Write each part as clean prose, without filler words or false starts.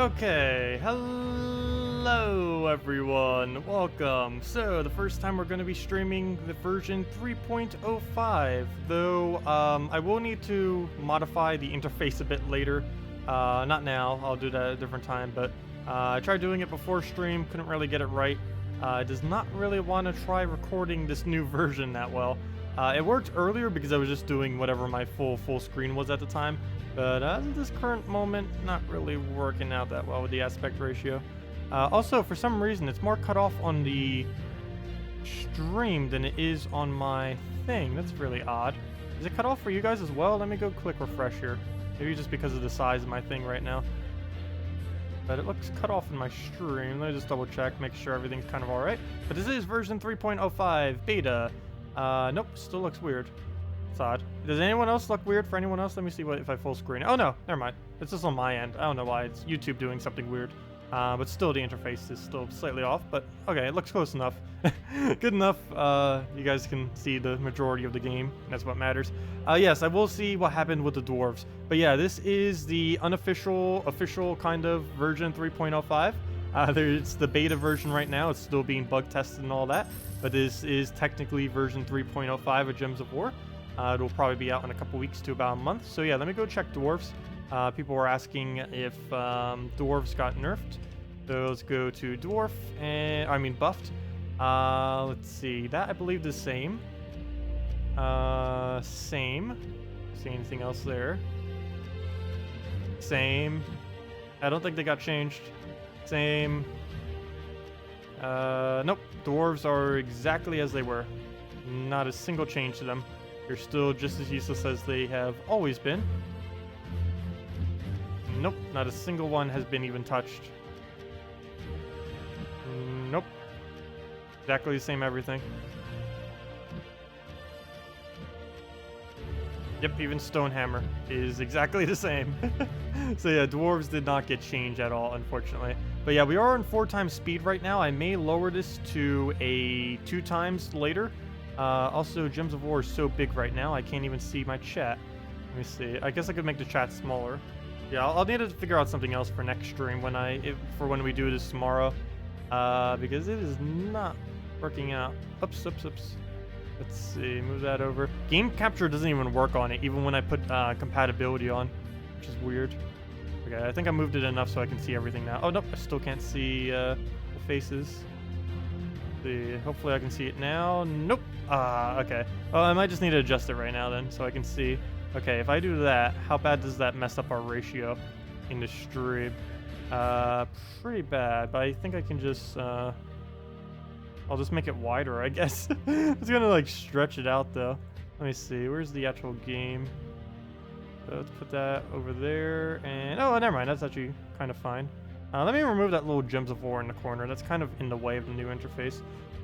Okay, hello everyone, welcome. So the first time we're going to be streaming the version 3.05, though I will need to modify the interface a bit later. Not now, I'll do that at a different time, but I tried doing it before stream, couldn't really get it right. It does not really want to try recording this new version that well. It worked earlier because I was just doing whatever my full screen was at the time. But as of this current moment, not really working out that well with the aspect ratio. Also, for some reason, it's more cut off on the stream than it is on my thing. That's really odd. Is it cut off for you guys as well? Let me go click refresh here. Maybe just because of the size of my thing right now. But it looks cut off in my stream. Let me just double check, make sure everything's kind of alright. But this is version 3.05 beta. Nope, still looks weird. It's odd. Does anyone else look weird for anyone else? Let me see what if I full screen. Oh no, never mind. It's just on my end. I don't know why. It's YouTube doing something weird. But still the interface is still slightly off. But okay, it looks close enough. Good enough. You guys can see the majority of the game. That's what matters. Yes, I will see what happened with the dwarves. But yeah, this is the official kind of version 3.05. It's the beta version right now. It's still being bug tested and all that. But this is technically version 3.05 of Gems of War. It'll probably be out in a couple weeks to about a month. So yeah, let me go check dwarves. People were asking if dwarves got nerfed. So let's go to dwarf, and I mean buffed. Let's see, that I believe the same. Same. See anything else there? Same. I don't think they got changed. Same. Nope. Dwarves are exactly as they were. Not a single change to them. They're still just as useless as they have always been. Nope, not a single one has been even touched. Nope. Exactly the same everything. Yep, even Stonehammer is exactly the same. So yeah, dwarves did not get changed at all, unfortunately. But yeah, we are on 4 times speed right now. I may lower this to a 2 times later. Also, Gems of War is so big right now, I can't even see my chat. Let me see. I guess I could make the chat smaller. Yeah, I'll need to figure out something else for next stream when we do this tomorrow. Because it is not working out. Oops. Let's see, move that over. Game capture doesn't even work on it, even when I put compatibility on, which is weird. Okay, I think I moved it enough so I can see everything now. Oh, nope, I still can't see the faces. See, hopefully I can see it now. Nope. Okay. Well, I might just need to adjust it right now then, so I can see. Okay, if I do that, how bad does that mess up our ratio in the stream? Pretty bad, but I think I can just, I'll just make it wider, I guess. It's gonna, like, stretch it out, though. Let me see, where's the actual game? So let's put that over there, and, oh, never mind, that's actually kind of fine. Let me remove that little Gems of War in the corner. That's kind of in the way of the new interface.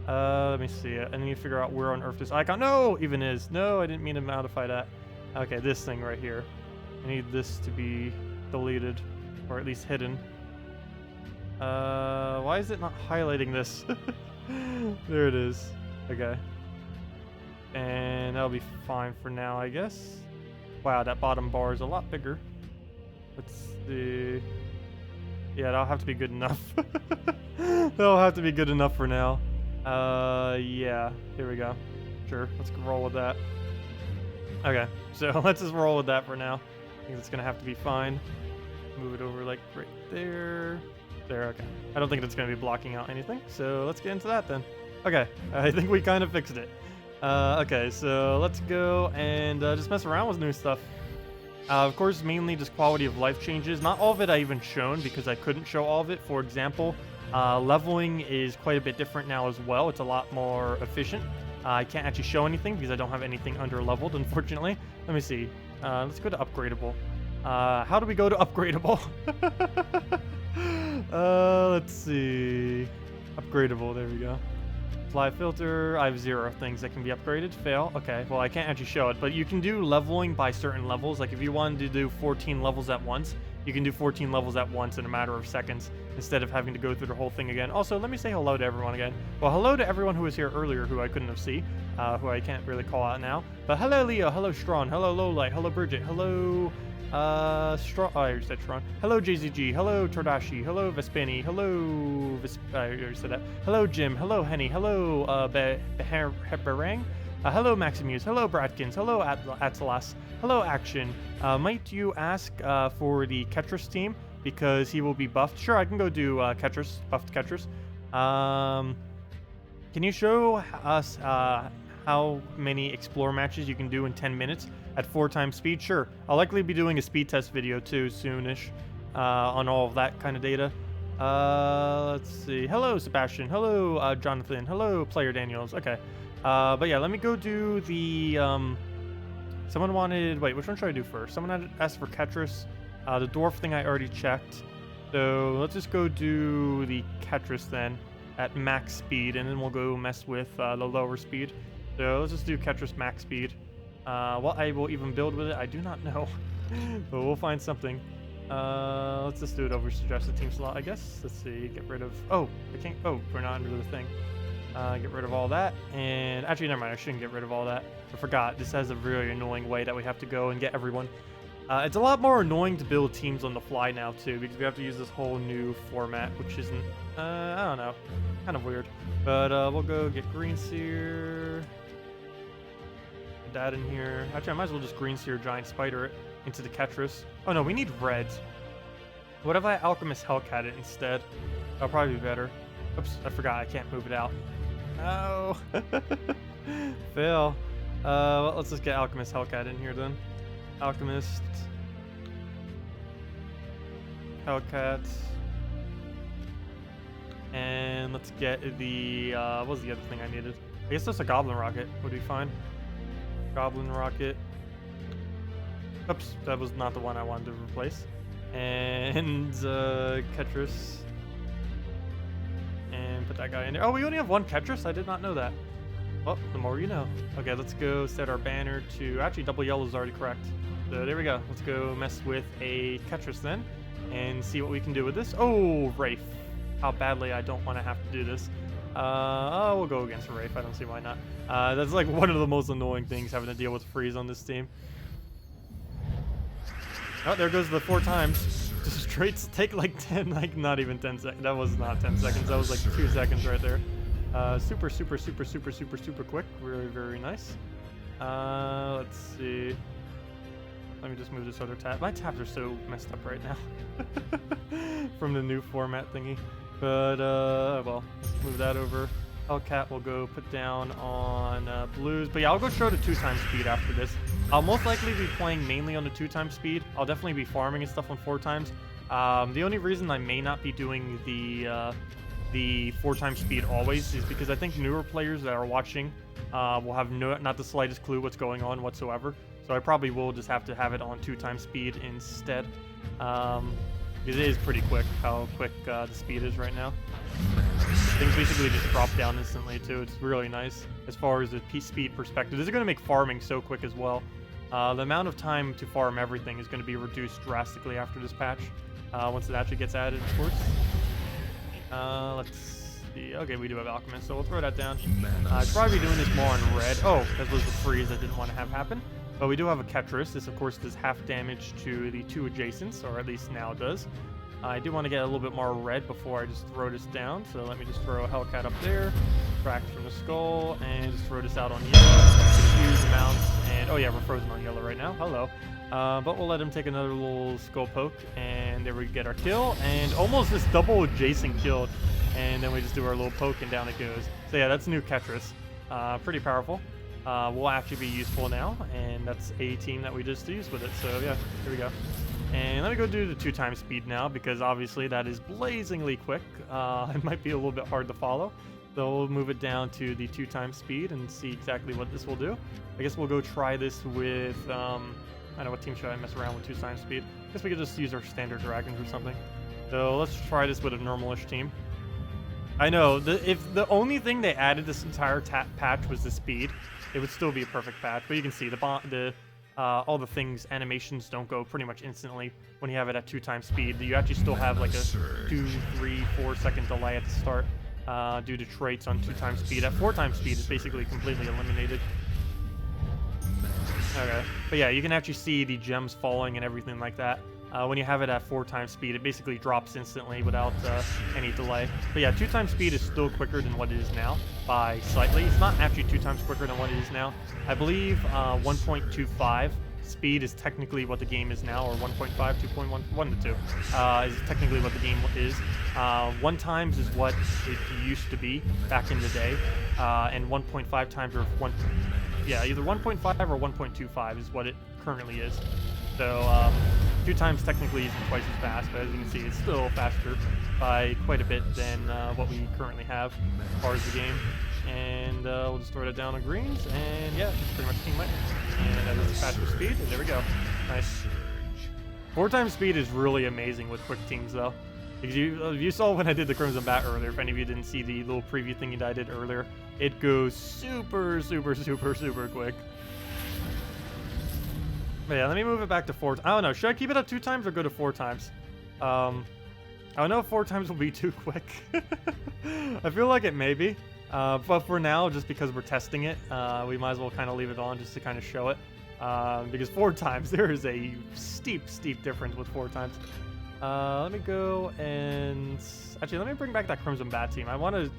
Let me see it. I need to figure out where on earth this icon, no, even is. No, I didn't mean to modify that. Okay, this thing right here. I need this to be deleted, or at least hidden. Why is it not highlighting this? There it is. Okay. And that'll be fine for now, I guess. Wow, that bottom bar is a lot bigger. Let's see. Yeah, that'll have to be good enough. That'll have to be good enough for now. Yeah, here we go. Sure, let's roll with that. Okay, so let's just roll with that for now. I think it's gonna have to be fine. Move it over like right there. There, okay. I don't think it's gonna be blocking out anything, so let's get into that then. Okay, I think we kind of fixed it. Okay, so let's go and just mess around with new stuff. Of course, mainly just quality of life changes. Not all of it I even shown because I couldn't show all of it. For example, leveling is quite a bit different now as well. It's a lot more efficient. I can't actually show anything because I don't have anything under leveled, unfortunately. Let me see. Let's go to upgradable. How do we go to upgradable? Let's see. Upgradable, there we go. Fly filter, I have 0 things that can be upgraded. Fail, okay, well I can't actually show it, but you can do leveling by certain levels. Like if you wanted to do 14 levels at once, you can do 14 levels at once in a matter of seconds. instead of having to go through the whole thing again. Also, let me say hello to everyone again. Well, hello to everyone who was here earlier who I couldn't have seen, who I can't really call out now. But hello Leo, hello Strawn, hello Lowlight, hello Bridget, hello Strawn, oh, I already said Strawn. Hello JZG, hello Tordashi, hello Vespani, hello I already said that. Hello Jim, hello Henny, hello Beherang, hello Maximuse, hello Bratkins, hello Atlas, hello Action. Might you ask for the Ketris team because he will be buffed? Sure, I can go do Ketris, buffed Ketris. Can you show us how many explore matches you can do in 10 minutes at 4 times speed? Sure. I'll likely be doing a speed test video too soonish on all of that kind of data. Let's see. Hello, Sebastian. Hello, Jonathan. Hello, Player Daniels. Okay. But yeah, let me go do the... someone wanted... Wait, which one should I do first? Someone asked for Ketris. The Dwarf thing I already checked. So let's just go do the Ketris then at max speed, and then we'll go mess with the lower speed. So let's just do Ketris max speed. What I will even build with it, I do not know. But we'll find something. Let's just do it over suggested team slot, I guess. Let's see, get rid of... Oh, I can't... Oh, we're not under the thing. Get rid of all that. And actually, never mind, I shouldn't get rid of all that. I forgot, this has a really annoying way that we have to go and get everyone. It's a lot more annoying to build teams on the fly now, too, because we have to use this whole new format, which isn't... I don't know. Kind of weird. But we'll go get Green Seer. Put that in here. Actually, I might as well just Green Seer Giant Spider it into the Ketris. Oh no, we need red. What if I Alchemist Hellcat it instead? That'll probably be better. Oops, I forgot. I can't move it out. No. Fail. Well, let's just get Alchemist Hellcat in here then. Alchemist Hellcat. And let's get the, what was the other thing I needed? I guess just a Goblin Rocket would be fine. Goblin Rocket. Oops, that was not the one I wanted to replace. And, Ketris. And put that guy in there. Oh, we only have one Ketris? I did not know that. Well, the more you know. Okay, let's go set our banner to, actually double yellow is already correct. So there we go. Let's go mess with a Ketris then and see what we can do with this. Oh, Wraith. How badly I don't want to have to do this. Oh, we'll go against Wraith. I don't see why not. That's like one of the most annoying things, having to deal with freeze on this team. Oh, there goes the 4 times. Just straight take like 10, like not even 10 seconds. That was not 10 seconds. That was like 2 seconds right there. Super quick. Very, very nice. Let's see. Let me just move this other tab. My tabs are so messed up right now from the new format thingy. But, well, let's move that over. Hellcat will go put down on blues. But yeah, I'll go show the 2 times speed after this. I'll most likely be playing mainly on the 2 times speed. I'll definitely be farming and stuff on 4 times. The only reason I may not be doing the 4 times speed always is because I think newer players that are watching will have not the slightest clue what's going on whatsoever. So I probably will just have to have it on 2 times speed instead. It is pretty quick how quick the speed is right now. Things basically just drop down instantly too. It's really nice as far as the speed perspective. This is going to make farming so quick as well. The amount of time to farm everything is going to be reduced drastically after this patch. Once it actually gets added, of course. Let's see. Okay, we do have Alchemist, so we'll throw that down. I'd probably be doing this more on red. Oh, that was the freeze I didn't want to have happen. But we do have a Ketris. This, of course, does half damage to the 2 adjacents, or at least now it does. I do want to get a little bit more red before I just throw this down, so let me just throw a Hellcat up there, track from the skull, and just throw this out on yellow. Huge amounts, and oh yeah, we're frozen on yellow right now. Hello. But we'll let him take another little skull poke, and there we get our kill, and almost this double adjacent killed, and then we just do our little poke, and down it goes. So yeah, that's new Ketris. Pretty powerful. Will actually be useful now, and that's a team that we just used with it. So yeah, here we go. And let me go do the 2 times speed now, because obviously that is blazingly quick. It might be a little bit hard to follow. So we'll move it down to the 2 times speed and see exactly what this will do. I guess we'll go try this with, I don't know, what team should I mess around with 2 times speed? I guess we could just use our standard dragons or something. So let's try this with a normalish team. I know, if the only thing they added this entire patch was the speed, it would still be a perfect patch. But you can see the all the things, animations don't go pretty much instantly when you have it at 2x speed. You actually still have like a 2, 3, 4 second delay at the start due to traits on 2x speed. At 4x speed, it's basically completely eliminated. Okay, but yeah, you can actually see the gems falling and everything like that. When you have it at 4x speed, it basically drops instantly without any delay. But yeah, 2x speed is still quicker than what it is now by slightly. It's not actually 2x quicker than what it is now. I believe 1.25 speed is technically what the game is now, or 1.5, 2.1, 1 to 2 is technically what the game is. 1 times is what it used to be back in the day, and 1.5 times or either 1.5 or 1.25 is what it currently is. So 2 times technically isn't twice as fast, but as you can see, it's still faster by quite a bit than what we currently have as far as the game. And we'll just throw that down on greens, and yeah, it's pretty much team win. And that is faster speed, and there we go. Nice. 4 times speed is really amazing with quick teams, though. Because you saw when I did the Crimson Bat earlier, if any of you didn't see the little preview thing that I did earlier, it goes super, super, super, super quick. But yeah, let me move it back to 4. I don't know, should I keep it at 2 times or go to 4 times? I don't know if 4 times will be too quick. I feel like it may be. But for now, just because we're testing it, we might as well kind of leave it on just to kind of show it. Because 4 times, there is a steep, steep difference with 4 times. Let me go and... Actually, let me bring back that Crimson Bat team. I want to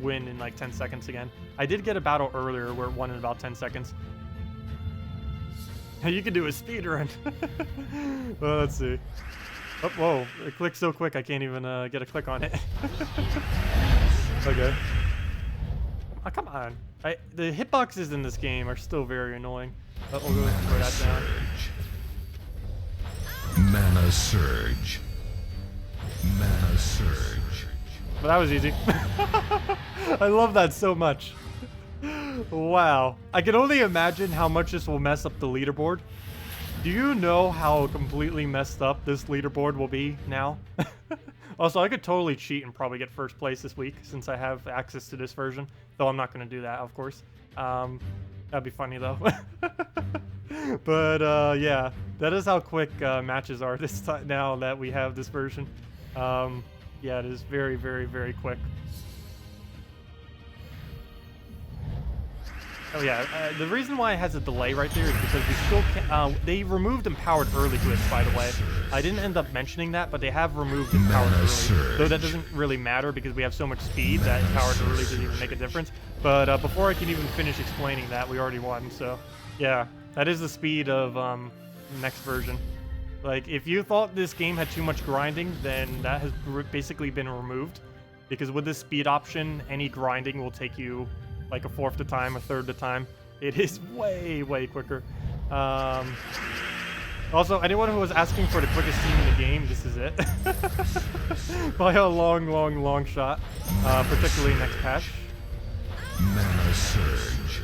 win in like 10 seconds again. I did get a battle earlier where it won in about 10 seconds. You can do a speed run. Well, let's see. Oh, whoa, it clicked so quick I can't even get a click on it. Okay. Oh, come on. The hitboxes in this game are still very annoying. But we'll go throw that down. Mana Surge. Mana Surge. But that was easy. I love that so much. Wow. I can only imagine how much this will mess up the leaderboard. Do you know how completely messed up this leaderboard will be now? Also, I could totally cheat and probably get first place this week since I have access to this version. Though I'm not going to do that, of course. That'd be funny, though. But, yeah. That is how quick matches are this time now that we have this version. Yeah, it is very, very, very quick. Oh yeah, the reason why it has a delay right there is because we still can't, they removed Empowered early glitch, by the way. I didn't end up mentioning that, but they have removed Empowered early. Though that doesn't really matter because we have so much speed that Empowered early doesn't even make a difference. But before I can even finish explaining that, we already won, so yeah. That is the speed of next version. Like, if you thought this game had too much grinding, then that has basically been removed. Because with this speed option, any grinding will take you like a 1/4 the time, a 1/3 the time. It is way, way quicker. Also, anyone who was asking for the quickest team in the game, this is it. By a long, long, long shot. Particularly next patch. Mana Surge.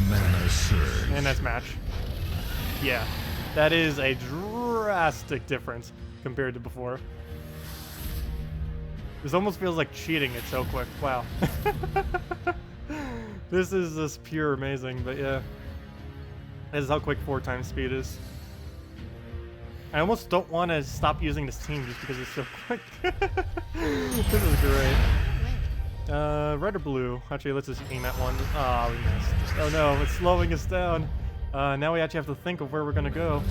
Mana Surge. And next match. Yeah. That is a drastic difference compared to before. This almost feels like cheating, it's so quick. Wow. This is just pure amazing, but yeah. This is how quick 4 times speed is. I almost don't want to stop using this team just because it's so quick. This is great. Red or blue? Actually, let's just aim at one. Oh, we missed. Oh no, it's slowing us down. Now we actually have to think of where we're gonna go.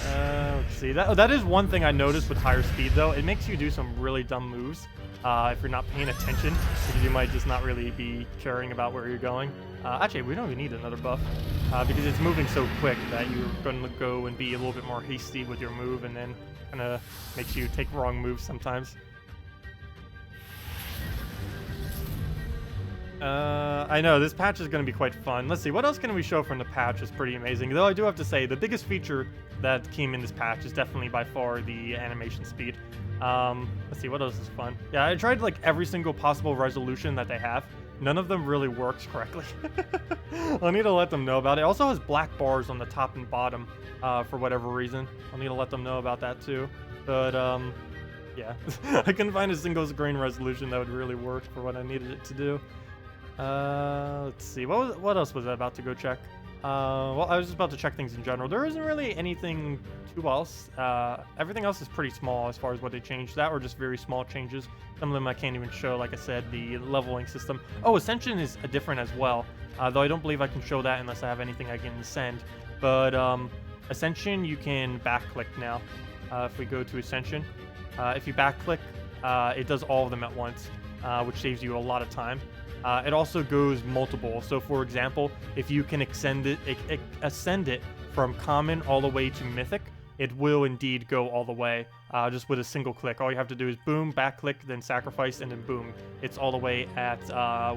Let's see. That is one thing I noticed with higher speed, though. It makes you do some really dumb moves if you're not paying attention, because you might just not really be caring about where you're going. Actually, we don't even need another buff, because it's moving so quick that you're going to go and be a little bit more hasty with your move, and then kind of makes you take wrong moves sometimes. I know, this patch is going to be quite fun. Let's see, what else can we show from the patch is pretty amazing. Though I do have to say, the biggest feature that came in this patch is definitely by far the animation speed. Let's see, what else is fun? Yeah, I tried like every single possible resolution that they have. None of them really works correctly. I'll need to let them know about it. It also has black bars on the top and bottom for whatever reason. I'll need to let them know about that too. But, yeah. I couldn't find a single screen resolution that would really work for what I needed it to do. Let's see. What else was I about to go check? Well, I was just about to check things in general. There isn't really anything too else. Everything else is pretty small as far as what they changed. That were just very small changes. Some of them I can't even show, like I said, the leveling system. Oh, Ascension is different as well, though I don't believe I can show that unless I have anything I can send. But Ascension, you can back-click now. If we go to Ascension, if you back-click, it does all of them at once, which saves you a lot of time. It also goes multiple. So, for example, if you can ascend it from common all the way to mythic, it will indeed go all the way, just with a single click. All you have to do is boom, back click, then sacrifice, and then boom. It's all the way at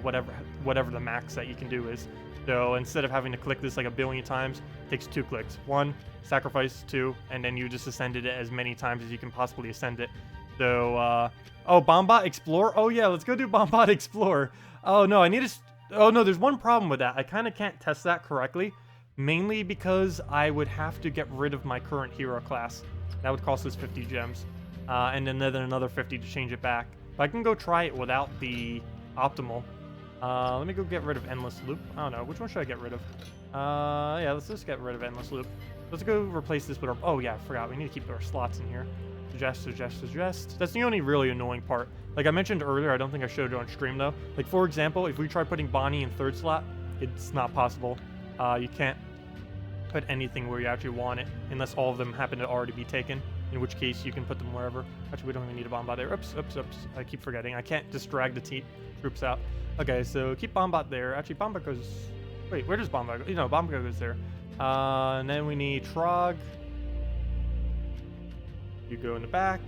whatever the max that you can do is. So instead of having to click this like a billion times, it takes 2 clicks. 1, sacrifice, 2, and then you just ascended it as many times as you can possibly ascend it. So, oh, Bombot Explore? Oh yeah, let's go do Bombot Explore. Oh no, oh no, there's one problem with that. I kind of can't test that correctly, mainly because I would have to get rid of my current hero class. That would cost us 50 gems, and then another 50 to change it back. But I can go try it without the optimal. Let me go get rid of Endless Loop. I don't know, which one should I get rid of? Yeah, let's just get rid of Endless Loop. Let's go replace this with our, oh yeah, I forgot, we need to keep our slots in here. Suggest. That's the only really annoying part. Like I mentioned earlier, I don't think I showed it on stream though. Like for example, if we try putting Bonnie in 3rd slot, it's not possible. You can't put anything where you actually want it unless all of them happen to already be taken, in which case you can put them wherever. Actually, we don't even need a Bombot there. Oops. I keep forgetting. I can't just drag the troops out. Okay, so keep Bombot there. Actually, Bombot goes... Wait, where does Bombot go? You know, Bombot goes there. And then we need Trog. You go in the back.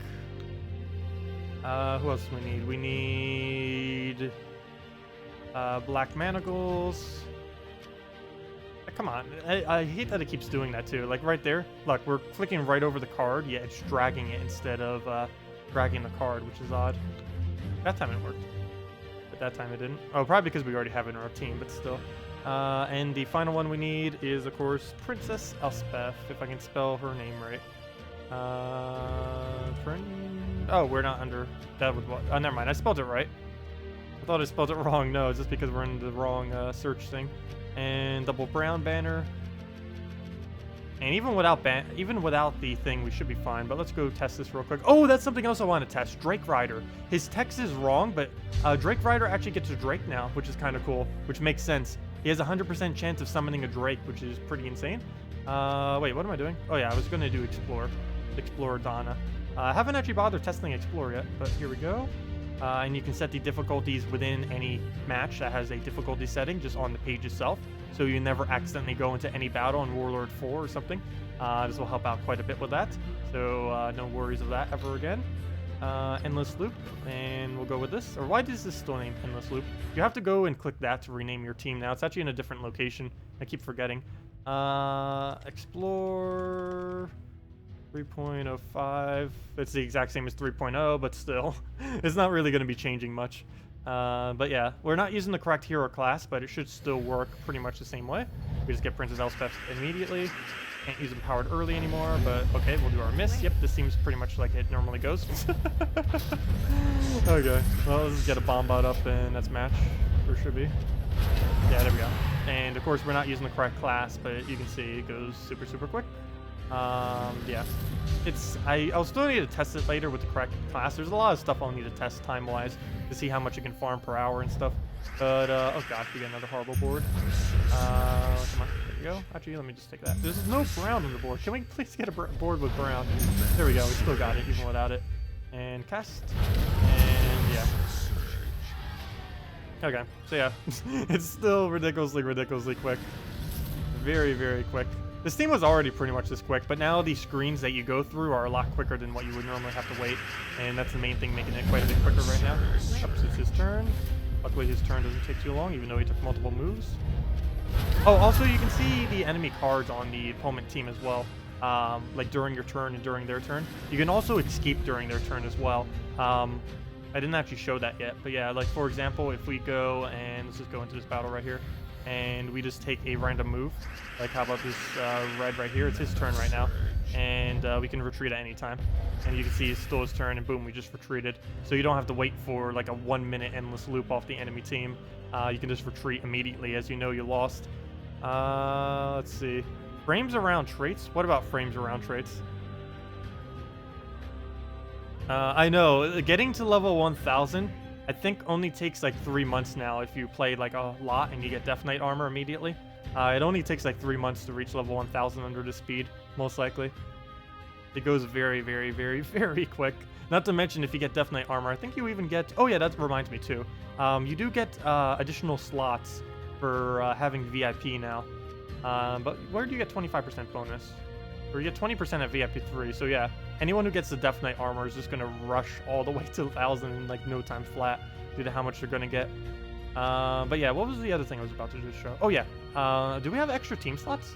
Who else do we need? We need Black Manacles. Come on, I hate that it keeps doing that too. Like right there, look, we're clicking right over the card, yet it's dragging it instead of dragging the card, which is odd. That time it worked, but that time it didn't. Oh, probably because we already have it in our team, but still. And the final one we need is, of course, Princess Elspeth, if I can spell her name right. Oh, we're not under. That would. Oh, never mind. I spelled it right. I thought I spelled it wrong. No, it's just because we're in the wrong search thing. And double brown banner. And even without the thing, we should be fine. But let's go test this real quick. Oh, that's something else I want to test. Drake Rider. His text is wrong, but Drake Rider actually gets a Drake now, which is kind of cool. Which makes sense. He has a 100% chance of summoning a Drake, which is pretty insane. Wait, what am I doing? Oh yeah, I was gonna do Explorer Donna. I haven't actually bothered testing Explore yet, but here we go. And you can set the difficulties within any match that has a difficulty setting just on the page itself, so you never accidentally go into any battle on Warlord 4 or something. This will help out quite a bit with that, so no worries of that ever again. Endless Loop, and we'll go with this. Or why is this still named Endless Loop? You have to go and click that to rename your team now. It's actually in a different location. I keep forgetting. Explore 3.05. It's the exact same as 3.0, but still, it's not really going to be changing much. But yeah, we're not using the correct hero class, but it should still work pretty much the same way. We just get Princess Elspeth immediately. Can't use them powered early anymore, but okay, we'll do our miss. Yep, this seems pretty much like it normally goes. Okay, well, let's just get a Bombot up, and that's match, or should be. Yeah, there we go. And of course, we're not using the correct class, but you can see it goes super, super quick. Yeah, I'll still need to test it later with the correct class. There's a lot of stuff I'll need to test time-wise to see how much you can farm per hour and stuff. But, oh gosh, we get another horrible board. Come on, there we go. Actually, let me just take that. There's no brown on the board. Can we please get a board with brown? There we go, we still got it, even without it. And cast, and yeah. Okay, so yeah, it's still ridiculously quick. Very, very quick. This team was already pretty much this quick, but now these screens that you go through are a lot quicker than what you would normally have to wait, and that's the main thing making it quite a bit quicker right now. Oops, it's his turn. Luckily his turn doesn't take too long, even though he took multiple moves. Oh, also you can see the enemy cards on the opponent team as well, like during your turn and during their turn. You can also escape during their turn as well. I didn't actually show that yet, but yeah, like for example, if we go and let's just go into this battle right here, and we just take a random move, like how about this red right here? It's his turn right now, and we can retreat at any time. And you can see it's still his turn, and boom, we just retreated. So you don't have to wait for like a 1 minute endless loop off the enemy team. You can just retreat immediately as you know you lost. Let's see. Frames around traits? What about frames around traits? I know, getting to level 1000, I think only takes like 3 months now if you play like a lot and you get Death Knight armor immediately. It only takes like 3 months to reach level 1000 under the speed, most likely. It goes very, very, very, very quick. Not to mention if you get Death Knight armor, I think you even get... Oh yeah, that reminds me too. You do get additional slots for having VIP now. But where do you get 25% bonus? Or you get 20% at VIP 3, so yeah. Anyone who gets the Death Knight armor is just going to rush all the way to 1000 in like no time flat due to how much they're going to get. But yeah, what was the other thing I was about to just show? Oh yeah, do we have extra team slots?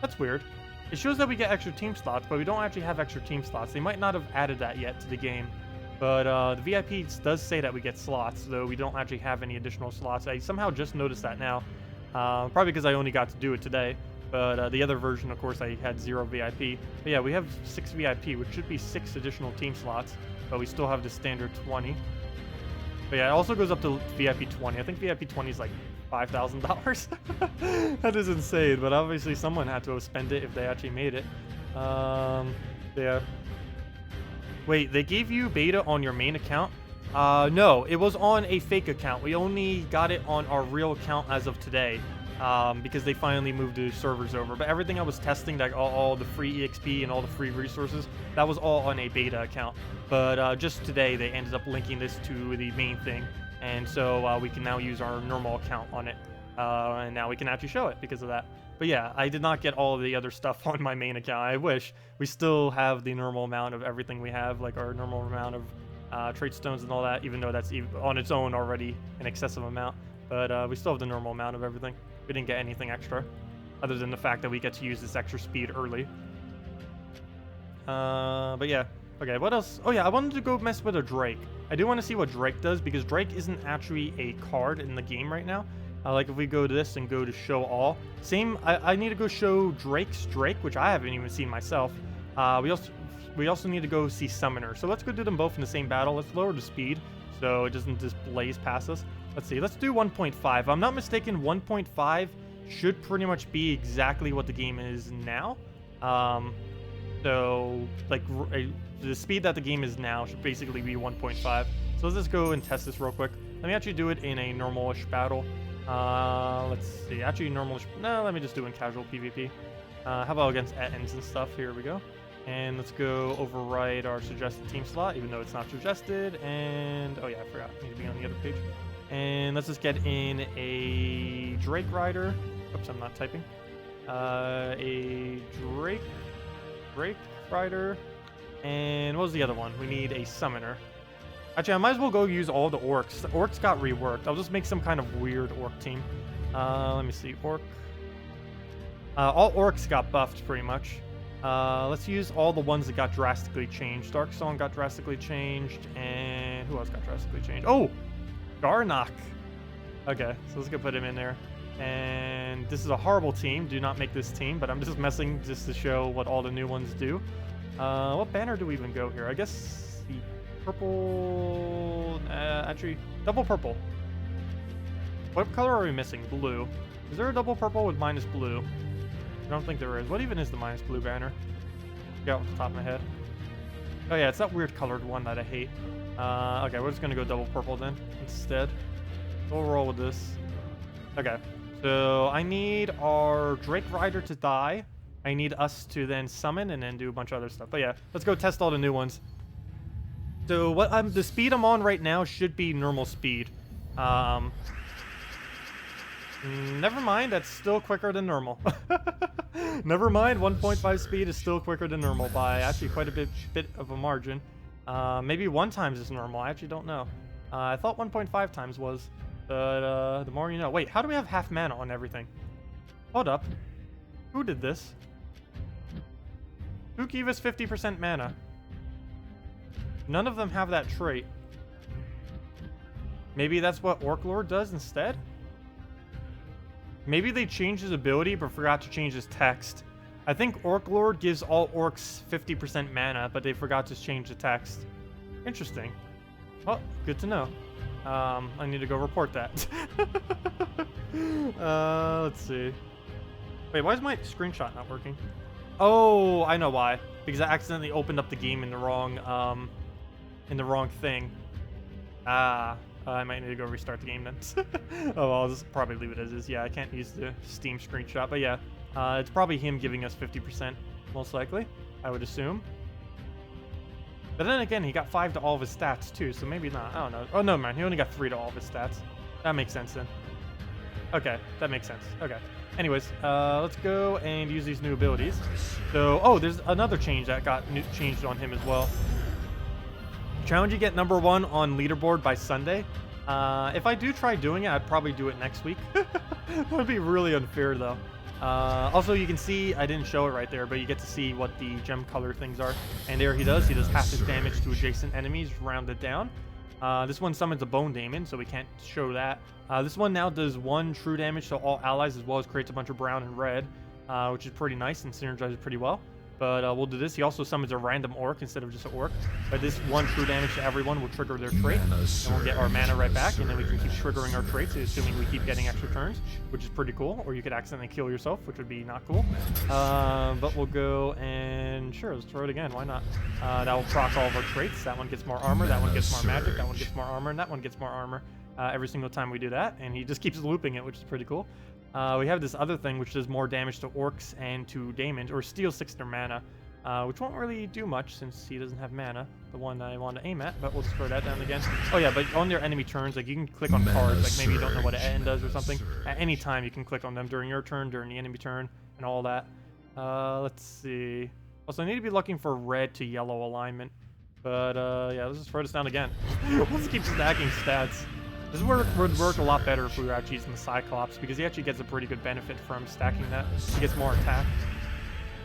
That's weird. It shows that we get extra team slots, but we don't actually have extra team slots. They might not have added that yet to the game. But the VIP does say that we get slots, though we don't actually have any additional slots. I somehow just noticed that now. Probably because I only got to do it today. But the other version, of course, I had 0 VIP. But yeah, we have 6 VIP, which should be 6 additional team slots. But we still have the standard 20. But yeah, it also goes up to VIP 20. I think VIP 20 is like $5,000. That is insane, but obviously someone had to have spent it if they actually made it. Yeah. Wait, they gave you beta on your main account? No, it was on a fake account. We only got it on our real account as of today. Because they finally moved the servers over. But everything I was testing, like all the free EXP and all the free resources, that was all on a beta account. But just today, they ended up linking this to the main thing. And so we can now use our normal account on it. And now we can actually show it because of that. But yeah, I did not get all of the other stuff on my main account. I wish. We still have the normal amount of everything we have, like our normal amount of trait stones and all that, even though that's on its own already an excessive amount. But we still have the normal amount of everything. We didn't get anything extra, other than the fact that we get to use this extra speed early. But yeah. Okay, what else? Oh yeah, I wanted to go mess with a Drake. I do want to see what Drake does, because Drake isn't actually a card in the game right now. Like if we go to this and go to show all. Same, I need to go show Drake's Drake, which I haven't even seen myself. We also need to go see Summoner. So let's go do them both in the same battle. Let's lower the speed so it doesn't just blaze past us. Let's see, let's do 1.5. If I'm not mistaken, 1.5 should pretty much be exactly what the game is now. So, like, the speed that the game is now should basically be 1.5. So let's just go and test this real quick. Let me actually do it in a normal-ish battle. Let's see, actually normal-ish, no, let me just do it in casual PvP. How about against Ettins and stuff? Here we go. And let's go override our suggested team slot, even though it's not suggested. And, oh yeah, I forgot, I need to be on the other page. And let's just get in a Drake Rider. Oops, I'm not typing. A Drake Rider. And what was the other one? We need a Summoner. Actually, I might as well go use all the Orcs. The Orcs got reworked. I'll just make some kind of weird Orc team. Let me see. Orc. All Orcs got buffed, pretty much. Let's use all the ones that got drastically changed. Dark Song got drastically changed. And who else got drastically changed? Oh! Garnock. Okay, so let's go put him in there. And this is a horrible team. Do not make this team, but I'm just messing just to show what all the new ones do. What banner do we even go here? I guess the purple... actually, double purple. What color are we missing? Blue. Is there a double purple with minus blue? I don't think there is. What even is the minus blue banner? Get off the top of my head. Oh yeah, it's that weird colored one that I hate. Okay, we're just gonna go double purple then instead. We'll roll with this. Okay, so I need our Drake Rider to die. I need us to then summon and then do a bunch of other stuff. But yeah, let's go test all the new ones. So the speed I'm on right now should be normal speed. Never mind, that's still quicker than normal. Never mind, 1.5 speed is still quicker than normal by actually quite a bit of a margin. Maybe 1 times is normal, I actually don't know. I thought 1.5 times was, but the more you know. Wait, how do we have half mana on everything? Hold up. Who did this? Who gave us 50% mana? None of them have that trait. Maybe that's what Orc Lord does instead? Maybe they changed his ability but forgot to change his text. I think Orc Lord gives all orcs 50% mana, but they forgot to change the text. Interesting. Well, good to know. I need to go report that. Let's see. Wait, why is my screenshot not working? Oh, I know why. Because I accidentally opened up the game in the wrong thing. I might need to go restart the game then. Oh, I'll just probably leave it as is. Yeah, I can't use the Steam screenshot, but yeah, it's probably him giving us 50%, most likely, I would assume. But then again, he got 5 to all of his stats too, so maybe not. I don't know. Oh no, man, he only got 3 to all of his stats. That makes sense then. Okay, that makes sense. Okay. Anyways, let's go and use these new abilities. So, oh, there's another change that got changed on him as well. Challenge you get #1 on leaderboard by Sunday. If I do try doing it, I'd probably do it next week. That would be really unfair though. Also, you can see, I didn't show it right there, but you get to see what the gem color things are. And there he does half his damage to adjacent enemies, rounded down. This one summons a bone daemon, so we can't show that. This one now does 1 true damage to all allies, as well as creates a bunch of brown and red, which is pretty nice and synergizes pretty well. But we'll do this. He also summons a random orc instead of just an orc. But this 1 true damage to everyone will trigger their trait. And we'll get our mana right back, and then we can keep triggering our traits, assuming we keep getting extra turns, which is pretty cool. Or you could accidentally kill yourself, which would be not cool. But we'll go and sure, let's throw it again. Why not? That will proc all of our traits. That one gets more armor, that one gets more magic, that one gets more armor, and that one gets more armor every single time we do that. And he just keeps looping it, which is pretty cool. We have this other thing which does more damage to orcs and to daemons, or steals 6 their mana, which won't really do much since he doesn't have mana, the one I want to aim at, but we'll just throw that down again. Oh yeah, but on their enemy turns, like you can click on cards, like maybe you don't know what an does or something. At any time you can click on them during your turn, during the enemy turn, and all that. Let's see. Also, I need to be looking for red to yellow alignment, but yeah, let's just throw this down again. Let's keep stacking stats. This would work a lot better if we were actually using the Cyclops, because he actually gets a pretty good benefit from stacking that. He gets more attack.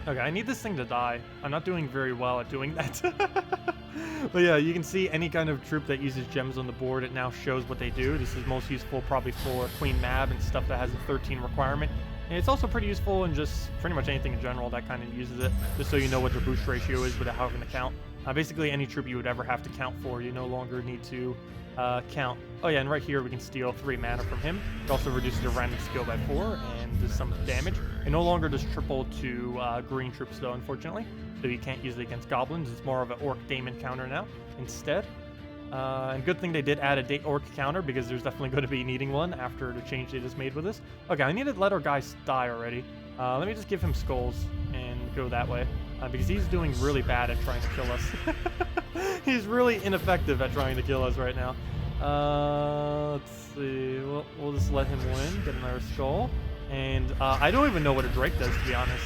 Okay, I need this thing to die. I'm not doing very well at doing that. But yeah, you can see any kind of troop that uses gems on the board, it now shows what they do. This is most useful probably for Queen Mab and stuff that has a 13 requirement. And it's also pretty useful in just pretty much anything in general that kind of uses it, just so you know what their boost ratio is without having to count. Basically, any troop you would ever have to count for, you no longer need to count. Oh yeah, and right here we can steal 3 mana from him. It also reduces the random skill by 4 and does some damage. It no longer does triple to green troops though, unfortunately. So you can't use it against goblins. It's more of an orc daemon counter now instead. And good thing they did add a orc counter, because there's definitely going to be needing one after the change they just made with this. Okay, I need to let our guys die already. Let me just give him skulls and go that way. Because he's doing really bad at trying to kill us. He's really ineffective at trying to kill us right now. Let's see. We'll just let him win, get another skull. And I don't even know what a Drake does, to be honest.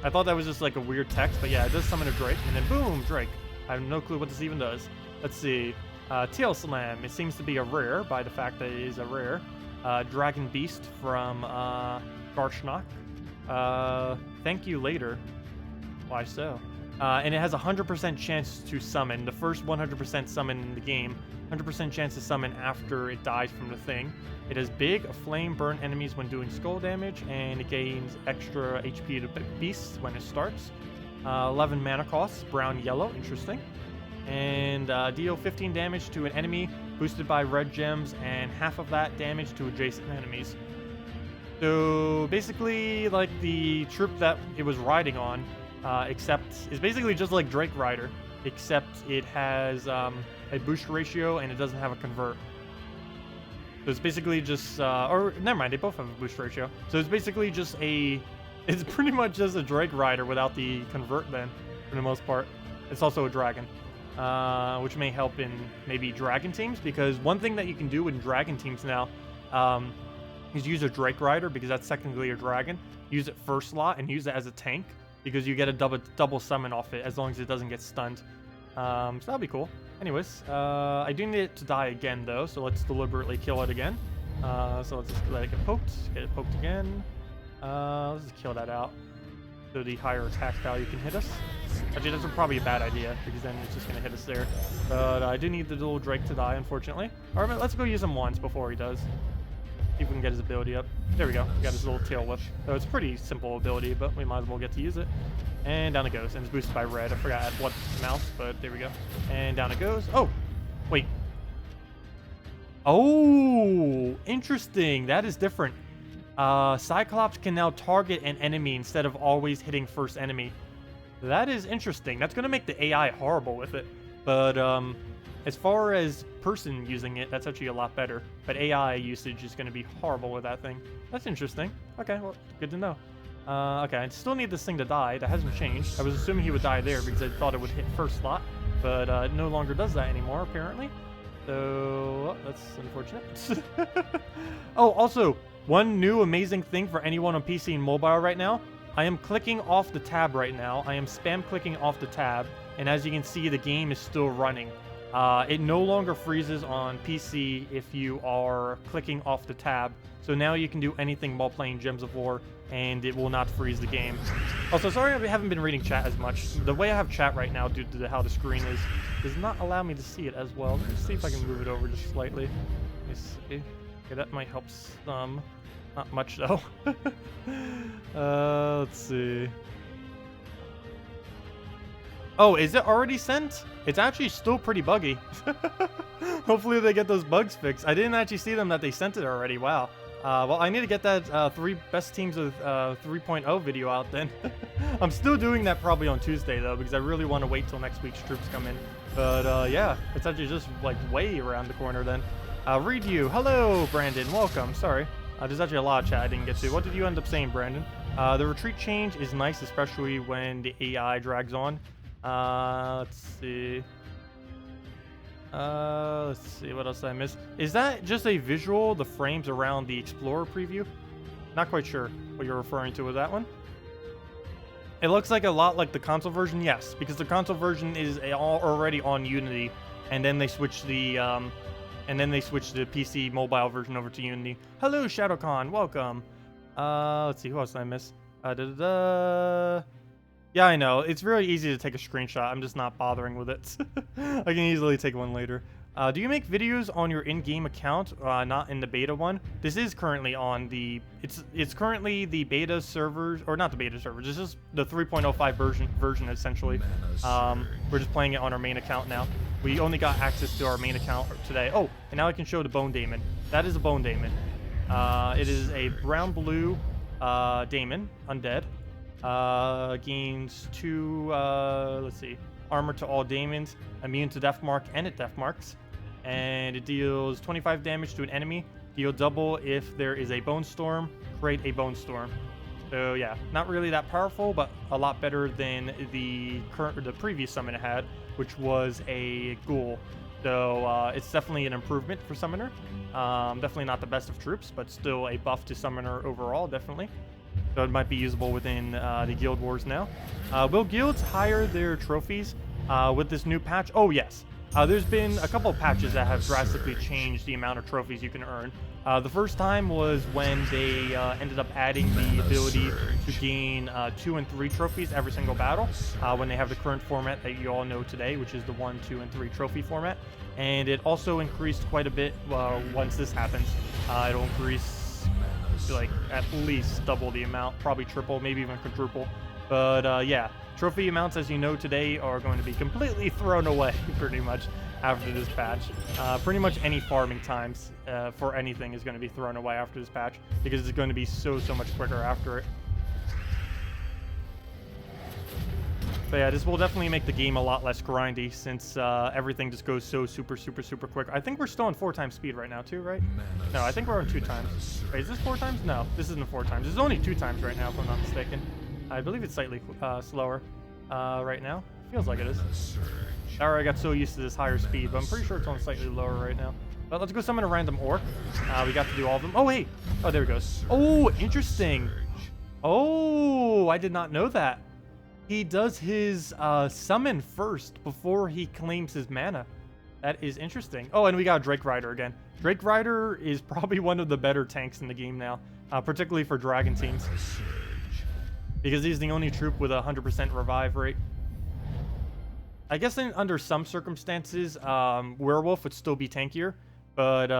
I thought that was just like a weird text, but yeah, it does summon a Drake, and then boom, Drake. I have no clue what this even does. Let's see. Tail Slam. It seems to be a rare by the fact that it is a rare. Dragon Beast from Garshnock. Thank you later. Why so? And it has a 100% chance to summon. The first 100% summon in the game. 100% chance to summon after it dies from the thing. It is big, a flame, burn enemies when doing skull damage, and it gains extra HP to beasts when it starts. 11 mana costs, brown, yellow, interesting. And deal 15 damage to an enemy boosted by red gems, and half of that damage to adjacent enemies. So basically, like the troop that it was riding on, except it's basically just like Drake Rider, except it has a boost ratio and it doesn't have a convert. So it's basically just, or never mind, they both have a boost ratio. So it's basically just it's pretty much just a Drake Rider without the convert then, for the most part. It's also a dragon, which may help in maybe dragon teams, because one thing that you can do in dragon teams now is use a Drake Rider, because that's technically a dragon. Use it first slot and use it as a tank, because you get a double summon off it as long as it doesn't get stunned. So that'll be cool. Anyways, I do need it to die again though, so let's deliberately kill it again. So let's just let it get poked again. Let's just kill that out, so the higher attack value can hit us. Actually, that's probably a bad idea, because then it's just going to hit us there. But I do need the little Drake to die, unfortunately. Alright, let's go use him once before he does. See if we can get his ability up. There we go. We got his little tail whip. So it's a pretty simple ability, but we might as well get to use it. And down it goes. And it's boosted by red. I forgot at what mouse, but there we go. And down it goes. Oh! Wait. Oh! interesting. That is different. Cyclops can now target an enemy instead of always hitting first enemy. That is interesting. That's going to make the AI horrible with it. But as far as person using it, that's actually a lot better. But AI usage is going to be horrible with that thing. That's interesting. Okay, well, good to know. Okay, I still need this thing to die. That hasn't changed. I was assuming he would die there because I thought it would hit first slot. But it no longer does that anymore, apparently. So, that's unfortunate. Oh, also, one new amazing thing for anyone on PC and mobile right now. I am clicking off the tab right now. I am spam clicking off the tab. And as you can see, the game is still running. It no longer freezes on PC if you are clicking off the tab. So now you can do anything while playing Gems of War, and it will not freeze the game. Also, sorry I haven't been reading chat as much. The way I have chat right now, due to how the screen is, does not allow me to see it as well. Let me see if I can move it over just slightly. Let me see. Okay, that might help some. Not much, though. Let's see. Oh, is it already sent? It's actually still pretty buggy. Hopefully they get those bugs fixed. I didn't actually see them that they sent it already. Wow. Well, I need to get that 3 best teams of 3.0 video out then. I'm still doing that probably on Tuesday, though, because I really want to wait till next week's troops come in. But, yeah, it's actually just, like, way around the corner then. Read you. Hello, Brandon. Welcome. Sorry. There's actually a lot of chat I didn't get to. What did you end up saying, Brandon? The retreat change is nice, especially when the AI drags on. Let's see. Let's see, what else did I miss? Is that just a visual, the frames around the Explorer preview? Not quite sure what you're referring to with that one. It looks like a lot like the console version, yes, because the console version is already on Unity, and then they switched the PC mobile version over to Unity. Hello, ShadowCon, welcome. Let's see, who else did I miss? Yeah, I know. It's really easy to take a screenshot. I'm just not bothering with it. I can easily take one later. Do you make videos on your in-game account, not in the beta one? This is currently on the... It's currently the beta servers, or not the beta servers. This is the 3.05 version essentially. We're just playing it on our main account now. We only got access to our main account today. Oh, and now I can show the Bone Daemon. That is a Bone Daemon. It is a brown-blue Daemon, undead. Gains 2, let's see, armor to all daemons, immune to death mark and at death marks, and it deals 25 damage to an enemy, deal double if there is a bone storm, create a bone storm. So yeah, not really that powerful, but a lot better than the previous summon it had, which was a ghoul. So it's definitely an improvement for summoner. Definitely not the best of troops, but still a buff to summoner overall, definitely. So it might be usable within the Guild Wars now. Will guilds hire their trophies with this new patch? Oh, yes. There's been a couple of patches that have drastically changed the amount of trophies you can earn. The first time was when they ended up adding the ability to gain 2 and 3 trophies every single battle, when they have the current format that you all know today, which is the 1, 2, and 3 trophy format. And it also increased quite a bit once this happens. It'll increase like at least double the amount, probably triple, maybe even quadruple. But yeah, trophy amounts, as you know today, are going to be completely thrown away pretty much after this patch. Pretty much any farming times for anything is going to be thrown away after this patch, because it's going to be so much quicker after it. But yeah, this will definitely make the game a lot less grindy, since everything just goes so super quick. I think we're still on 4 times speed right now too, right? No, I think we're on 2 times. Wait, is this 4 times? No, this isn't 4 times. This is only 2 times right now, if I'm not mistaken. I believe it's slightly slower right now. Feels like it is. Alright, I got so used to this higher speed, but I'm pretty sure it's on slightly lower right now. But let's go summon a random orc. We got to do all of them. Oh, hey! Oh, there it goes. Oh, interesting. Oh, I did not know that. He does his summon first before he claims his mana. That is interesting. Oh, and we got Drake Rider again. Drake Rider is probably one of the better tanks in the game now, particularly for dragon teams, because he's the only troop with a 100% revive rate. I guess under some circumstances, Werewolf would still be tankier, but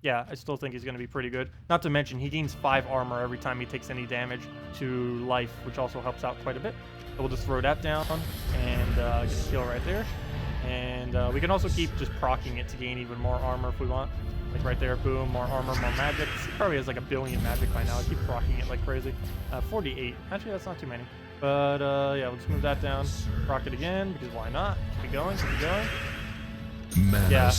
yeah, I still think he's going to be pretty good. Not to mention, he gains 5 armor every time he takes any damage to life, which also helps out quite a bit. So we'll just throw that down and get a kill right there. And we can also keep just proccing it to gain even more armor if we want. Like right there, boom, more armor, more magic. He probably has like 1 billion magic by now. I keep rocking it like crazy. 48. Actually, that's not too many. But yeah, let's move that down. Rock it again, because why not? Keep it going, keep it going. Yeah,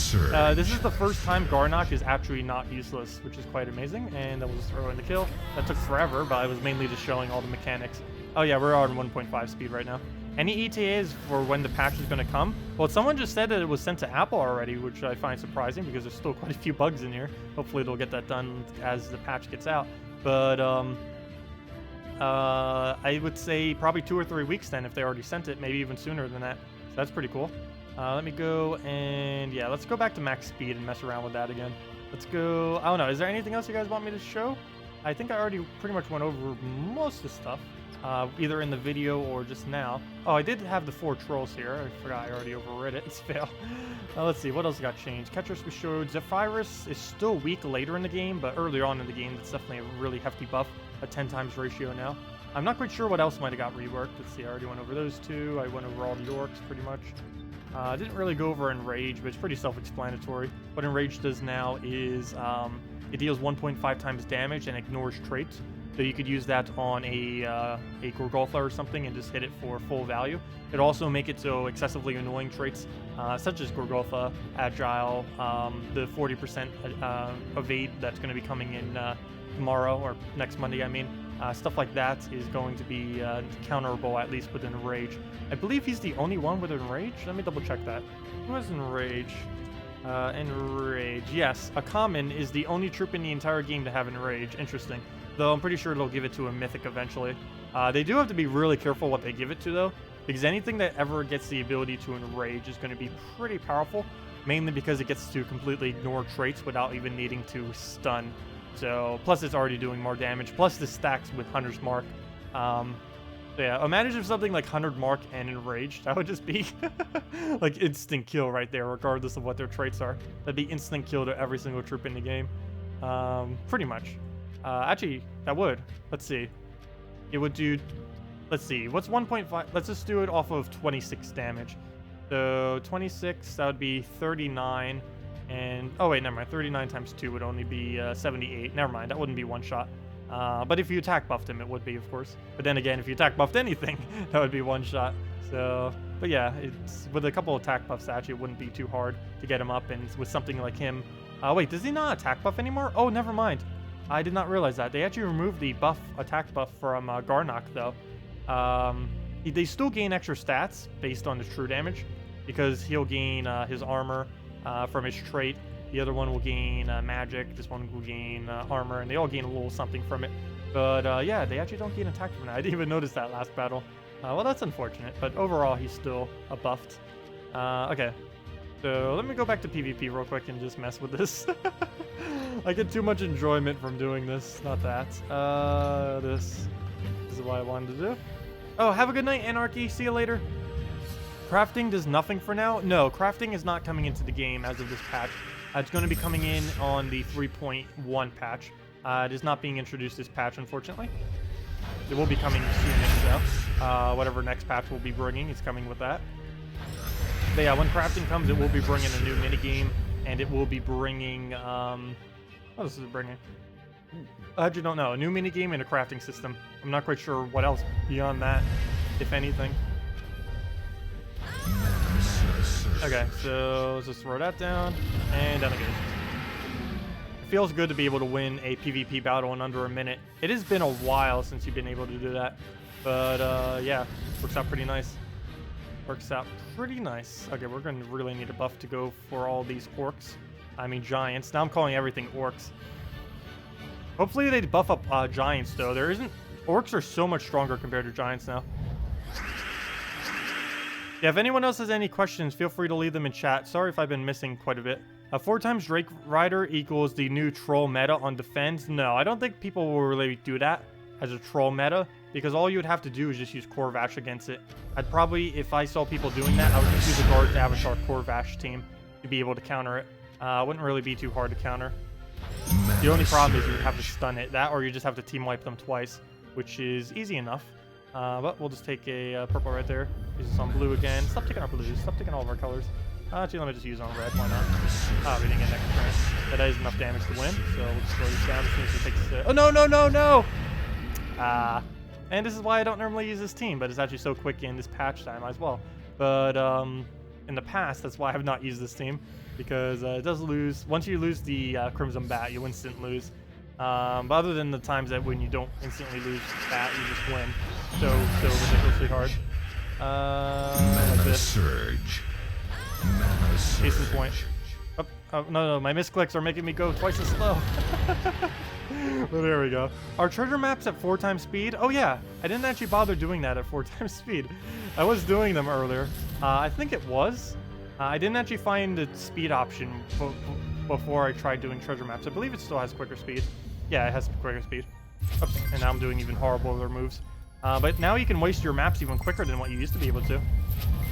this is the first time Garnock is actually not useless, which is quite amazing. And then we'll just throw in the kill. That took forever, but I was mainly just showing all the mechanics. Oh yeah, we're on 1.5 speed right now. Any ETAs for when the patch is going to come? Well, someone just said that it was sent to Apple already, which I find surprising because there's still quite a few bugs in here. Hopefully they'll get that done as the patch gets out. But I would say probably 2 or 3 weeks then if they already sent it, maybe even sooner than that. So that's pretty cool. Let me go and yeah, let's go back to max speed and mess around with that again. Let's go. I don't know. Is there anything else you guys want me to show? I think I already pretty much went over most of the stuff, either in the video or just now. Oh, I did have the 4 trolls here. I forgot I already overrid it. It's fail. Let's see. What else got changed? Ketris we showed. Zephyrus is still weak later in the game, but earlier on in the game, it's definitely a really hefty buff. A 10 times ratio now. I'm not quite sure what else might have got reworked. Let's see. I already went over those 2. I went over all the orcs pretty much. Didn't really go over Enrage, but it's pretty self-explanatory. What Enrage does now is it deals 1.5 times damage and ignores traits. So you could use that on a Gorgolfa or something and just hit it for full value. It also make it so excessively annoying traits, such as Gorgolfa, Agile, the 40% evade that's going to be coming in tomorrow, or next Monday, I mean. Stuff like that is going to be counterable, at least with Enrage. I believe he's the only one with Enrage. Let me double check that. Who has Enrage? Enrage. Yes, a common is the only troop in the entire game to have Enrage. Interesting. Though I'm pretty sure they'll give it to a Mythic eventually. They do have to be really careful what they give it to, though, because anything that ever gets the ability to Enrage is going to be pretty powerful, mainly because it gets to completely ignore traits without even needing to stun. So, plus it's already doing more damage, plus the stacks with Hunter's Mark. So yeah, imagine if something like 100 Mark and Enraged, that would just be like instant kill right there, regardless of what their traits are. That'd be instant kill to every single troop in the game. Pretty much. Actually, that would. Let's see. It would do, let's see, what's 1.5? Let's just do it off of 26 damage. So 26, that would be 39. And, oh wait, never mind, 39 times 2 would only be 78. Never mind, that wouldn't be one shot. But if you attack buffed him, it would be, of course. But then again, if you attack buffed anything, that would be one shot. So, but yeah, it's with a couple of attack buffs, actually, it wouldn't be too hard to get him up. And with something like him, wait, does he not attack buff anymore? Oh, never mind. I did not realize that. They actually removed the attack buff from Garnock, though. They still gain extra stats based on the true damage, because he'll gain his armor from his trait. The other one will gain magic. This one will gain armor, and they all gain a little something from it. But yeah, they actually don't gain attack from that. I didn't even notice that last battle. Well, that's unfortunate, but overall, he's still a buffed. Okay, so let me go back to PvP real quick and just mess with this. I get too much enjoyment from doing this. Not that. This is what I wanted to do. Oh, have a good night, Anarchy. See you later. Crafting does nothing for now. No, crafting is not coming into the game as of this patch. It's going to be coming in on the 3.1 patch. It is not being introduced this patch, unfortunately. It will be coming soonish, though. Whatever next patch will be bringing is coming with that. But yeah, when crafting comes, it will be bringing a new minigame, and it will be bringing... what else is it bringing? I actually don't know. A new minigame and a crafting system. I'm not quite sure what else beyond that, if anything. Okay, so let's just throw that down, and down it goes. It feels good to be able to win a PvP battle in under a minute. It has been a while since you've been able to do that, but yeah, works out pretty nice. Works out pretty nice. Okay, we're going to really need a buff to go for all these orcs. I mean giants. Now I'm calling everything orcs. Hopefully they buff up giants, though. There isn't... Orcs are so much stronger compared to giants now. Yeah, if anyone else has any questions, feel free to leave them in chat. Sorry if I've been missing quite a bit. 4 times Drake Rider equals the new troll meta on defense. No, I don't think people will really do that as a troll meta, because all you would have to do is just use Corvash against it. I'd probably, if I saw people doing that, I would just use a Guards Avatar Corvash team to be able to counter it. Wouldn't really be too hard to counter. The only problem is you would have to stun it. That, or you just have to team wipe them twice, which is easy enough. But we'll just take a purple right there. Use this on blue again. Stop taking our blues. Stop taking all of our colors. Actually, let me just use on red. Why not? We didn't get next turn. That is enough damage to win, so we'll just slow this down as soon as he takes. Oh no no no no! And this is why I don't normally use this team, but it's actually so quick in this patch that I might as well. But in the past, that's why I have not used this team, because it does lose. Once you lose the Crimson Bat, you instant lose. But other than the times that when you don't instantly lose Bat, you just win. So ridiculously hard. Like this. Surge. Mana surge. Case in point. Oh, no, my misclicks are making me go twice as slow. Well, there we go. Are treasure maps at 4 times speed? Oh yeah, I didn't actually bother doing that at 4 times speed. I was doing them earlier. I think it was. I didn't actually find the speed option before I tried doing treasure maps. I believe it still has quicker speed. Yeah, it has quicker speed. Oops, and now I'm doing even horribler moves. But now you can waste your maps even quicker than what you used to be able to.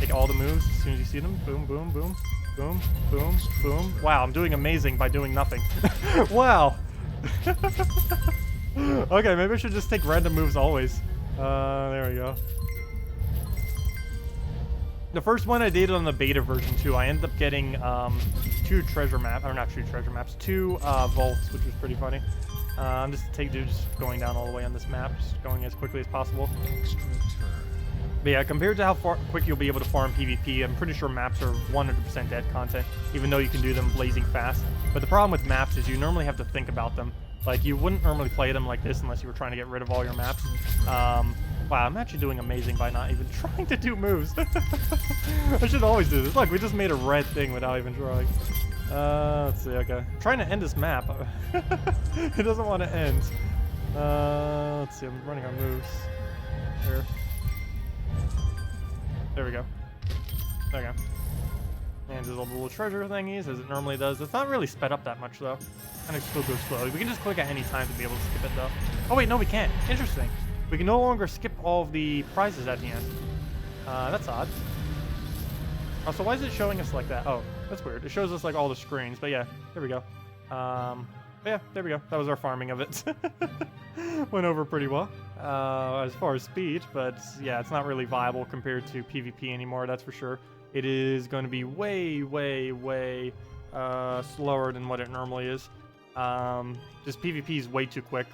Take all the moves as soon as you see them. Boom, boom, boom. Boom, boom, boom. Wow, I'm doing amazing by doing nothing. Wow. Okay, maybe I should just take random moves always. There we go. The first one I did on the beta version too, I ended up getting 2 treasure maps, or not 2 treasure maps, 2 vaults, which was pretty funny. I'm just going down all the way on this map, just going as quickly as possible. But yeah, compared to how quick you'll be able to farm PvP, I'm pretty sure maps are 100% dead content, even though you can do them blazing fast. But the problem with maps is you normally have to think about them. Like, you wouldn't normally play them like this unless you were trying to get rid of all your maps. Wow, I'm actually doing amazing by not even trying to do moves. I should always do this. Look, we just made a red thing without even trying. Let's see, okay. I'm trying to end this map. It doesn't want to end. Let's see, I'm running on moves. Here. There we go. Okay. And there's all the little treasure thingies, as it normally does. It's not really sped up that much, though. Kind of still goes slowly. We can just click at any time to be able to skip it, though. Oh, wait, no, we can't. Interesting. We can no longer skip all of the prizes at the end. That's odd. Also, why is it showing us like that? Oh, that's weird. It shows us, like, all the screens. But, yeah, there we go. Yeah, there we go. That was our farming of it. Went over pretty well as far as speed, but yeah, it's not really viable compared to PvP anymore, that's for sure. It is going to be way, way, way slower than what it normally is. Just PvP is way too quick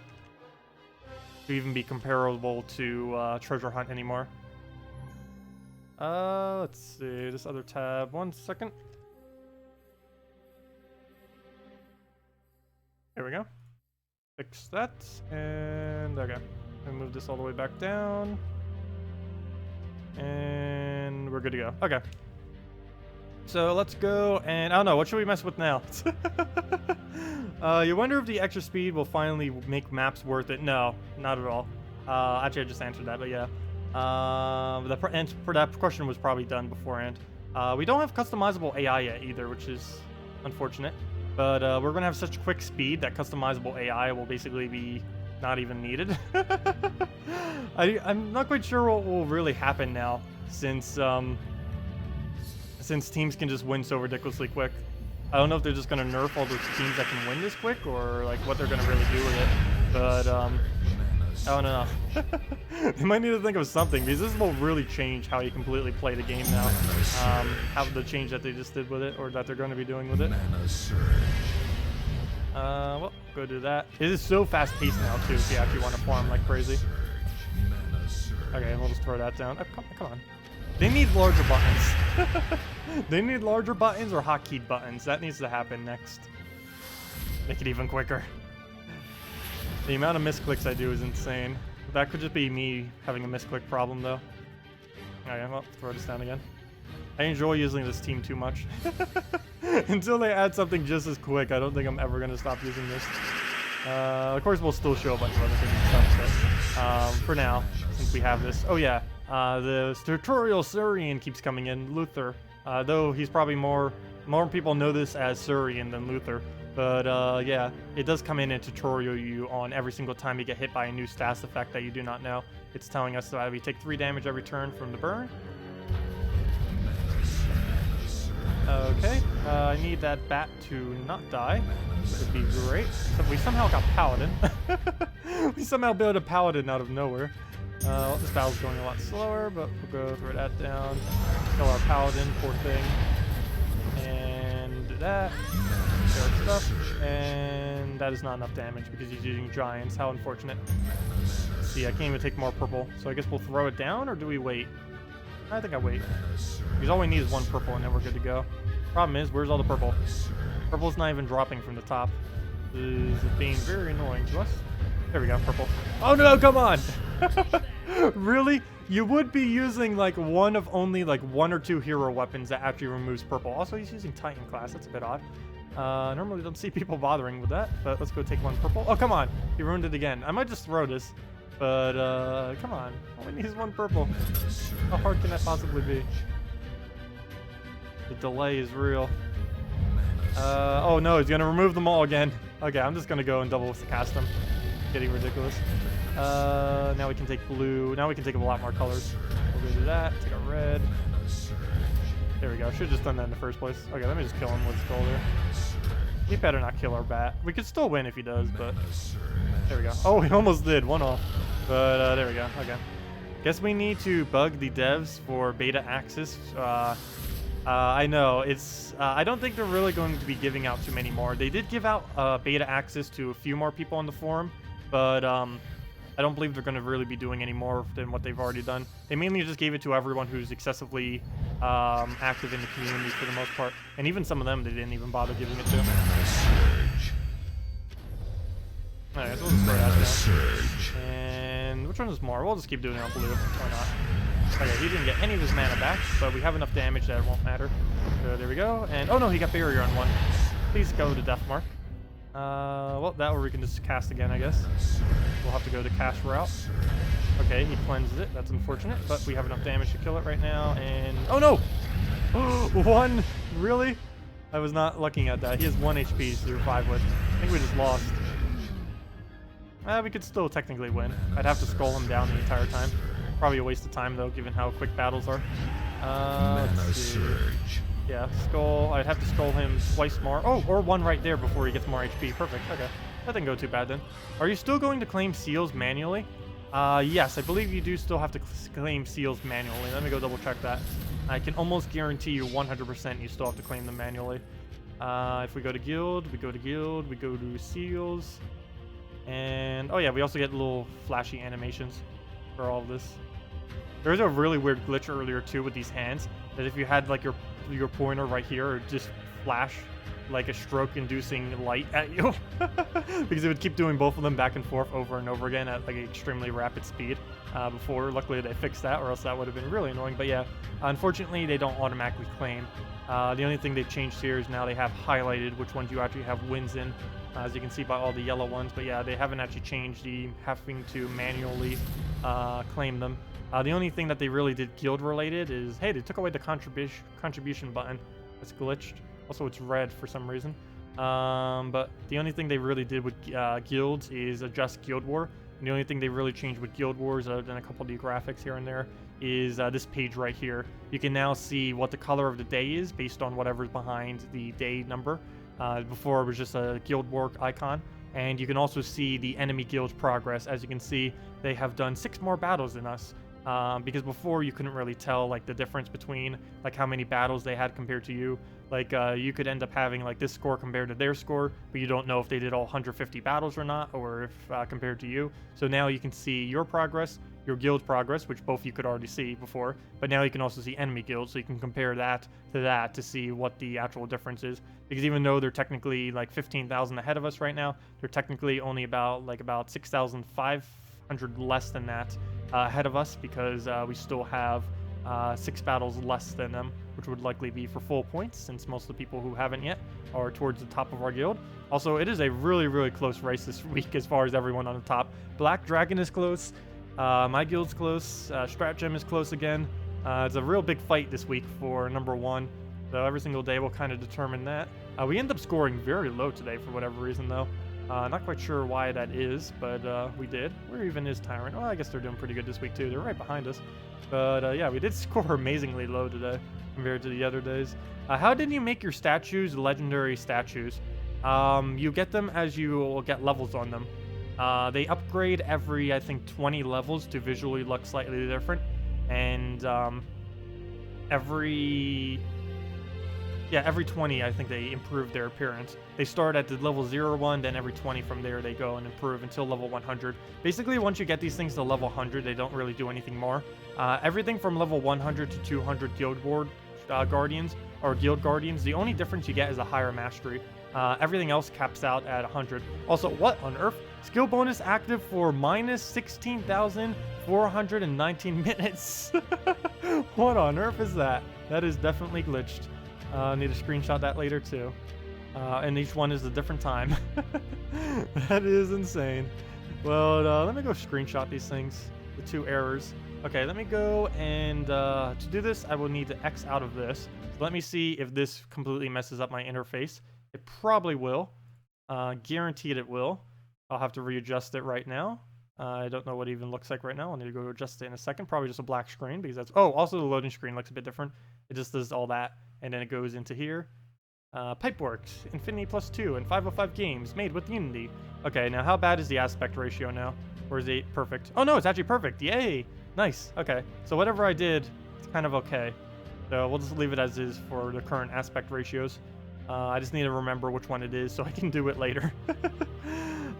to even be comparable to Treasure Hunt anymore. Let's see, this other tab. 1 second. There we go. Fix that, and okay. And move this all the way back down. And we're good to go. Okay. So let's go, and I don't know, what should we mess with now? You wonder if the extra speed will finally make maps worth it. No, not at all. Actually, I just answered that, but yeah. That question was probably done beforehand. We don't have customizable AI yet either, which is unfortunate. But we're going to have such quick speed that customizable AI will basically be not even needed. I'm not quite sure what will really happen now, since teams can just win so ridiculously quick. I don't know if they're just going to nerf all those teams that can win this quick, or like what they're going to really do with it. But I don't know. They might need to think of something, because this will really change how you completely play the game now. How the change that they just did with it, or that they're going to be doing with it. Well, go do that. It is so fast-paced now, too, if you actually want to farm like crazy. Okay, we'll just throw that down. Oh, come on. They need larger buttons. They need larger buttons or hotkeyed buttons. That needs to happen next. Make it even quicker. The amount of misclicks I do is insane. That could just be me having a misclick problem, though. Okay, well, throw this down again. I enjoy using this team too much. Until they add something just as quick, I don't think I'm ever going to stop using this. Of course, we'll still show a bunch of other things and stuff, so for now, since we have this. Oh yeah, the tutorial Surian keeps coming in, Luther. Though he's probably more people know this as Surian than Luther. But yeah, it does come in and tutorial you on every single time you get hit by a new status effect that you do not know. It's telling us that we take 3 damage every turn from the burn. Okay, I need that bat to not die. Would be great. So we somehow got Paladin. We somehow built a Paladin out of nowhere. Well, this battle's going a lot slower, but we'll go throw that down. Kill our Paladin, poor thing. that. Fair stuff. And that is not enough damage because he's using giants. How unfortunate. See, I can't even take more purple. So I guess we'll throw it down, or do we wait? I think I wait. Because all we need is one purple and then we're good to go. Problem is, where's all the purple? Purple's not even dropping from the top. This is being very annoying to us. There we go, purple. Oh no, come on! Really? You would be using like one of only like 1 or 2 hero weapons that actually removes purple. Also, he's using Titan class. That's a bit odd. Normally don't see people bothering with that, but let's go take 1 purple. Oh, come on. He ruined it again. I might just throw this, but come on. All we need is 1 purple. How hard can that possibly be? The delay is real. Oh no, he's gonna remove them all again. Okay, I'm just gonna go and double cast them. Getting ridiculous. Now we can take blue. Now we can take a lot more colors. We'll go do that. Take a red. There we go. Should have just done that in the first place. Okay, let me just kill him with skull there. He better not kill our bat. We could still win if he does, but there we go. Oh, he almost did. 1 off. But there we go. Okay. Guess we need to bug the devs for beta access. I know it's. I don't think they're really going to be giving out too many more. They did give out beta access to a few more people on the forum, but I don't believe they're going to really be doing any more than what they've already done. They mainly just gave it to everyone who's excessively active in the community for the most part, and even some of them they didn't even bother giving it to. Alright, so we'll just throw that down. And which one is more? We'll just keep doing it on blue. Why not? Okay, he didn't get any of his mana back, but we have enough damage that it won't matter. So there we go. And oh no, he got barrier on 1. Please go to death mark. Well, that or we can just cast again, I guess. We'll have to go the cast route. Okay, he cleanses it. That's unfortunate, but we have enough damage to kill it right now. And oh no! 1? Really? I was not looking at that. He has 1 HP to revive with. I think we just lost. We could still technically win. I'd have to skull him down the entire time. Probably a waste of time though, given how quick battles are. Let's see. Yeah, skull. I'd have to skull him twice more. Oh, or 1 right there before he gets more HP. Perfect. Okay. That didn't go too bad then. Are you still going to claim seals manually? Yes, I believe you do still have to claim seals manually. Let me go double check that. I can almost guarantee you 100% you still have to claim them manually. If we go to guild, we go to seals. And oh yeah, we also get little flashy animations for all of this. There's a really weird glitch earlier too with these hands, that if you had like your pointer right here, it would just flash like a stroke-inducing light at you, because it would keep doing both of them back and forth over and over again at like an extremely rapid speed. Before, luckily they fixed that, or else that would have been really annoying. But yeah, unfortunately they don't automatically claim. The only thing they've changed here is now they have highlighted which ones you actually have wins in, as you can see by all the yellow ones. But yeah, they haven't actually changed the having to manually claim them. The only thing that they really did guild related is, hey, they took away the contribution button. It's glitched. Also, it's red for some reason. But the only thing they really did with guilds is adjust Guild War. And the only thing they really changed with Guild Wars, other than a couple of the graphics here and there, is this page right here. You can now see what the color of the day is based on whatever's behind the day number. Before it was just a Guild War icon. And you can also see the enemy guild's progress. As you can see, they have done 6 more battles than us. Because before you couldn't really tell like the difference between like how many battles they had compared to you. Like you could end up having like this score compared to their score, but you don't know if they did all 150 battles or not, or if compared to you. So now you can see your progress, your guild progress, which both you could already see before, but now you can also see enemy guilds, so you can compare that to see what the actual difference is. Because even though they're technically like 15,000 ahead of us right now, they're technically only about 6,500 less than that ahead of us, because we still have 6 battles less than them, which would likely be for full points, since most of the people who haven't yet are towards the top of our guild. Also, it is a really close race this week as far as everyone on the top. Black Dragon is close, my guild's close, Stratgem is close again. It's a real big fight this week for number 1, so every single day will kind of determine that. We end up scoring very low today for whatever reason though. Not quite sure why that is, but we did. Where even is Tyrant? Well, I guess they're doing pretty good this week too. They're right behind us. But yeah, we did score amazingly low today compared to the other days. How did you make your statues legendary statues? You get them as you will get levels on them. They upgrade every, I think, 20 levels to visually look slightly different. And every Yeah, every 20, I think they improve their appearance. They start at the level 0 one, then every 20 from there they go and improve until level 100. Basically, once you get these things to level 100, they don't really do anything more. Everything from level 100 to 200 guild board guardians or guild guardians, the only difference you get is a higher mastery. Everything else caps out at 100. Also, what on earth? Skill bonus active for minus 16,419 minutes. What on earth is that? That is definitely glitched. Need to screenshot that later too. And each one is a different time. That is insane. Well, let me go screenshot these things. The 2 errors. Okay, let me go and to do this, I will need to X out of this. So let me see if this completely messes up my interface. It probably will. Guaranteed it will. I'll have to readjust it right now. I don't know what it even looks like right now. I'll need to go adjust it in a second. Probably just a black screen because that's... Oh, also the loading screen looks a bit different. It just does all that. And then it goes into here. Pipeworks, Infinity +2, and 505 games made with Unity. Okay, now how bad is the aspect ratio now? Or is it perfect? Oh no, it's actually perfect. Yay! Nice. Okay, so whatever I did, it's kind of okay. So we'll just leave it as is for the current aspect ratios. I just need to remember which one it is so I can do it later.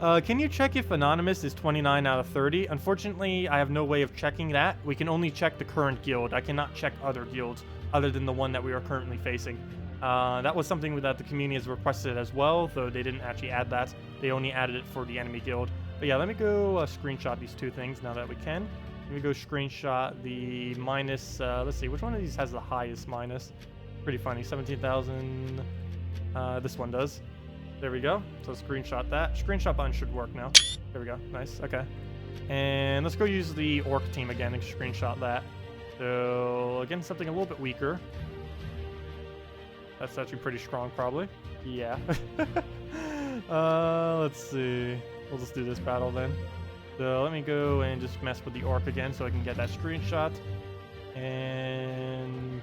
Can you check if Anonymous is 29 out of 30? Unfortunately, I have no way of checking that. We can only check the current guild. I cannot check other guilds other than the one that we are currently facing. That was something that the community has requested as well, though they didn't actually add that. They only added it for the enemy guild. But yeah, let me go screenshot these 2 things now that we can. Let me go screenshot the minus, let's see, which one of these has the highest minus? Pretty funny, 17,000, this one does. There we go, so screenshot that. Screenshot button should work now. There we go, nice, okay. And let's go use the orc team again and screenshot that. So, again, something a little bit weaker. That's actually pretty strong, probably. Yeah. Let's see. We'll just do this battle then. So let me go and just mess with the orc again so I can get that screenshot. And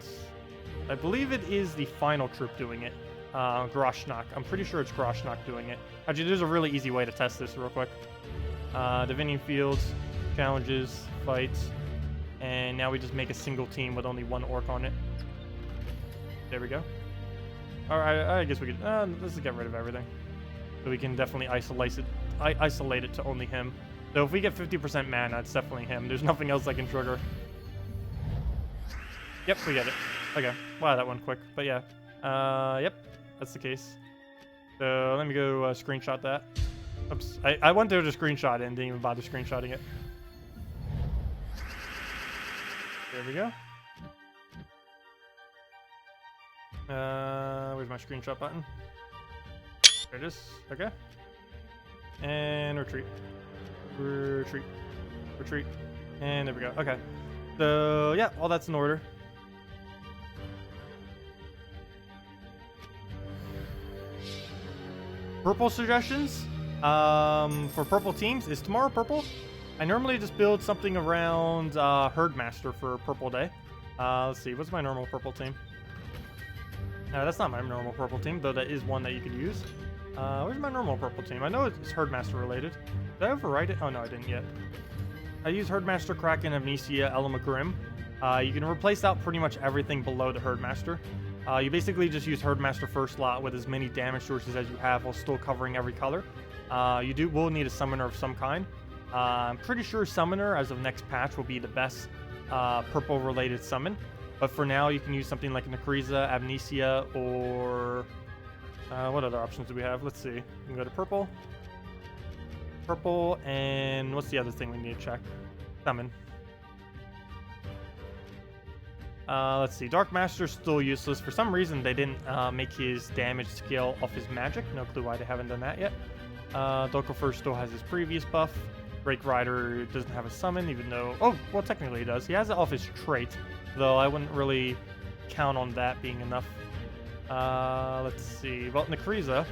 I believe it is the final troop doing it. Groshnak. I'm pretty sure it's Groshnak doing it. Actually, there's a really easy way to test this real quick. Divining fields, challenges, fights, and now we just make a single team with only 1 orc on it. There we go. Alright, I guess we could, let's just get rid of everything. So we can definitely isolate it to only him. So if we get 50% mana, it's definitely him. There's nothing else I can trigger. Yep, we get it. Okay. Wow, that went quick. But yeah. Yep, that's the case. So let me go screenshot that. Oops. I went there to screenshot it and didn't even bother screenshotting it. There we go. Where's my screenshot button? There it is. Okay. And retreat. Retreat. Retreat. And there we go. Okay. So, yeah, all that's in order. Purple suggestions? For purple teams. Is tomorrow purple? I normally just build something around Herdmaster for Purple Day. Let's see. What's my normal purple team? That's not my normal purple team, though that is one that you could use. Where's my normal purple team? I know it's Herdmaster related. Did I overwrite it? Oh, no, I didn't yet. I use Herdmaster, Kraken, Amnesia, Element Grim. You can replace out pretty much everything below the Herdmaster. You basically just use Herdmaster first slot with as many damage sources as you have while still covering every color. You will need a Summoner of some kind. I'm pretty sure Summoner, as of next patch, will be the best purple-related summon. But for now, you can use something like Nekriza, Amnesia, or... what other options do we have? Let's see. We can go to purple. Purple, and what's the other thing we need to check? Summon. Let's see. Dark Master's still useless. For some reason, they didn't make his damage scale off his magic. No clue why they haven't done that yet. Dokkaefer still has his previous buff. Break Rider doesn't have a summon, even though... Oh, well, technically he does. He has it off his trait, though I wouldn't really count on that being enough. Let's see. Well, Nekriza,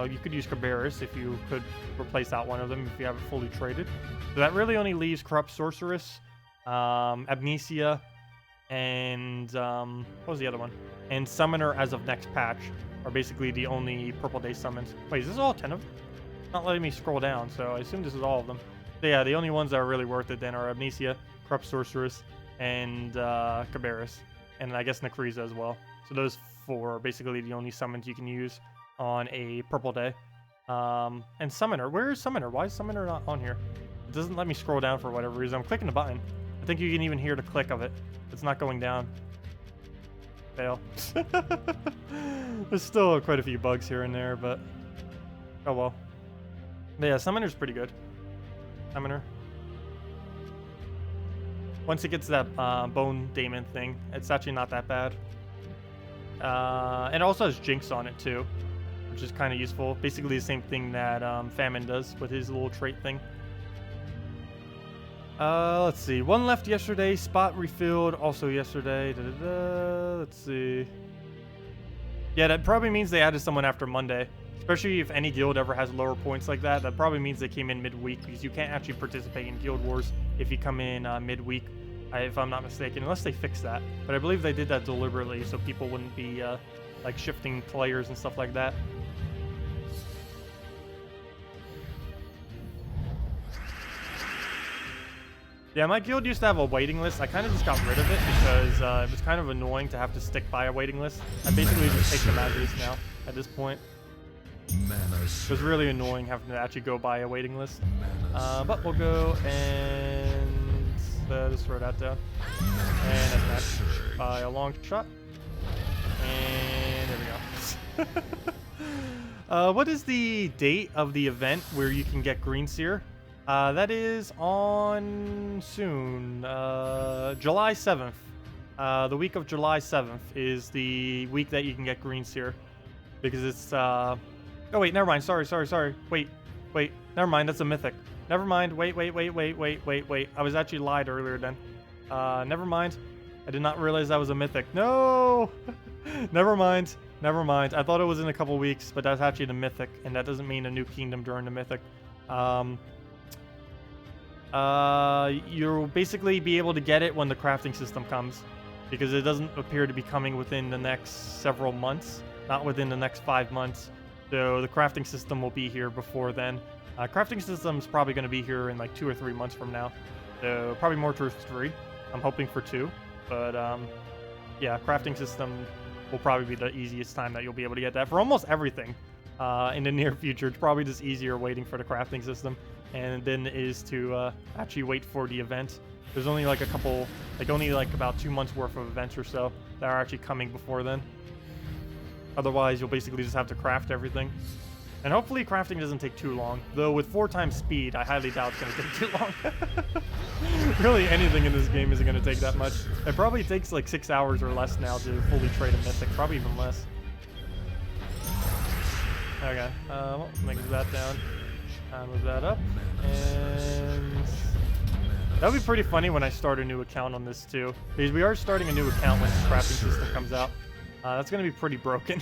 you could use Kerberos if you could replace out one of them if you have it fully traded. So that really only leaves Corrupt Sorceress, Amnesia, and what was the other one? And Summoner as of next patch are basically the only Purple Day summons. Wait, is this all 10 of them? Not letting me scroll down, so I assume this is all of them. So yeah, the only ones that are really worth it then are Amnesia, Corrupt Sorceress, and Kerberos, and I guess Nekriza as well. So those 4 are basically the only summons you can use on a purple day. And Summoner. Where is Summoner? Why is Summoner not on here? It doesn't let me scroll down for whatever reason. I'm clicking the button. I think you can even hear the click of it. It's not going down. Fail. There's still quite a few bugs here and there, but oh well. But yeah, Summoner's pretty good. Summoner. Once it gets that Bone Daemon thing, it's actually not that bad. And it also has Jinx on it too, which is kind of useful. Basically the same thing that Famine does with his little trait thing. Let's see. One left yesterday. Spot refilled also yesterday. Let's see. Yeah, that probably means they added someone after Monday. Especially if any guild ever has lower points like that. That probably means they came in midweek, because you can't actually participate in Guild Wars if you come in midweek, if I'm not mistaken, unless they fix that. But I believe they did that deliberately so people wouldn't be like shifting players and stuff like that. Yeah, my guild used to have a waiting list. I kind of just got rid of it because it was kind of annoying to have to stick by a waiting list. I basically just take them as is now at this point. It was really annoying having to actually go by a waiting list. But we'll go and just throw that down. And that's matched by a long shot. And there we go. What is the date of the event where you can get Green Seer? That is on soon. July 7th. The week of July 7th is the week that you can get Green Seer. Because it's oh wait, never mind. Sorry. Wait. Never mind. That's a mythic. Never mind. Wait. I was actually lied earlier then. Never mind. I did not realize that was a mythic. No. Never mind. I thought it was in a couple weeks, but that's actually the mythic, and that doesn't mean a new kingdom during the mythic. You'll basically be able to get it when the crafting system comes, because it doesn't appear to be coming within the next several months, not within the next 5 months. So the crafting system will be here before then. Crafting system's probably going to be here in like 2 or 3 months from now. So probably more towards 3. I'm hoping for 2. But yeah, crafting system will probably be the easiest time that you'll be able to get that for almost everything in the near future. It's probably just easier waiting for the crafting system, and then it is to actually wait for the event. There's only like a couple, like only like about 2 months worth of events or so that are actually coming before then. Otherwise, you'll basically just have to craft everything. And hopefully crafting doesn't take too long. Though with 4 times speed, I highly doubt it's going to take too long. Really, anything in this game isn't going to take that much. It probably takes like 6 hours or less now to fully trade a mythic. Probably even less. Okay, well, move that down. Move that up. And that would be pretty funny when I start a new account on this too. Because we are starting a new account when the crafting system comes out. That's going to be pretty broken.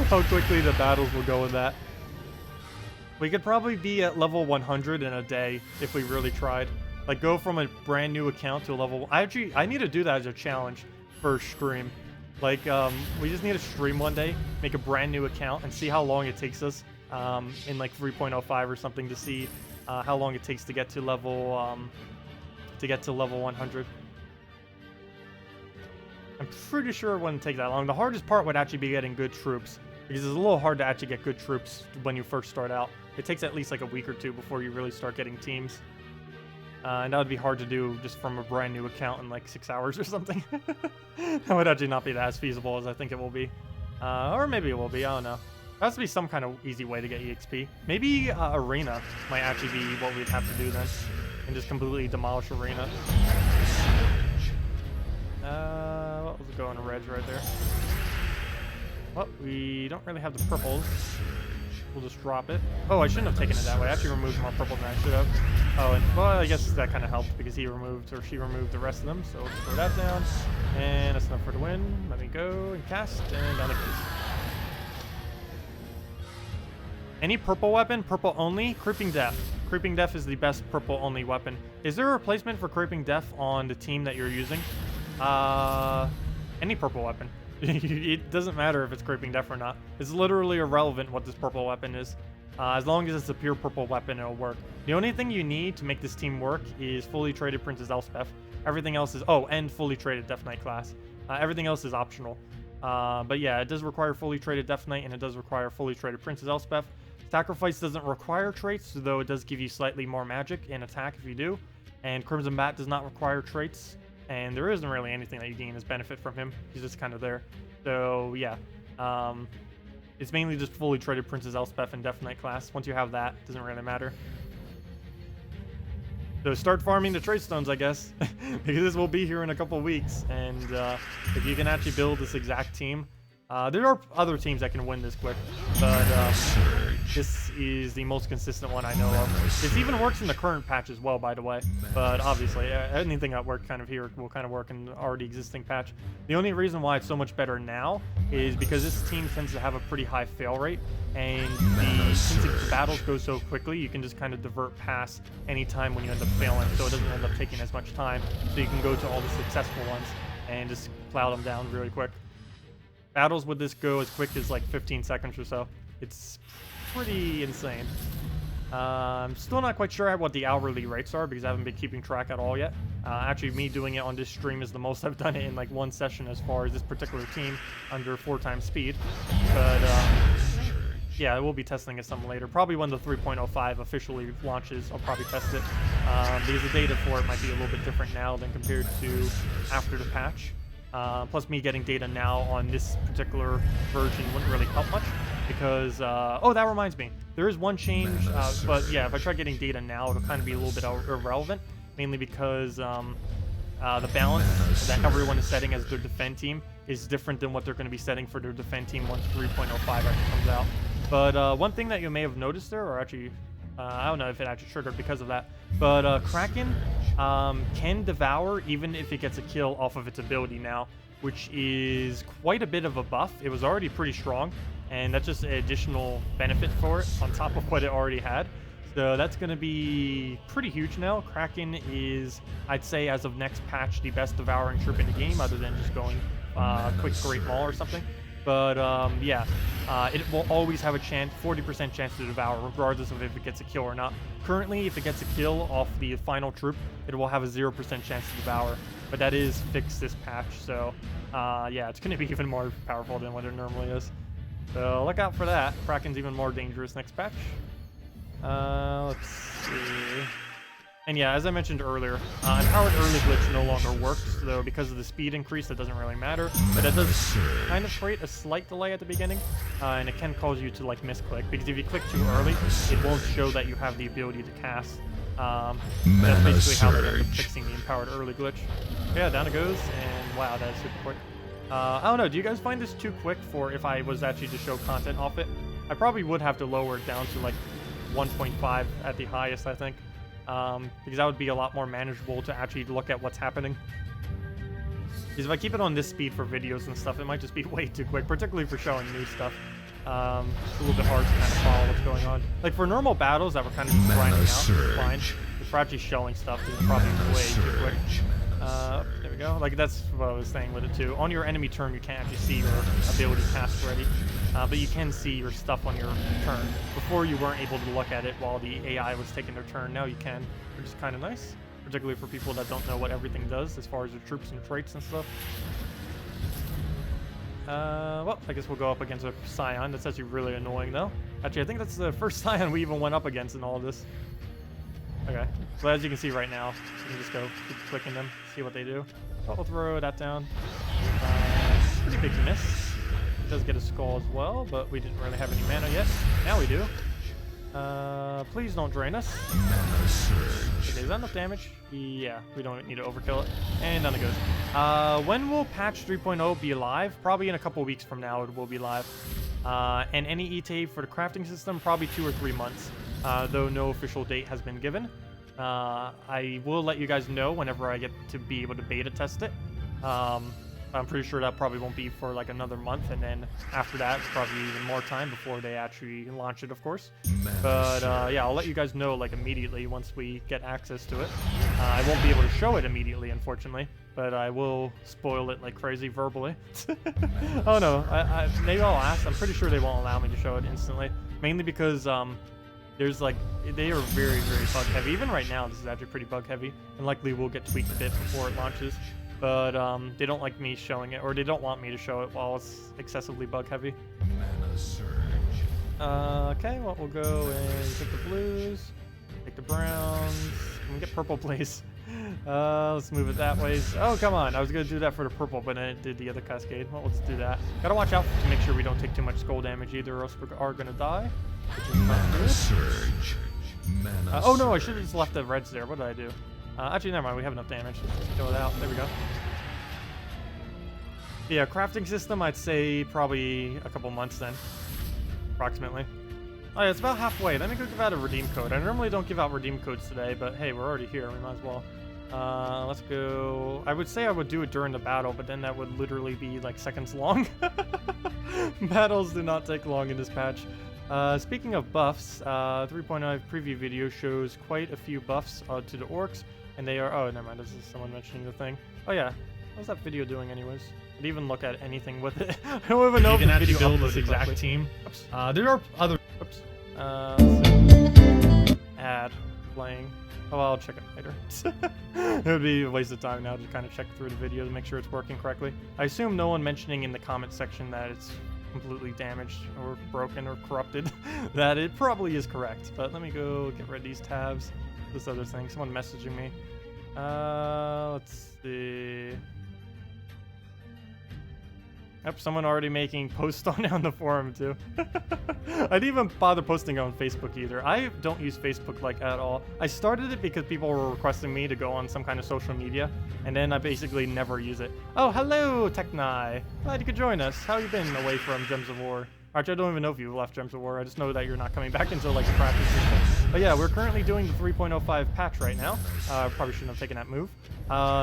How quickly the battles will go with that. We could probably be at level 100 in a day if we really tried. Like, go from a brand new account to a level... I need to do that as a challenge for a stream. Like, we just need to stream one day, make a brand new account, and see how long it takes us in like 3.05 or something to see how long it takes to get to level 100. I'm pretty sure it wouldn't take that long. The hardest part would actually be getting good troops, because it's a little hard to actually get good troops when you first start out. It takes at least like a week or 2 before you really start getting teams. And that would be hard to do just from a brand new account in like 6 hours or something. That would actually not be as feasible as I think it will be. Or maybe it will be, I don't know. There has to be some kind of easy way to get EXP. Maybe Arena might actually be what we'd have to do then. And just completely demolish Arena. What was going to reds right there? Well, we don't really have the purples. We'll just drop it. Oh, I shouldn't have taken it that way. I actually removed more purple than I should have. Oh, and well, I guess that kind of helped because he removed, or she removed the rest of them. So let's throw that down. And that's enough for the win. Let me go and cast, and down it goes. Any purple weapon? Purple only? Creeping Death. Creeping Death is the best purple only weapon. Is there a replacement for Creeping Death on the team that you're using? Any purple weapon. It doesn't matter if it's Creeping Death or not. It's literally irrelevant what this purple weapon is. As long as it's a pure purple weapon, it'll work. The only thing you need to make this team work is fully traded Princess Elspeth. Everything else is... Oh, and fully traded Death Knight class. Everything else is optional. But yeah, it does require fully traded Death Knight, and it does require fully traded Princess Elspeth. Sacrifice doesn't require traits, though it does give you slightly more magic and attack if you do. And Crimson Bat does not require traits, and there isn't really anything that you gain as benefit from him. He's just kind of there. So yeah, it's mainly just fully traded Princess Elspeth and Death Knight class. Once you have that, it doesn't really matter. So start farming the trait stones, I guess, because this will be here in a couple weeks. And if you can actually build this exact team, there are other teams that can win this quick, but this is the most consistent one I know of. This even works in the current patch as well, by the way, but obviously anything that worked kind of here will kind of work in the already existing patch. The only reason why it's so much better now is because this team tends to have a pretty high fail rate, and since the battles go so quickly, you can just kind of divert past any time when you end up failing, so it doesn't end up taking as much time, so you can go to all the successful ones and just cloud them down really quick. Battles with this go as quick as like 15 seconds or so. It's pretty insane. I'm still not quite sure what the hourly rates are because I haven't been keeping track at all yet. Actually, me doing it on this stream is the most I've done it in like one session as far as this particular team under 4x speed. But yeah, we'll be testing it some later. Probably when the 3.05 officially launches, I'll probably test it. Because the data for it might be a little bit different now than compared to after the patch. Plus me getting data now on this particular version wouldn't really help much because, oh, that reminds me. There is one change, but yeah, if I try getting data now, it'll kind of be a little bit irrelevant, mainly because the balance that everyone is setting as their defend team is different than what they're going to be setting for their defend team once 3.05 actually comes out. But one thing that you may have noticed there, or actually, I don't know if it actually triggered because of that, but Kraken can devour even if it gets a kill off of its ability now, which is quite a bit of a buff. It was already pretty strong, and that's just an additional benefit for it on top of what it already had. So that's going to be pretty huge now. Kraken is, I'd say, as of next patch, the best devouring troop in the game, other than just going quick Great Maul or something. But yeah, it will always have a chance, 40% chance to devour, regardless of if it gets a kill or not. Currently, if it gets a kill off the final troop, it will have a 0% chance to devour. But that is fixed this patch, so yeah, it's going to be even more powerful than what it normally is. So look out for that. Kraken's even more dangerous next patch. Let's see. And yeah, as I mentioned earlier, Empowered Early Glitch no longer works, though because of the speed increase, that doesn't really matter. But it does kind of create a slight delay at the beginning, and it can cause you to like misclick, because if you click too early, it won't show that you have the ability to cast. That's basically how they end up fixing the Empowered Early Glitch. Yeah, down it goes, and wow, that is super quick. I don't know, do you guys find this too quick for if I was actually to show content off it? I probably would have to lower it down to like 1.5 at the highest, I think. Because that would be a lot more manageable to actually look at what's happening. Because if I keep it on this speed for videos and stuff, it might just be way too quick, particularly for showing new stuff. It's a little bit hard to kind of follow what's going on. Like for normal battles that were kind of just grinding out, it's fine. But for actually showing stuff, it's probably way too quick. There we go. Like that's what I was saying with it too. On your enemy turn, you can't actually see your ability cast ready. But you can see your stuff on your turn. Before you weren't able to look at it while the AI was taking their turn. Now you can, which is kind of nice. Particularly for people that don't know what everything does as far as your troops and traits and stuff. Well, I guess we'll go up against a Scion. That's actually really annoying though. Actually, I think that's the first Scion we even went up against in all of this. Okay, so as you can see right now, you can just go keep clicking them, see what they do. Oh, we'll throw that down. Pretty big miss. Does get a skull as well, but we didn't really have any mana yet. Now we do. Please don't drain us. Okay, is that enough damage? Yeah, we don't need to overkill it. And down it goes. When will patch 3.0 be live? Probably in a couple weeks from now it will be live. And any ETA for the crafting system, probably 2 or 3 months. Though no official date has been given. I will let you guys know whenever I get to be able to beta test it. I'm pretty sure that probably won't be for like another month, and then after that, it's probably even more time before they actually launch it, of course. But yeah, I'll let you guys know like immediately once we get access to it. I won't be able to show it immediately, unfortunately, but I will spoil it like crazy verbally. Oh no, maybe I'll ask. I'm pretty sure they won't allow me to show it instantly, mainly because there's like, they are very, very bug heavy. Even right now, this is actually pretty bug heavy, and likely will get tweaked a bit before it launches. but they don't like me showing it, or they don't want me to show it while it's excessively bug heavy. Mana surge. Okay, well, we'll go and take the blues, take the browns. Can we get purple, please? Let's move it that way. Oh, come on. I was going to do that for the purple, but then it did the other cascade. Well, let's do that. Gotta watch out to make sure we don't take too much skull damage either, or else we are going to die. Which is not Mana good. surge. Mana Oh, no, I surge. should have just left the reds there. What did I do? Actually, never mind. We have enough damage. Let's just go it out. There we go. Yeah, crafting system, I'd say probably a couple months then. Approximately. Oh, yeah, it's about halfway. Let me go give out a redeem code. I normally don't give out redeem codes today, but hey, we're already here. We might as well. Let's go. I would say I would do it during the battle, but then that would literally be like seconds long. Battles do not take long in this patch. Speaking of buffs, 3.5 preview video shows quite a few buffs to the orcs, and they are. Oh, never mind. This is someone mentioning the thing. Oh yeah, what was that video doing, anyways? Did even look at anything with it? I don't even know You if can the actually video build this uploaded exact correctly. team. Oops. There are other. Oops. Let's see. Ad playing. Oh, I'll check it later. It would be a waste of time now to kind of check through the video to make sure it's working correctly. I assume no one mentioning in the comment section that it's completely damaged or broken or corrupted, that it probably is correct. But let me go get rid of these tabs. This other thing, someone messaging me. Let's see. Yep, someone already making posts on the forum too. I didn't even bother posting on Facebook either. I don't use Facebook like at all. I started it because people were requesting me to go on some kind of social media, and then I basically never use it. Oh, hello, Techni. Glad you could join us. How you been away from Gems of War? Actually, I don't even know if you left Gems of War. I just know that you're not coming back until like the practice system. But yeah, we're currently doing the 3.05 patch right now. Probably shouldn't have taken that move.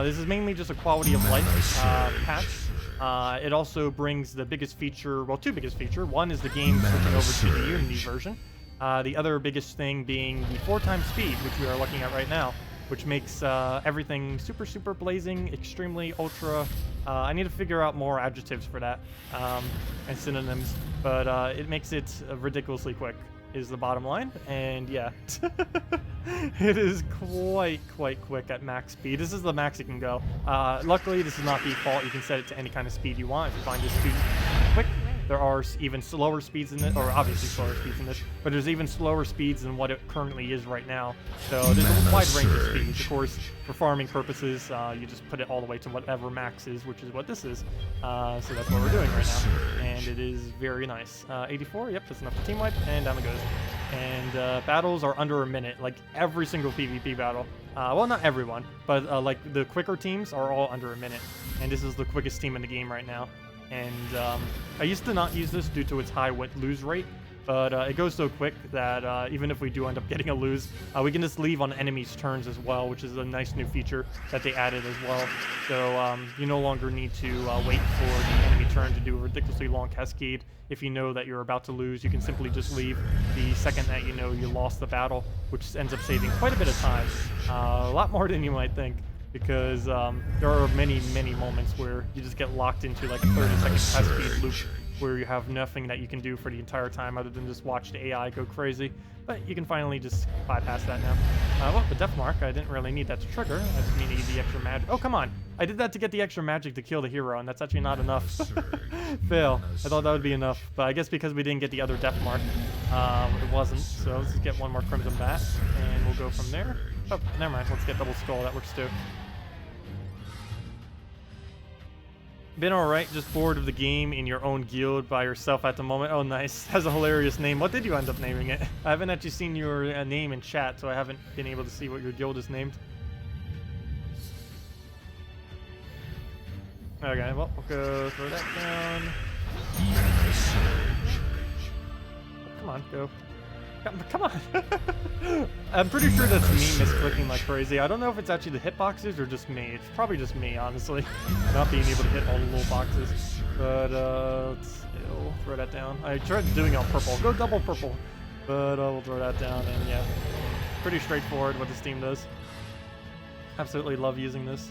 This is mainly just a quality of life patch. It also brings the biggest feature, well, two biggest feature. One is the game switching over to the Unity version. The other biggest thing being the 4x speed, which we are looking at right now, which makes everything super, super blazing, extremely ultra. I need to figure out more adjectives for that and synonyms, but it makes it ridiculously quick, is the bottom line. And yeah, it is quite quick at max speed. This is the max it can go. Luckily, this is not default. You can set it to any kind of speed you want if you find this too quick. There are even slower speeds in it, or obviously slower speeds in this, but there's even slower speeds than what it currently is right now. So there's a wide range of speeds. Of course, for farming purposes, you just put it all the way to whatever max is, which is what this is. So that's what we're doing right now, and it is very nice. 84, yep, that's enough for team wipe, and down it goes. And battles are under a minute, like every single PvP battle. Well, not everyone, but like the quicker teams are all under a minute, and this is the quickest team in the game right now. And I used to not use this due to its high lose rate, but it goes so quick that even if we do end up getting a lose, we can just leave on enemies' turns as well, which is a nice new feature that they added as well. So you no longer need to wait for the enemy turn to do a ridiculously long cascade. If you know that you're about to lose, you can simply just leave the second that you know you lost the battle, which ends up saving quite a bit of time, a lot more than you might think. Because there are many moments where you just get locked into like a 30-second cascade loop where you have nothing that you can do for the entire time other than just watch the AI go crazy. But you can finally just bypass that now. Well, the death mark, I didn't really need that to trigger. I just needed the extra magic. Oh, come on. I did that to get the extra magic to kill the hero, and that's actually not enough. Fail. I thought that would be enough. But I guess because we didn't get the other death mark, it wasn't. So let's just get one more Crimson Bat, and we'll go from there. Oh, never mind. Let's get Double Skull. That works too. Been alright, just bored of the game in your own guild by yourself at the moment. Oh, nice. Has a hilarious name. What did you end up naming it? I haven't actually seen your name in chat, so I haven't been able to see what your guild is named. Okay, well, we'll go throw that down. Come on, go. Come on. I'm pretty sure that's me misclicking like crazy. I don't know if it's actually the hitboxes or just me. It's probably just me, honestly. Not being able to hit all the little boxes. But, let's throw that down. I tried doing it on purple. Go double purple. But we'll throw that down, and yeah. Pretty straightforward what this team does. Absolutely love using this.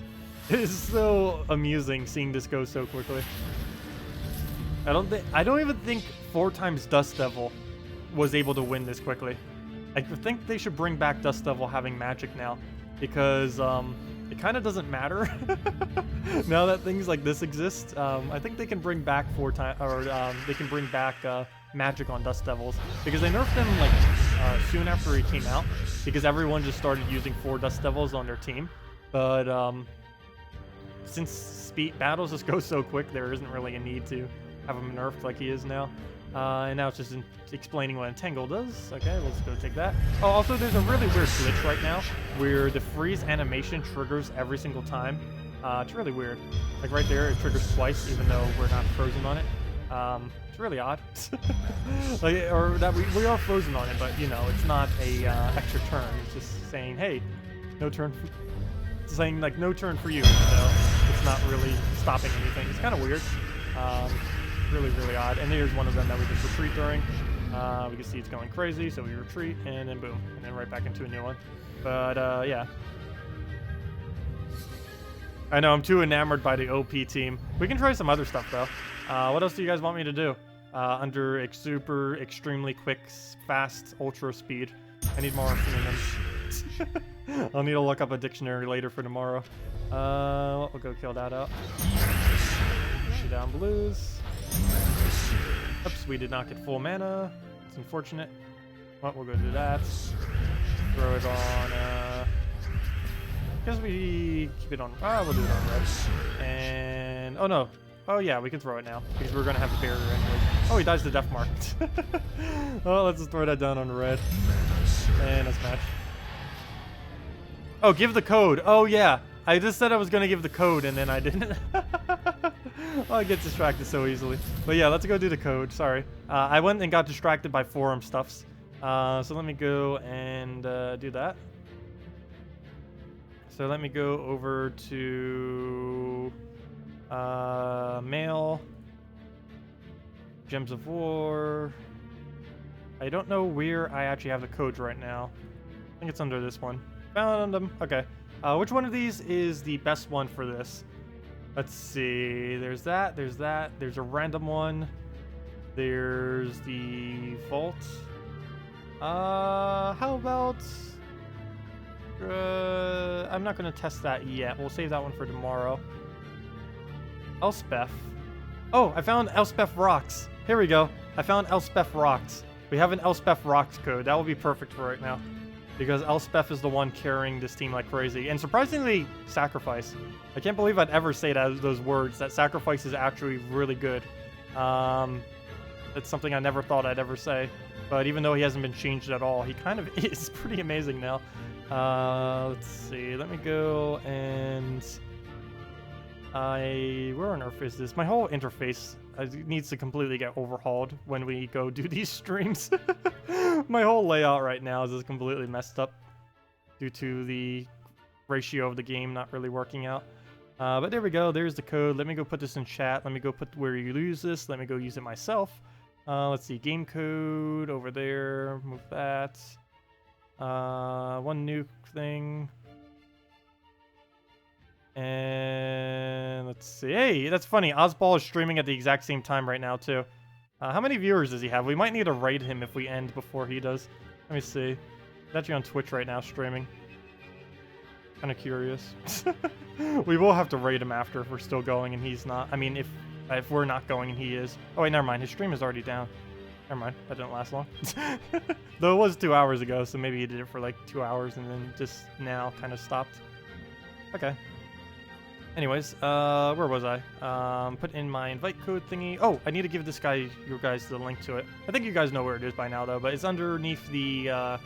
It is so amusing seeing this go so quickly. I don't even think 4x Dust Devil was able to win this quickly. I think they should bring back Dust Devil having magic now, because it kind of doesn't matter now that things like this exist. I think they can bring back they can bring back magic on Dust Devils, because they nerfed them like soon after he came out, because everyone just started using 4 Dust Devils on their team. But since battles just go so quick, there isn't really a need to have him nerfed like he is now. And now it's just explaining what Entangle does. Okay, let's go take that. Oh, also there's a really weird glitch right now where the freeze animation triggers every single time. It's really weird. Like right there, it triggers twice, even though we're not frozen on it. It's really odd. Like, or that we are frozen on it, but you know, it's not a extra turn. It's just saying, hey, no turn. It's saying like no turn for you. So it's not really stopping anything. It's kind of weird. Really, really odd. And here's one of them that we just retreat during. We can see it's going crazy, so we retreat, and then boom, and then right back into a new one. But yeah. I know, I'm too enamored by the OP team. We can try some other stuff, though. What else do you guys want me to do? Under super, extremely quick, fast, ultra speed. I need more synonyms. I'll need to look up a dictionary later for tomorrow. We'll go kill that out. Shoot down blues. Oops, we did not get full mana. It's unfortunate. Well, we'll go do that. Throw it on, I guess we keep it on, we'll do it on red. And, oh no. Oh yeah, we can throw it now, because we're gonna have a barrier anyways. Oh, he dies to Death Mark. Well, let's just throw that down on red. And a smash. Oh, give the code. Oh yeah. I just said I was gonna give the code, and then I didn't. Oh, I get distracted so easily. But yeah, let's go do the code. Sorry. I went and got distracted by forum stuffs. So let me go and do that. So let me go over to mail. Gems of War. I don't know where I actually have the codes right now. I think it's under this one. Found them. Okay. Which one of these is the best one for this? Let's see. There's that. There's that. There's a random one. There's the vault. How about... I'm not going to test that yet. We'll save that one for tomorrow. Elspeth. Oh, I found Elspeth Rocks. Here we go. I found Elspeth Rocks. We have an Elspeth Rocks code. That will be perfect for right now, because Elspeth is the one carrying this team like crazy. And surprisingly, Sacrifice. I can't believe I'd ever say those words, that Sacrifice is actually really good. It's something I never thought I'd ever say. But even though he hasn't been changed at all, he kind of is pretty amazing now. Let's see. Let me go and... where on earth is this? My whole interface needs to completely get overhauled when we go do these streams. My whole layout right now is just completely messed up due to the ratio of the game not really working out. But there we go. There's the code. Let me go put this in chat. Let me go put where you use this. Let me go use it myself. Let's see. Game code over there. Move that. One new thing. And let's see. Hey, that's funny. Ozball is streaming at the exact same time right now, too. How many viewers does he have? We might need to raid him if we end before he does. Let me see. He's actually on Twitch right now streaming. Kind of curious. We will have to raid him after if we're still going and he's not. I mean, if we're not going and he is. Oh, wait, never mind. His stream is already down. Never mind. That didn't last long. Though it was 2 hours ago, so maybe he did it for like 2 hours and then just now kind of stopped. Okay. Anyways, where was I? Put in my invite code thingy. Oh, I need to give this guy, you guys, the link to it. I think you guys know where it is by now, though, but it's underneath the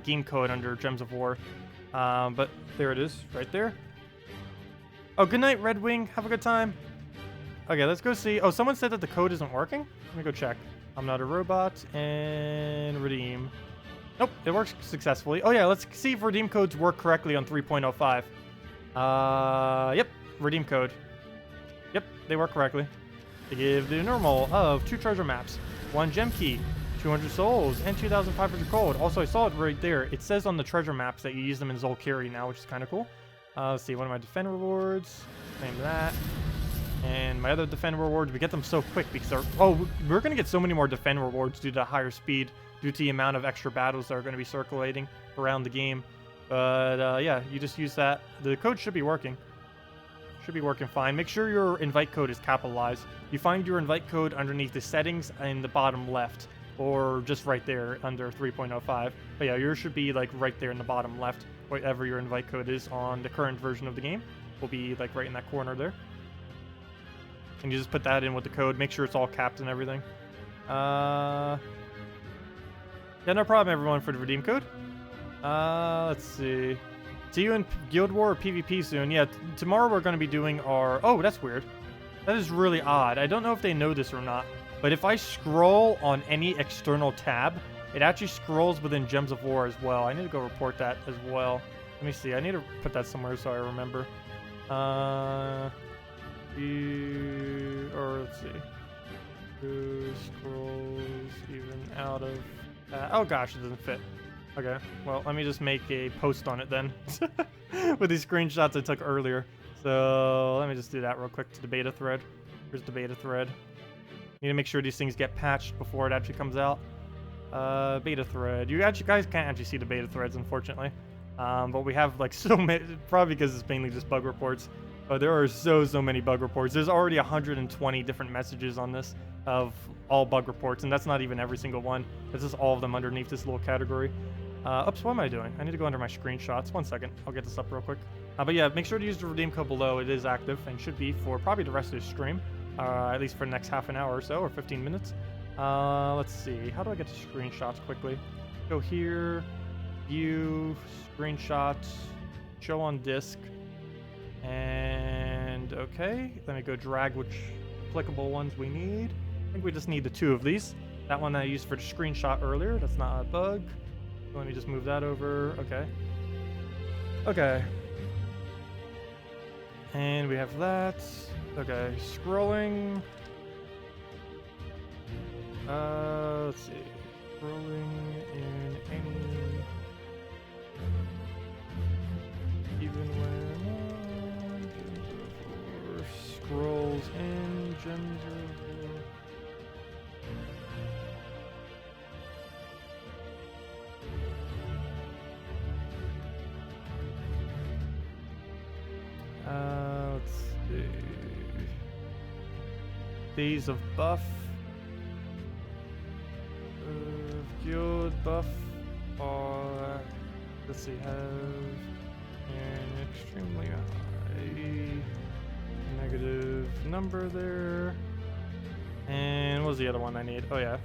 game code under Gems of War. But there it is, right there. Oh, good night, Red Wing. Have a good time. Okay, let's go see. Oh, someone said that the code isn't working. Let me go check. I'm not a robot. And redeem. Nope, it works successfully. Oh, yeah, let's see if redeem codes work correctly on 3.05. Yep, redeem code. Yep, they work correctly. They give the normal of 2 treasure maps, 1 gem key, 200 souls, and 2,500 gold. Also, I saw it right there. It says on the treasure maps that you use them in Zolkiri now, which is kind of cool. Let's see, one of my defend rewards. Claim that. And my other defend rewards, we get them so quick because we're going to get so many more defend rewards due to higher speed, due to the amount of extra battles that are going to be circulating around the game. But yeah, you just use that. The code should be working. Should be working fine. Make sure your invite code is capitalized. You find your invite code underneath the settings in the bottom left, or just right there under 3.05. But yeah, yours should be like right there in the bottom left, whatever your invite code is on the current version of the game. Will be like right in that corner there. And you just put that in with the code. Make sure it's all capped and everything. Yeah, no problem, everyone, for the redeem code. Let's see. See you in Guild War or PvP soon. Yeah, tomorrow we're going to be doing our... Oh, that's weird. That is really odd. I don't know if they know this or not, but if I scroll on any external tab, it actually scrolls within Gems of War as well. I need to go report that as well. Let me see. I need to put that somewhere so I remember. Or let's see. Who scrolls even out of... oh gosh, it doesn't fit. Okay, well, let me just make a post on it then with these screenshots I took earlier. So let me just do that real quick to the beta thread. Here's the beta thread. Need to make sure these things get patched before it actually comes out. Beta thread. You guys can't actually see the beta threads, unfortunately. But we have like so many, probably because it's mainly just bug reports. But there are so many bug reports. There's already 120 different messages on this of all bug reports, and that's not even every single one. That's just all of them underneath this little category. Oops, what am I doing? I need to go under my screenshots. 1 second. I'll get this up real quick. But yeah, make sure to use the redeem code below. It is active and should be for probably the rest of the stream. At least for the next half an hour or so, or 15 minutes. Let's see. How do I get to screenshots quickly? Go here. View. Screenshots. Show on disk. And okay. Let me go drag which applicable ones we need. I think we just need the 2 of these. That one that I used for the screenshot earlier. That's not a bug. Let me just move that over. Okay. Okay. And we have that. Okay, scrolling. Let's see. Scrolling in any... Even when... Gems of War. Scrolls in Gems of War. Let's see. Days of buff. Guild buff are, let's see, have an extremely high negative number there. And what was the other one I need? Oh yeah.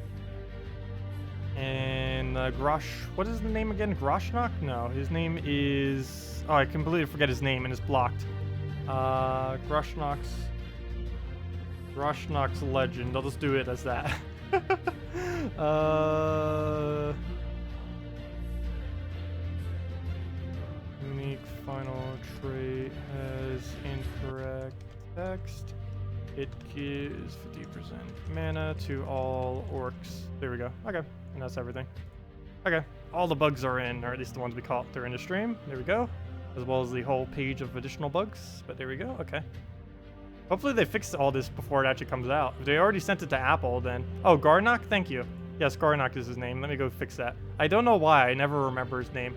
And Grosh, what is the name again? Groshnock? No, his name is... Oh, I completely forget his name and it's blocked. Groshnock's legend. I'll just do it as that. Unique final trait has incorrect text. It gives 50% mana to all orcs. There we go. Okay, and that's everything. Okay, all the bugs are in, or at least the ones we caught during the stream. There we go. As well as the whole page of additional bugs. But there we go. Okay. Hopefully they fix all this before it actually comes out. If they already sent it to Apple, then... Oh, Garnock? Thank you. Yes, Garnock is his name. Let me go fix that. I don't know why. I never remember his name.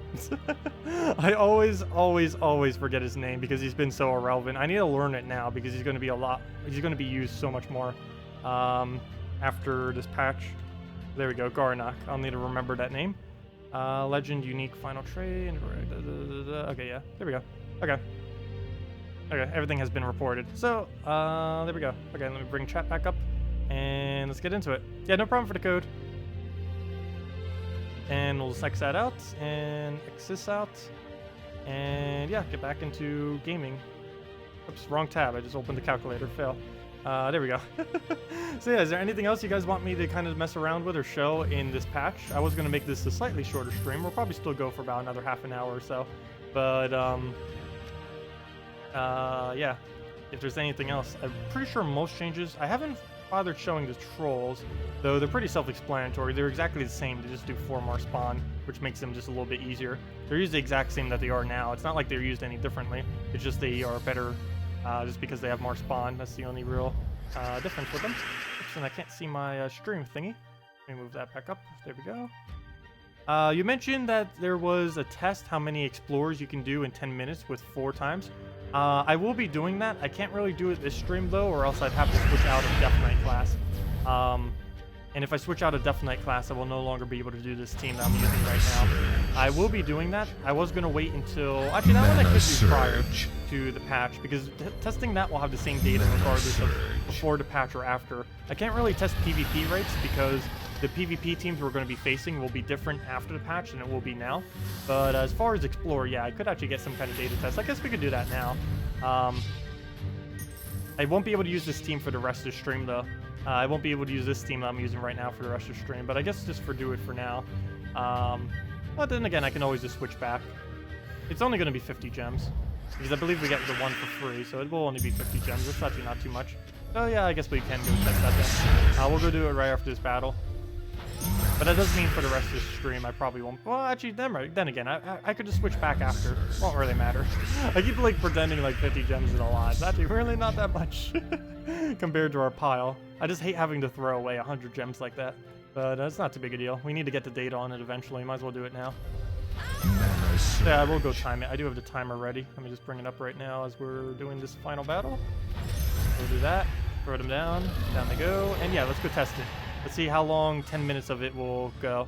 I always forget his name because he's been so irrelevant. I need to learn it now because he's going to be he's going to be used so much more after this patch. There we go, Garnock. I'll need to remember that name. Legend, unique, final trait. Okay, yeah. There we go. Okay. Okay, everything has been reported. So, there we go. Okay, let me bring chat back up. And let's get into it. Yeah, no problem for the code. And we'll just X that out. And X this out. And yeah, get back into gaming. Oops, wrong tab. I just opened the calculator. Fail. There we go. So yeah, is there anything else you guys want me to kind of mess around with or show in this patch? I was going to make this a slightly shorter stream. We'll probably still go for about another half an hour or so. But, yeah, if there's anything else, I'm pretty sure most changes, I haven't bothered showing the trolls, though they're pretty self-explanatory. They're exactly the same. They just do 4 more spawn, which makes them just a little bit easier. They're used the exact same that they are now. It's not like they're used any differently. It's just they are better just because they have more spawn. That's the only real difference with them. Oops, and I can't see my stream thingy. Let me move that back up. There we go. You mentioned that there was a test how many explorers you can do in 10 minutes with 4 times. I will be doing that. I can't really do it this stream though, or else I'd have to switch out of Death Knight class. And if I switch out of Death Knight class, I will no longer be able to do this team that I'm using right now. I will be doing that. I was going to wait until... Actually, that one I could do prior to the patch, because testing that will have the same data regardless of before the patch or after. I can't really test PvP rates because the PvP teams we're going to be facing will be different after the patch than it will be now. But as far as Explorer, yeah, I could actually get some kind of data test. I guess we could do that now. I won't be able to use this team for the rest of the stream, though. I won't be able to use this team that I'm using right now for the rest of the stream, but I guess just do it for now. But then again, I can always just switch back. It's only going to be 50 gems, because I believe we get the one for free, so it will only be 50 gems. That's actually not too much. So yeah, I guess we can go test that then. We'll go do it right after this battle. But that does mean for the rest of the stream, I probably won't. Well, actually, then again, I could just switch back after. Won't really matter. I keep like pretending like 50 gems is a lot. It's actually really not that much compared to our pile. I just hate having to throw away 100 gems like that. But it's not too big a deal. We need to get the data on it eventually. Might as well do it now. Yeah, we'll go time it. I do have the timer ready. Let me just bring it up right now as we're doing this final battle. We'll do that. Throw them down. Down they go. And yeah, let's go test it. Let's see how long 10 minutes of it will go.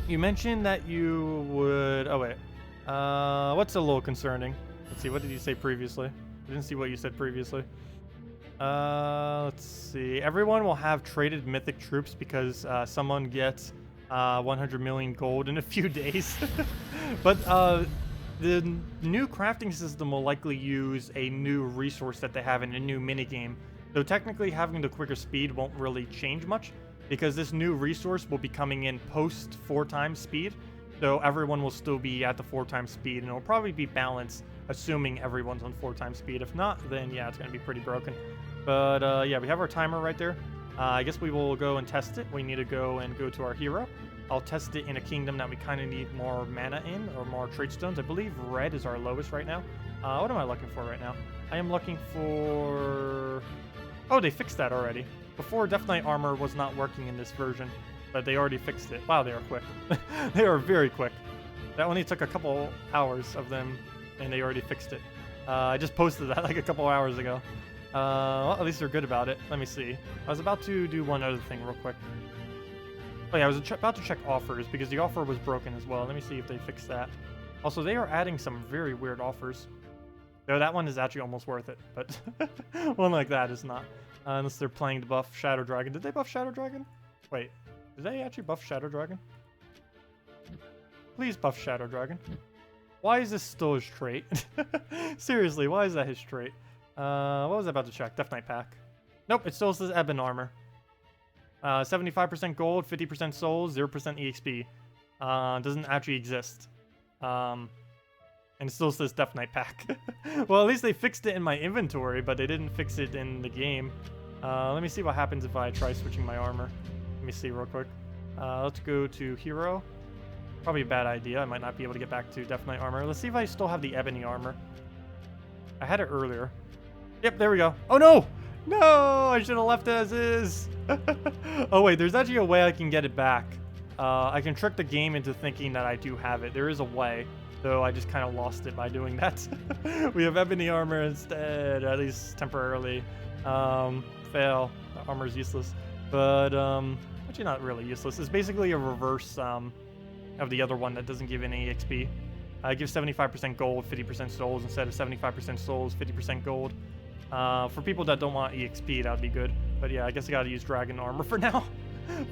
You mentioned that you would... Oh, wait. What's a little concerning? Let's see. What did you say previously? I didn't see what you said previously. Let's see. Everyone will have traded mythic troops because someone gets 100 million gold in a few days. But the new crafting system will likely use a new resource that they have in a new minigame. So technically having the quicker speed won't really change much because this new resource will be coming in post 4 times speed. So everyone will still be at the 4 times speed and it'll probably be balanced assuming everyone's on 4 times speed. If not, then yeah, it's going to be pretty broken. But yeah, we have our timer right there. I guess we will go and test it. We need to go to our hero. I'll test it in a kingdom that we kind of need more mana in or more trait stones. I believe red is our lowest right now. What am I looking for right now? I am looking for... Oh, they fixed that already. Before, Death Knight armor was not working in this version, but they already fixed it. Wow, they are quick. They are very quick. That only took a couple hours of them, and they already fixed it. I just posted that like a couple hours ago. Well, at least they're good about it. Let me see. I was about to do one other thing real quick. Oh yeah, I was about to check offers because the offer was broken as well. Let me see if they fixed that. Also, they are adding some very weird offers. Though that one is actually almost worth it, but one like that is not. Unless they're playing the buff Shadow Dragon. Did they buff Shadow Dragon? Wait, did they actually buff Shadow Dragon? Please buff Shadow Dragon. Why is this still his trait? Seriously, why is that his trait? What was I about to check? Death Knight pack. Nope, it still says Ebon armor. 75% gold, 50% souls, 0% EXP. Doesn't actually exist. And it still says Death Knight pack. Well, at least they fixed it in my inventory, but they didn't fix it in the game. Let me see what happens if I try switching my armor. Let me see real quick. Let's go to hero. Probably a bad idea. I might not be able to get back to Death Knight armor. Let's see if I still have the ebony armor. I had it earlier. Yep, there we go. Oh no! No! I should have left it as is. Oh wait, there's actually a way I can get it back. I can trick the game into thinking that I do have it. There is a way. Though I just kind of lost it by doing that. We have ebony armor instead, at least temporarily. Fail. The armor is useless. But, actually not really useless. It's basically a reverse of the other one that doesn't give any EXP. I give 75% gold, 50% souls instead of 75% souls, 50% gold. For people that don't want EXP, that would be good. But yeah, I guess I gotta use dragon armor for now.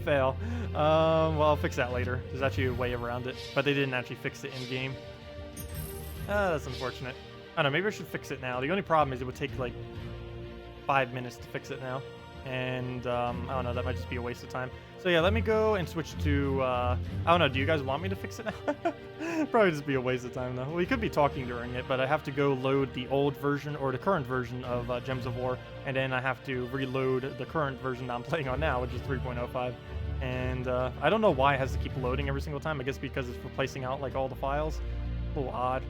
Fail. Well, I'll fix that later. There's actually a way around it. But they didn't actually fix it in-game. That's unfortunate. I don't know, maybe I should fix it now. The only problem is it would take like 5 minutes to fix it now. And I don't know, that might just be a waste of time. So yeah, let me go and switch to, I don't know, do you guys want me to fix it now? Probably just be a waste of time though. Well, you could be talking during it, but I have to go load the old version or the current version of Gems of War. And then I have to reload the current version that I'm playing on now, which is 3.05. And I don't know why it has to keep loading every single time. I guess because it's replacing out like all the files. A little odd.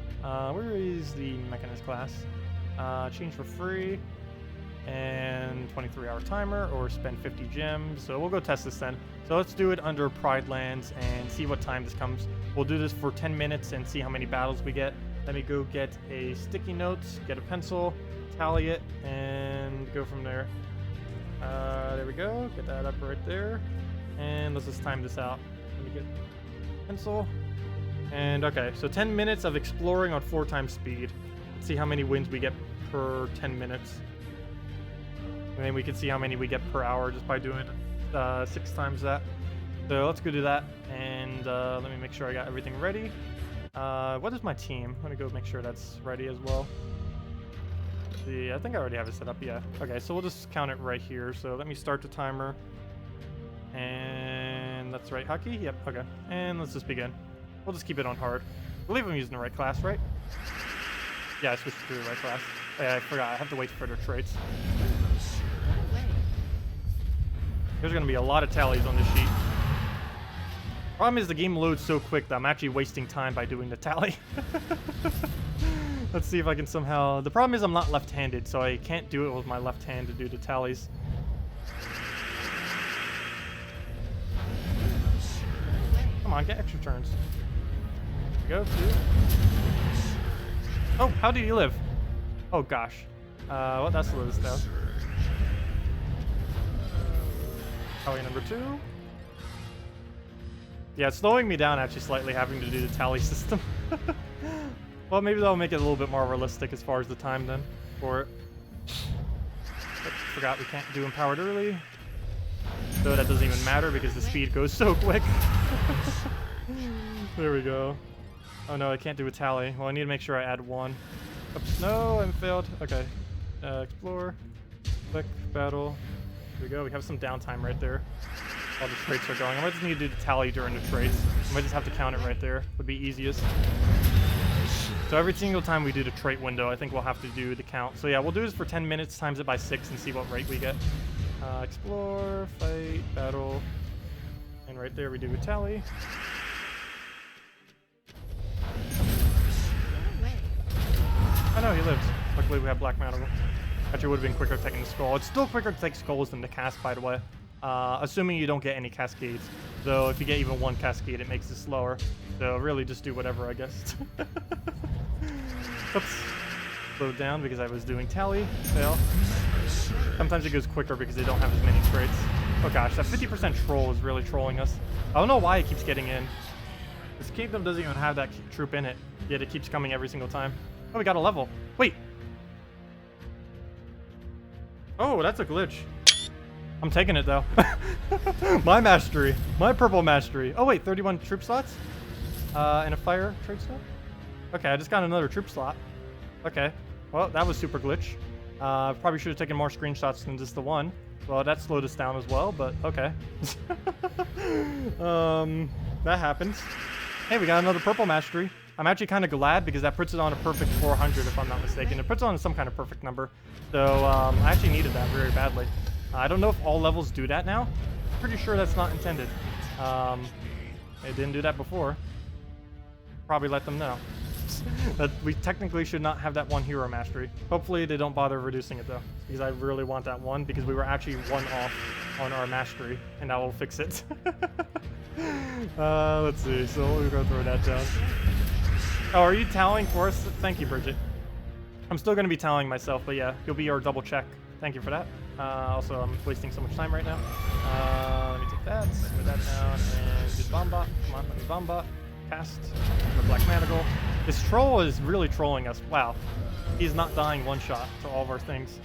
Where is the Mechanist class? Change for free. and 23-hour timer, or spend 50 gems. So we'll go test this then. So let's do it under Pride Lands and see what time this comes. We'll do this for 10 minutes and see how many battles we get. Let me go get a sticky note, get a pencil, tally it, and go from there. There we go. Get that up right there. And let's just time this out. Let me get pencil. And okay, so 10 minutes of exploring on 4 times speed. Let's see how many wins we get per 10 minutes. And then we can see how many we get per hour just by doing 6 times that. So let's go do that. And let me make sure I got everything ready. What is my team? Let me go make sure that's ready as well. See, I think I already have it set up. Yeah. Okay, so we'll just count it right here. So let me start the timer. And that's right, hockey. Yep. Okay. And let's just begin. We'll just keep it on hard. I believe I'm using the right class, right? Yeah, I switched to the right class. Oh, yeah, I forgot. I have to wait for their traits. There's going to be a lot of tallies on this sheet. Problem is the game loads so quick that I'm actually wasting time by doing the tally. Let's see if I can somehow... The problem is I'm not left-handed, so I can't do it with my left hand to do the tallies. Come on, get extra turns. There we go, 2. Oh, how do you live? Oh, gosh. Well, that slows us down. Tally number 2. Yeah, it's slowing me down actually slightly having to do the tally system. Well, maybe that'll make it a little bit more realistic as far as the time then for it. But forgot we can't do empowered early. So that doesn't even matter because the speed goes so quick. There we go. Oh no, I can't do a tally. Well, I need to make sure I add 1. Oops, no, I failed. Okay. Explore. Click, battle. Here we go. We have some downtime right there. All the traits are going. I might just need to do the tally during the traits. I might just have to count it right there. Would be easiest. So every single time we do the trait window, I think we'll have to do the count. So yeah, we'll do this for 10 minutes, times it by 6, and see what rate we get. Explore, fight, battle. And right there we do a tally. Oh no, he lives. Luckily we have Black Manicle. Actually, it would have been quicker taking the skull. It's still quicker to take skulls than the cast, by the way. Assuming you don't get any cascades. Though if you get even 1 cascade, it makes it slower. So really just do whatever, I guess. Oops. Slowed down because I was doing tally. Fail. Sometimes it goes quicker because they don't have as many traits. Oh gosh, that 50% troll is really trolling us. I don't know why it keeps getting in. This kingdom doesn't even have that troop in it, yet it keeps coming every single time. Oh, we got a level. Wait. Oh, that's a glitch. I'm taking it though. My mastery. My purple mastery. Oh wait, 31 troop slots? And a fire trade slot? Okay, I just got another troop slot. Okay. Well, that was super glitch. Probably should have taken more screenshots than just the one. Well, that slowed us down as well, but okay. That happens. Hey, we got another purple mastery. I'm actually kind of glad because that puts it on a perfect 400 if I'm not mistaken. It puts it on some kind of perfect number. So I actually needed that very badly. I don't know if all levels do that now. Pretty sure that's not intended. It didn't do that before. Probably let them know. That we technically should not have that 1 hero mastery. Hopefully they don't bother reducing it though, because I really want that 1 because we were actually 1 off on our mastery, and that will fix it. Let's see. So we're gonna throw that down. Oh, are you tallying for us? Thank you, Bridget. I'm still gonna be tallying myself, but yeah, you'll be our double check. Thank you for that. Also, I'm wasting so much time right now. Let me take that, put that down, and do Bombot. Come on, let me Bombot. Cast the Black Manicle. This troll is really trolling us. Wow. He's not dying 1 shot to all of our things.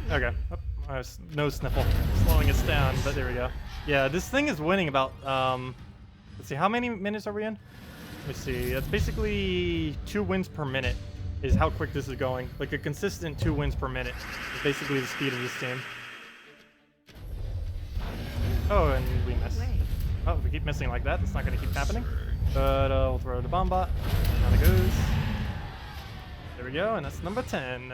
Okay. Oh, no sniffle. Slowing us down, but there we go. Yeah, this thing is winning about, let's see, how many minutes are we in? Let me see. That's basically 2 wins per minute is how quick this is going. Like a consistent 2 wins per minute is basically the speed of this team. Oh, and we miss. Oh, we keep missing like that. It's not going to keep happening. But we'll throw the Bombot. Down it goes. There we go, and that's number 10.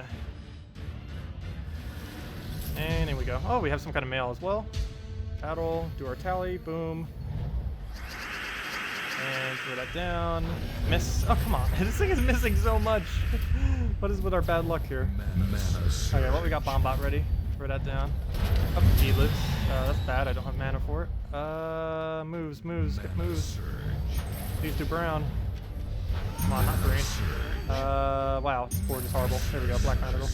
And in we go. Oh, we have some kind of mail as well. Battle, do our tally, boom. And throw that down. Miss. Oh, come on. This thing is missing so much. What is with our bad luck here? Okay, well, we got Bombot ready. Throw that down. Up to G lives. That's bad. I don't have mana for it. Moves. Get moves. Please do brown. Come on, not green. Wow, this board is horrible. There we go, black magical.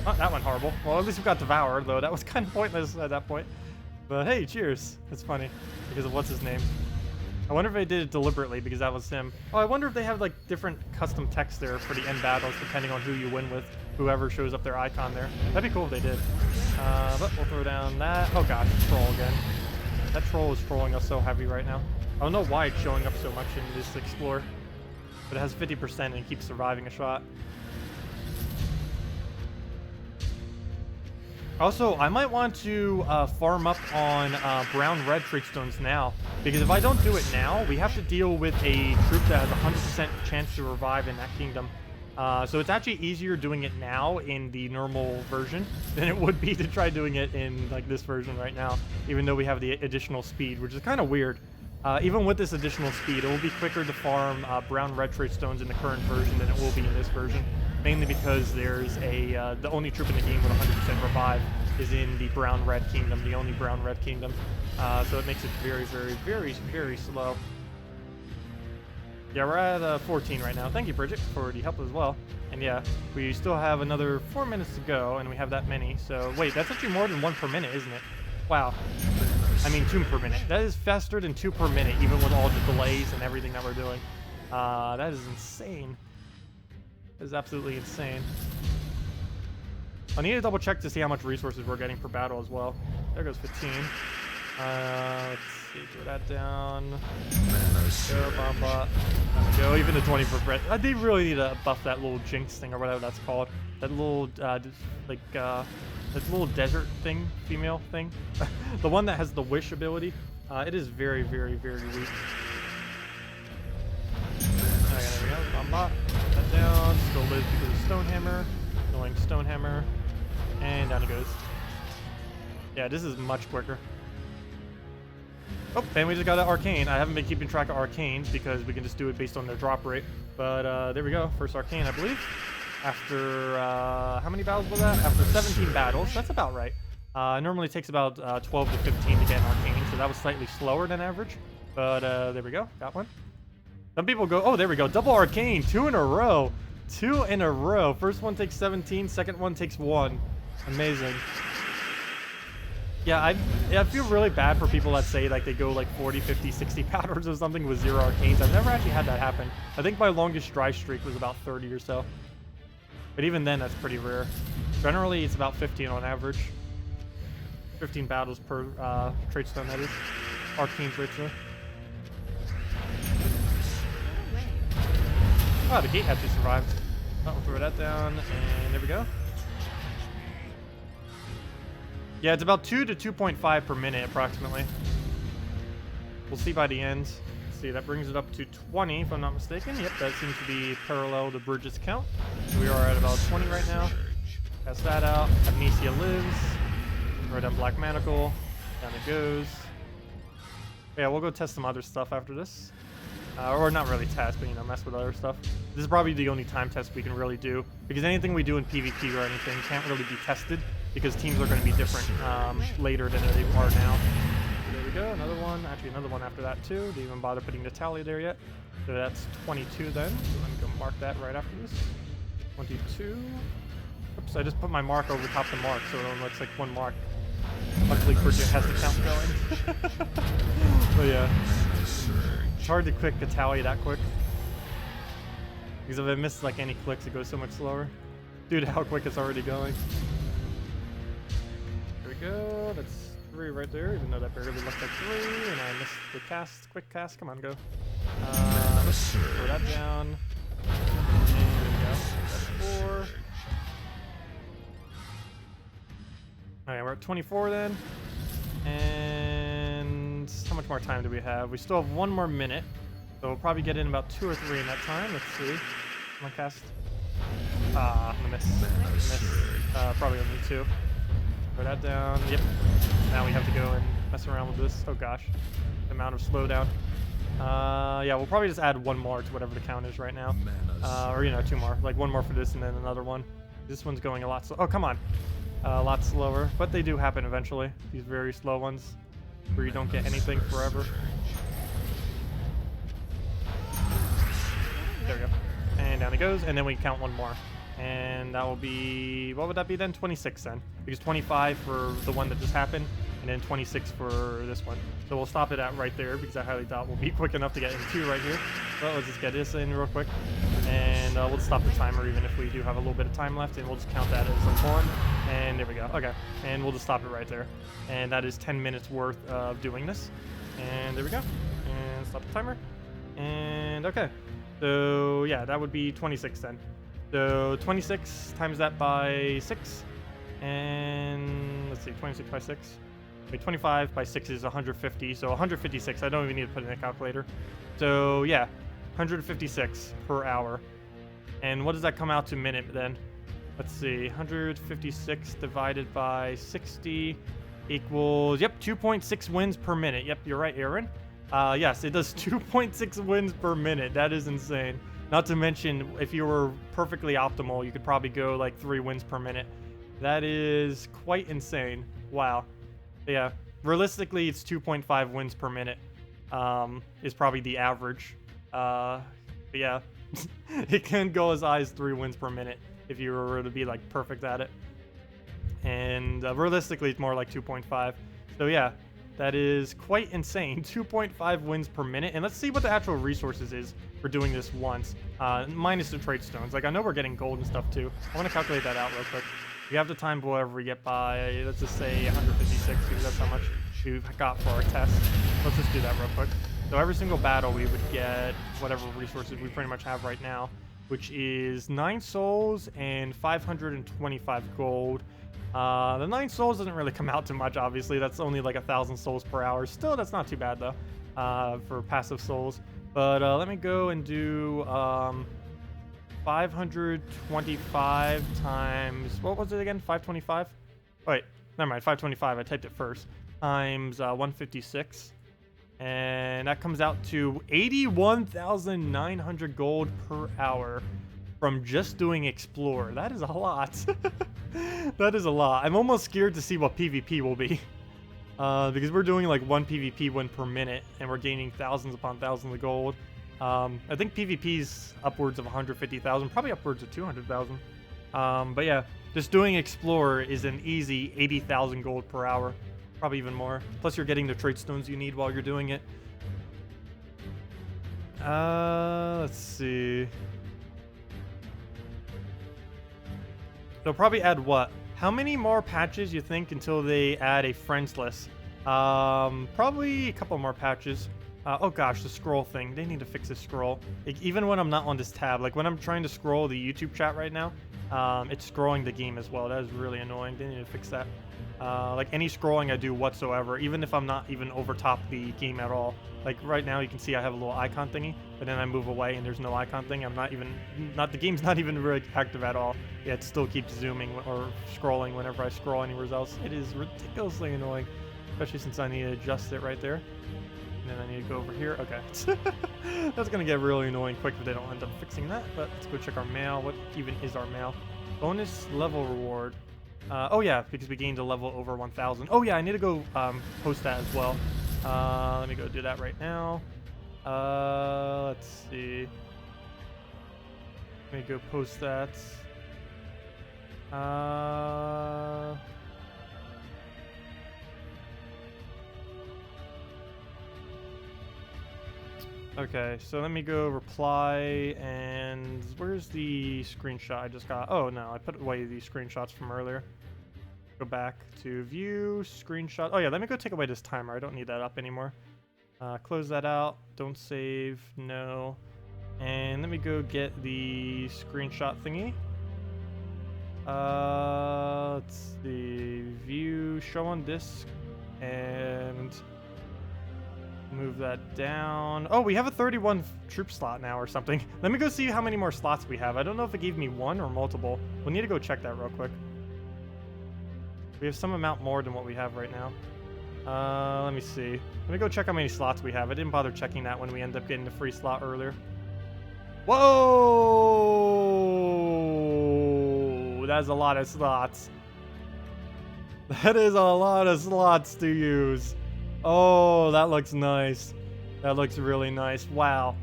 Oh, that went horrible. Well, at least we got devoured, though. That was kind of pointless at that point. But hey, cheers. It's funny because of what's his name. I wonder if they did it deliberately because that was him. Oh, I wonder if they have like different custom text there for the end battles depending on who you win with, whoever shows up their icon there. That'd be cool if they did. But we'll throw down that. Oh gosh, troll again. That troll is trolling us so heavy right now. I don't know why it's showing up so much in this Explore, but it has 50% and keeps surviving a shot. Also, I might want to farm up on brown-red trait stones now, because if I don't do it now, we have to deal with a troop that has 100% chance to revive in that kingdom. So it's actually easier doing it now in the normal version than it would be to try doing it in like this version right now, even though we have the additional speed, which is kind of weird. Even with this additional speed, it will be quicker to farm brown-red trait stones in the current version than it will be in this version. Mainly because there's a the only troop in the game with 100% revive is in the brown-red kingdom, the only brown-red kingdom. So it makes it very slow. Yeah, we're at 14 right now. Thank you, Bridget, for the help as well. And yeah, we still have another 4 minutes to go, and we have that many. So wait, that's actually more than 1 per minute, isn't it? Wow. I mean 2 per minute. That is faster than 2 per minute, even with all the delays and everything that we're doing. That is insane. That is absolutely insane. I need to double check to see how much resources we're getting per battle as well. There goes 15. Let's see, throw that down. Go, Bombot. Go, even the 20%. I do really need to buff that little jinx thing or whatever that's called. That little, that little desert thing, female thing. The one that has the wish ability. It is very weak. Okay, there we go. Bombot. Put that down. Still lives because of Stonehammer. Annoying Stonehammer. And down he goes. Yeah, this is much quicker. Oh, and we just got an Arcane. I haven't been keeping track of Arcanes because we can just do it based on their drop rate. But there we go. First Arcane, I believe. After, how many battles was that? After 17 battles. That's about right. It normally takes about 12 to 15 to get an Arcane, so that was slightly slower than average. But there we go. Got one. Some people go, oh, there we go. Double Arcane. 2 in a row. 2 in a row. First one takes 17. Second one takes 1. Amazing. Yeah, I feel really bad for people that say like they go like 40, 50, 60 battles or something with 0 Arcanes. I've never actually had that happen. I think my longest dry streak was about 30 or so. But even then, that's pretty rare. Generally, it's about 15 on average. 15 battles per trait stone, that is. Arcane trait stone. Oh, the gate actually survived. Oh, we'll throw that down, and there we go. Yeah, it's about 2 to 2.5 per minute, approximately. We'll see by the end. Let's see, that brings it up to 20, if I'm not mistaken. Yep, that seems to be parallel to Bridget's count. So we are at about 20 right now. Pass that out. Amnesia lives. Throw down Black Manacle. Down it goes. Yeah, we'll go test some other stuff after this. Or not really test, but, you know, mess with other stuff. This is probably the only time test we can really do. Because anything we do in PvP or anything can't really be tested. Because teams are going to be different later than they are now. So there we go, another one. Actually, another one after that, too. Didn't even bother putting the tally there yet. So that's 22 then. So I'm going to go mark that right after this. 22. Oops, I just put my mark over top the mark, so it only looks like 1 mark. Luckily, Bridget has the count going. But yeah. It's hard to click a tally that quick. Because if I miss like any clicks, it goes so much slower. Dude, how quick it's already going. There we go. That's 3 right there, even though that barely looked like 3. And I missed the cast. Quick cast. Come on, go. Let's throw that down. And there we go. That's 4. Alright, we're at 24 then. And how much more time do we have? We still have 1 more minute. So we'll probably get in about 2 or 3 in that time. Let's see. Come on, cast. I'm gonna miss. Probably only 2. Throw that down. Yep. Now we have to go and mess around with this. Oh gosh. The amount of slowdown. Yeah, we'll probably just add one more to whatever the count is right now. Or, you know, two more. Like one more for this and then another one. This one's going a lot slow. Oh, come on. A lot slower. But they do happen eventually. These very slow ones where you don't get anything forever. There we go. And down it goes. And then we count one more. And that will be, what would that be then? 26 then. Because 25 for the one that just happened, and then 26 for this one. So we'll stop it at right there because I highly doubt we'll be quick enough to get in two right here. Well, let's just get this in real quick. And we'll stop the timer even if we do have a little bit of time left, and we'll just count that as like one. And there we go. Okay. And we'll just stop it right there. And that is 10 minutes worth of doing this. And there we go. And stop the timer. And okay. So yeah, that would be 26 then. So 26 times that by 6, and let's see, 26 by 6. Wait, 25 by 6 is 150, so 156. I don't even need to put in a calculator. So yeah, 156 per hour. And what does that come out to minute then? Let's see, 156 divided by 60 equals, yep, 2.6 wins per minute. Yep, you're right, Aaron. Yes, it does 2.6 wins per minute. That is insane. Not to mention, if you were perfectly optimal, you could probably go like 3 wins per minute. That is quite insane. Wow. Yeah. Realistically, it's 2.5 wins per minute. Is probably the average. But yeah. It can go as high as 3 wins per minute if you were to be like perfect at it. And realistically, it's more like 2.5. So yeah. That is quite insane. 2.5 wins per minute. And let's see what the actual resources is for doing this once. Minus the trade stones. Like, I know we're getting gold and stuff too. I want to calculate that out real quick. We have the time whatever we get by, let's just say 156, because that's how much we've got for our test. Let's just do that real quick. So every single battle we would get whatever resources we pretty much have right now, which is 9 souls and 525 gold. The 9 souls doesn't really come out too much, obviously. That's only like 1,000 souls per hour. Still, that's not too bad, though, for passive souls. But let me go and do 525 times... What was it again? 525? Wait, never mind. 525. I typed it first. Times 156. And that comes out to 81,900 gold per hour. From just doing Explore. That is a lot. That is a lot. I'm almost scared to see what PvP will be. Because we're doing like 1 PvP win per minute, and we're gaining thousands upon thousands of gold. I think PvP's upwards of 150,000, probably upwards of 200,000. But yeah, just doing Explore is an easy 80,000 gold per hour. Probably even more. Plus you're getting the trade stones you need while you're doing it. Let's see. They'll probably add what? How many more patches you think until they add a friends list? Probably a couple more patches. Oh gosh, the scroll thing. They need to fix this scroll. Like, even when I'm not on this tab, like when I'm trying to scroll the YouTube chat right now, it's scrolling the game as well. That is really annoying. They need to fix that. Like any scrolling I do whatsoever, even if I'm not even over top the game at all. Like right now you can see I have a little icon thingy, but then I move away and there's no icon thing. I'm not even, the game's not even really active at all. Yeah, it still keeps zooming or scrolling whenever I scroll anywhere else. It is ridiculously annoying, especially since I need to adjust it right there. And then I need to go over here. Okay. That's going to get really annoying quick if they don't end up fixing that, but let's go check our mail. What even is our mail? Bonus level reward. Oh yeah, because we gained a level over 1,000. Oh yeah, I need to go post that as well. Let me go do that right now. Let's see. Let me go post that. Okay, so let me go reply, and where's the screenshot I just got? Oh no, I put away the screenshots from earlier. Go back to view, screenshot. Oh yeah, let me go take away this timer. I don't need that up anymore. Close that out. Don't save. No. And let me go get the screenshot thingy. Let's see. View, show on disk, and move that down. Oh, we have a 31 troop slot now or something. Let me go see how many more slots we have. I don't know if it gave me one or multiple. We'll need to go check that real quick. We have some amount more than what we have right now. Let me see. Let me go check how many slots we have. I didn't bother checking that when we ended up getting the free slot earlier. Whoa! That's a lot of slots. That is a lot of slots to use. Oh, that looks nice. That looks really nice. Wow.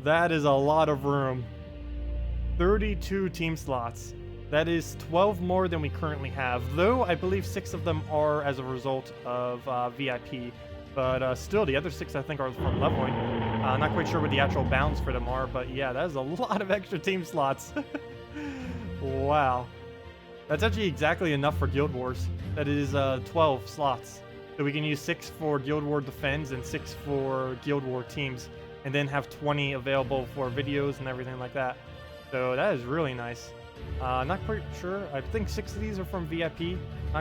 That is a lot of room. 32 team slots. That is 12 more than we currently have, though I believe 6 of them are as a result of VIP. But still, the other 6 I think are from leveling. Not quite sure what the actual bounds for them are, but yeah, that is a lot of extra team slots. Wow. That's actually exactly enough for Guild Wars. That is 12 slots. So we can use 6 for Guild War Defends and 6 for Guild War teams, and then have 20 available for videos and everything like that. So that is really nice. Not quite sure. I think 6 of these are from VIP.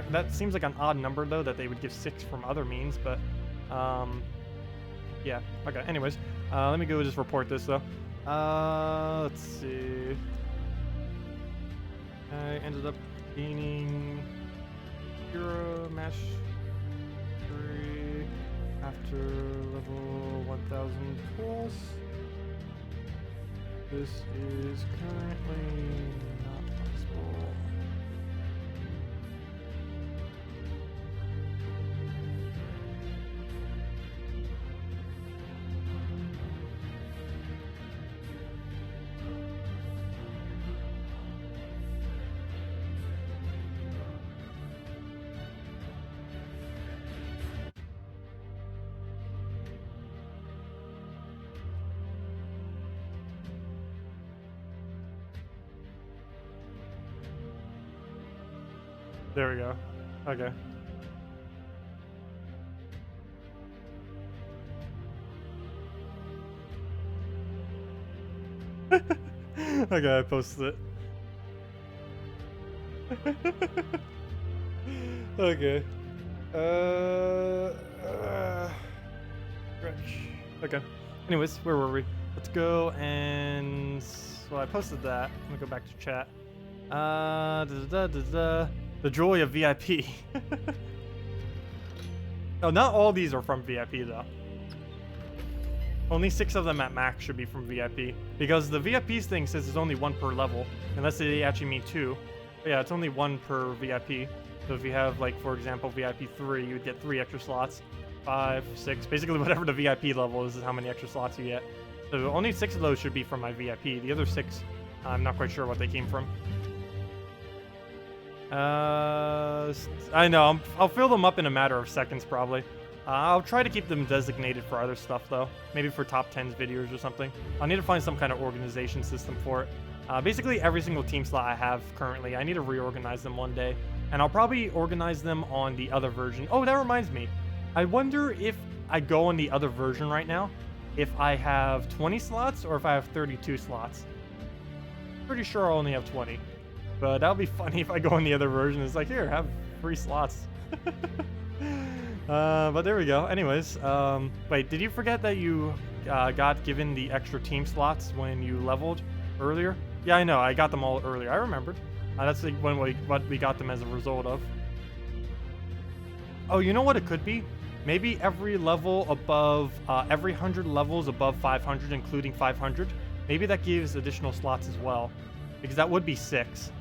That seems like an odd number, though, that they would give 6 from other means, but yeah. Okay, anyways, let me go just report this, though. Let's see. I ended up gaining Hero Mastery after level 1000 plus. This is currently not possible. There we go. Okay. Okay, I posted it. Okay. Okay. Anyways, where were we? Let's go and... Well, I posted that. I'm gonna go back to chat. The joy of VIP. No, not all these are from VIP, though. Only 6 of them at max should be from VIP. Because the VIPs thing says it's only 1 per level. Unless they actually mean 2. But yeah, it's only 1 per VIP. So if you have, like, for example, VIP 3, you would get 3 extra slots. 5, 6. Basically, whatever the VIP level is how many extra slots you get. So only 6 of those should be from my VIP. The other 6, I'm not quite sure what they came from. I know, I'll fill them up in a matter of seconds, probably. I'll try to keep them designated for other stuff, though. Maybe for top 10s videos or something. I'll need to find some kind of organization system for it. Basically, every single team slot I have currently, I need to reorganize them one day. And I'll probably organize them on the other version. Oh, that reminds me. I wonder if I go on the other version right now, if I have 20 slots or if I have 32 slots. Pretty sure I only have 20. But that'll be funny if I go on the other version. It's like, here, have free slots. But there we go. Anyways, wait, did you forget that you got given the extra team slots when you leveled earlier? Yeah, I know. I got them all earlier. I remembered. That's like what we got them as a result of. Oh, you know what it could be? Maybe every level above, every 100 levels above 500, including 500, maybe that gives additional slots as well. Because that would be 6.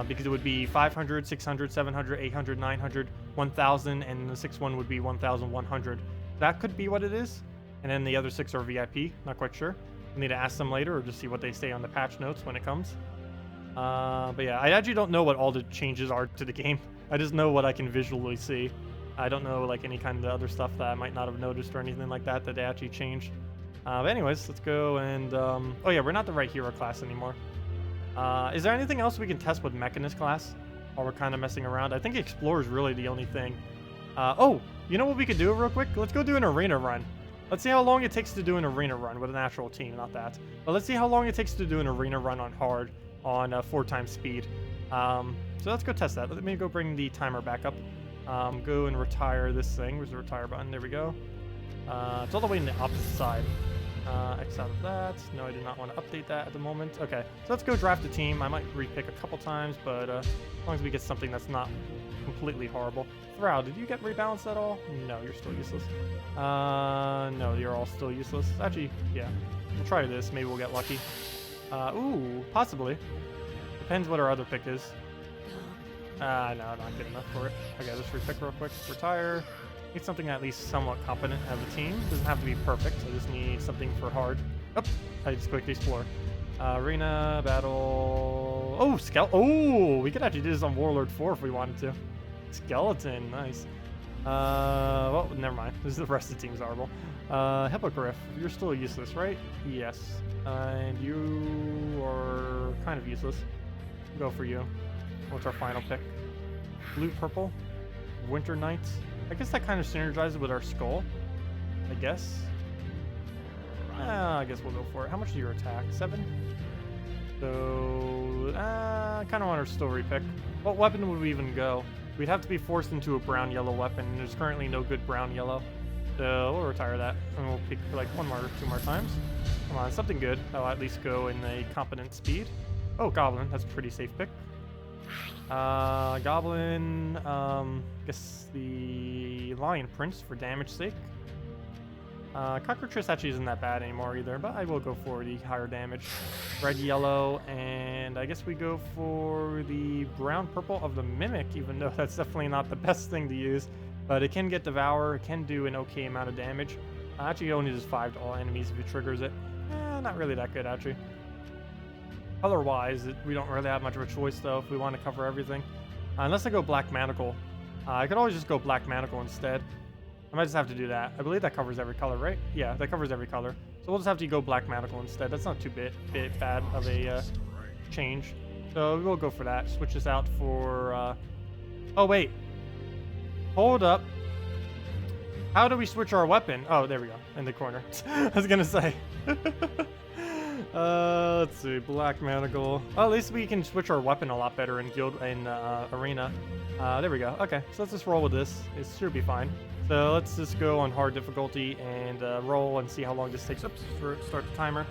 Because it would be 500, 600, 700, 800, 900, 1000, and the 6th one would be 1100. That could be what it is. And then the other 6 are VIP. Not quite sure. I need to ask them later or just see what they say on the patch notes when it comes. But yeah, I actually don't know what all the changes are to the game. I just know what I can visually see. I don't know like any kind of other stuff that I might not have noticed or anything like that that they actually changed. But anyways, let's go and... oh yeah, we're not the right hero class anymore. Is there anything else we can test with Mechanist class while we're kind of messing around? I think Explorer is really the only thing. Oh, you know what we could do real quick? Let's go do an arena run. Let's see how long it takes to do an arena run with an actual team, not that. But let's see how long it takes to do an arena run on hard on 4x speed. So let's go test that. Let me go bring the timer back up. Go and retire this thing. Where's the retire button? There we go. It's all the way on the opposite side. X out of that. No, I do not want to update that at the moment. Okay, so let's go draft a team. I might repick a couple times, but as long as we get something that's not completely horrible. Thrall, did you get rebalanced at all? No, you're still useless. No, you're all still useless. Actually, yeah. We'll try this. Maybe we'll get lucky. Ooh, possibly. Depends what our other pick is. No, not good enough for it. Okay, let's repick real quick. Retire. Need something at least somewhat competent as a team. Doesn't have to be perfect. I just need something for hard. Oh, I just quickly explore. Arena, battle. Oh, oh, we could actually do this on Warlord 4 if we wanted to. Skeleton, nice. Well, never mind. This is the rest of the team's horrible. Hippogriff, you're still useless, right? Yes. And you are kind of useless. Go for you. What's our final pick? Blue, purple, Winter Knight. I guess that kind of synergizes with our skull. I guess. I guess we'll go for it. How much do your attack? 7? So, I kind of want to still repick. What weapon would we even go? We'd have to be forced into a brown-yellow weapon, and there's currently no good brown-yellow. So we'll retire that, and we'll pick like 1 more, 2 more times. Come on, something good. I'll at least go in a competent speed. Oh, Goblin. That's a pretty safe pick. Goblin, guess the Lion Prince for damage sake. Cockatrice actually isn't that bad anymore either, but I will go for the higher damage. Red, yellow, and I guess we go for the brown, purple of the Mimic, even though that's definitely not the best thing to use. But it can get Devour, it can do an okay amount of damage. Actually, it only does 5 to all enemies if it triggers it. Not really that good, actually. Color-wise, we don't really have much of a choice, though, if we want to cover everything. Unless I go Black Manacle. I could always just go Black Manacle instead. I might just have to do that. I believe that covers every color, right? Yeah, that covers every color. So we'll just have to go Black Manacle instead. That's not too bit bad of a change. So we'll go for that. Switch this out for... Oh, wait. Hold up. How do we switch our weapon? Oh, there we go. In the corner. I was going to say. Let's see. Black Manacle. Oh, at least we can switch our weapon a lot better in Arena. There we go. Okay, so let's just roll with this. It should be fine. So let's just go on hard difficulty and roll and see how long this takes. Oops, start the timer.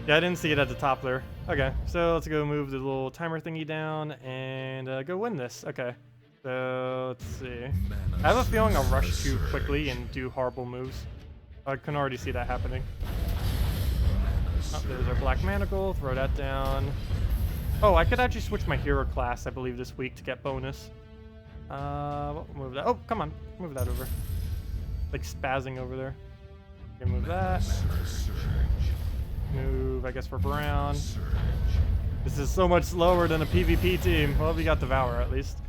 Yeah, I didn't see it at the top there. Okay, so let's go move the little timer thingy down and go win this. Okay, so let's see. I have a feeling I'll rush too quickly and do horrible moves. I can already see that happening. Oh, there's our Black Manacle. Throw that down. Oh, I could actually switch my hero class, I believe, this week to get bonus. We'll move that. Oh, come on. Move that over. Like spazzing over there. Okay, move that. Move, I guess, for brown. This is so much slower than a PvP team. Well, we got Devour at least.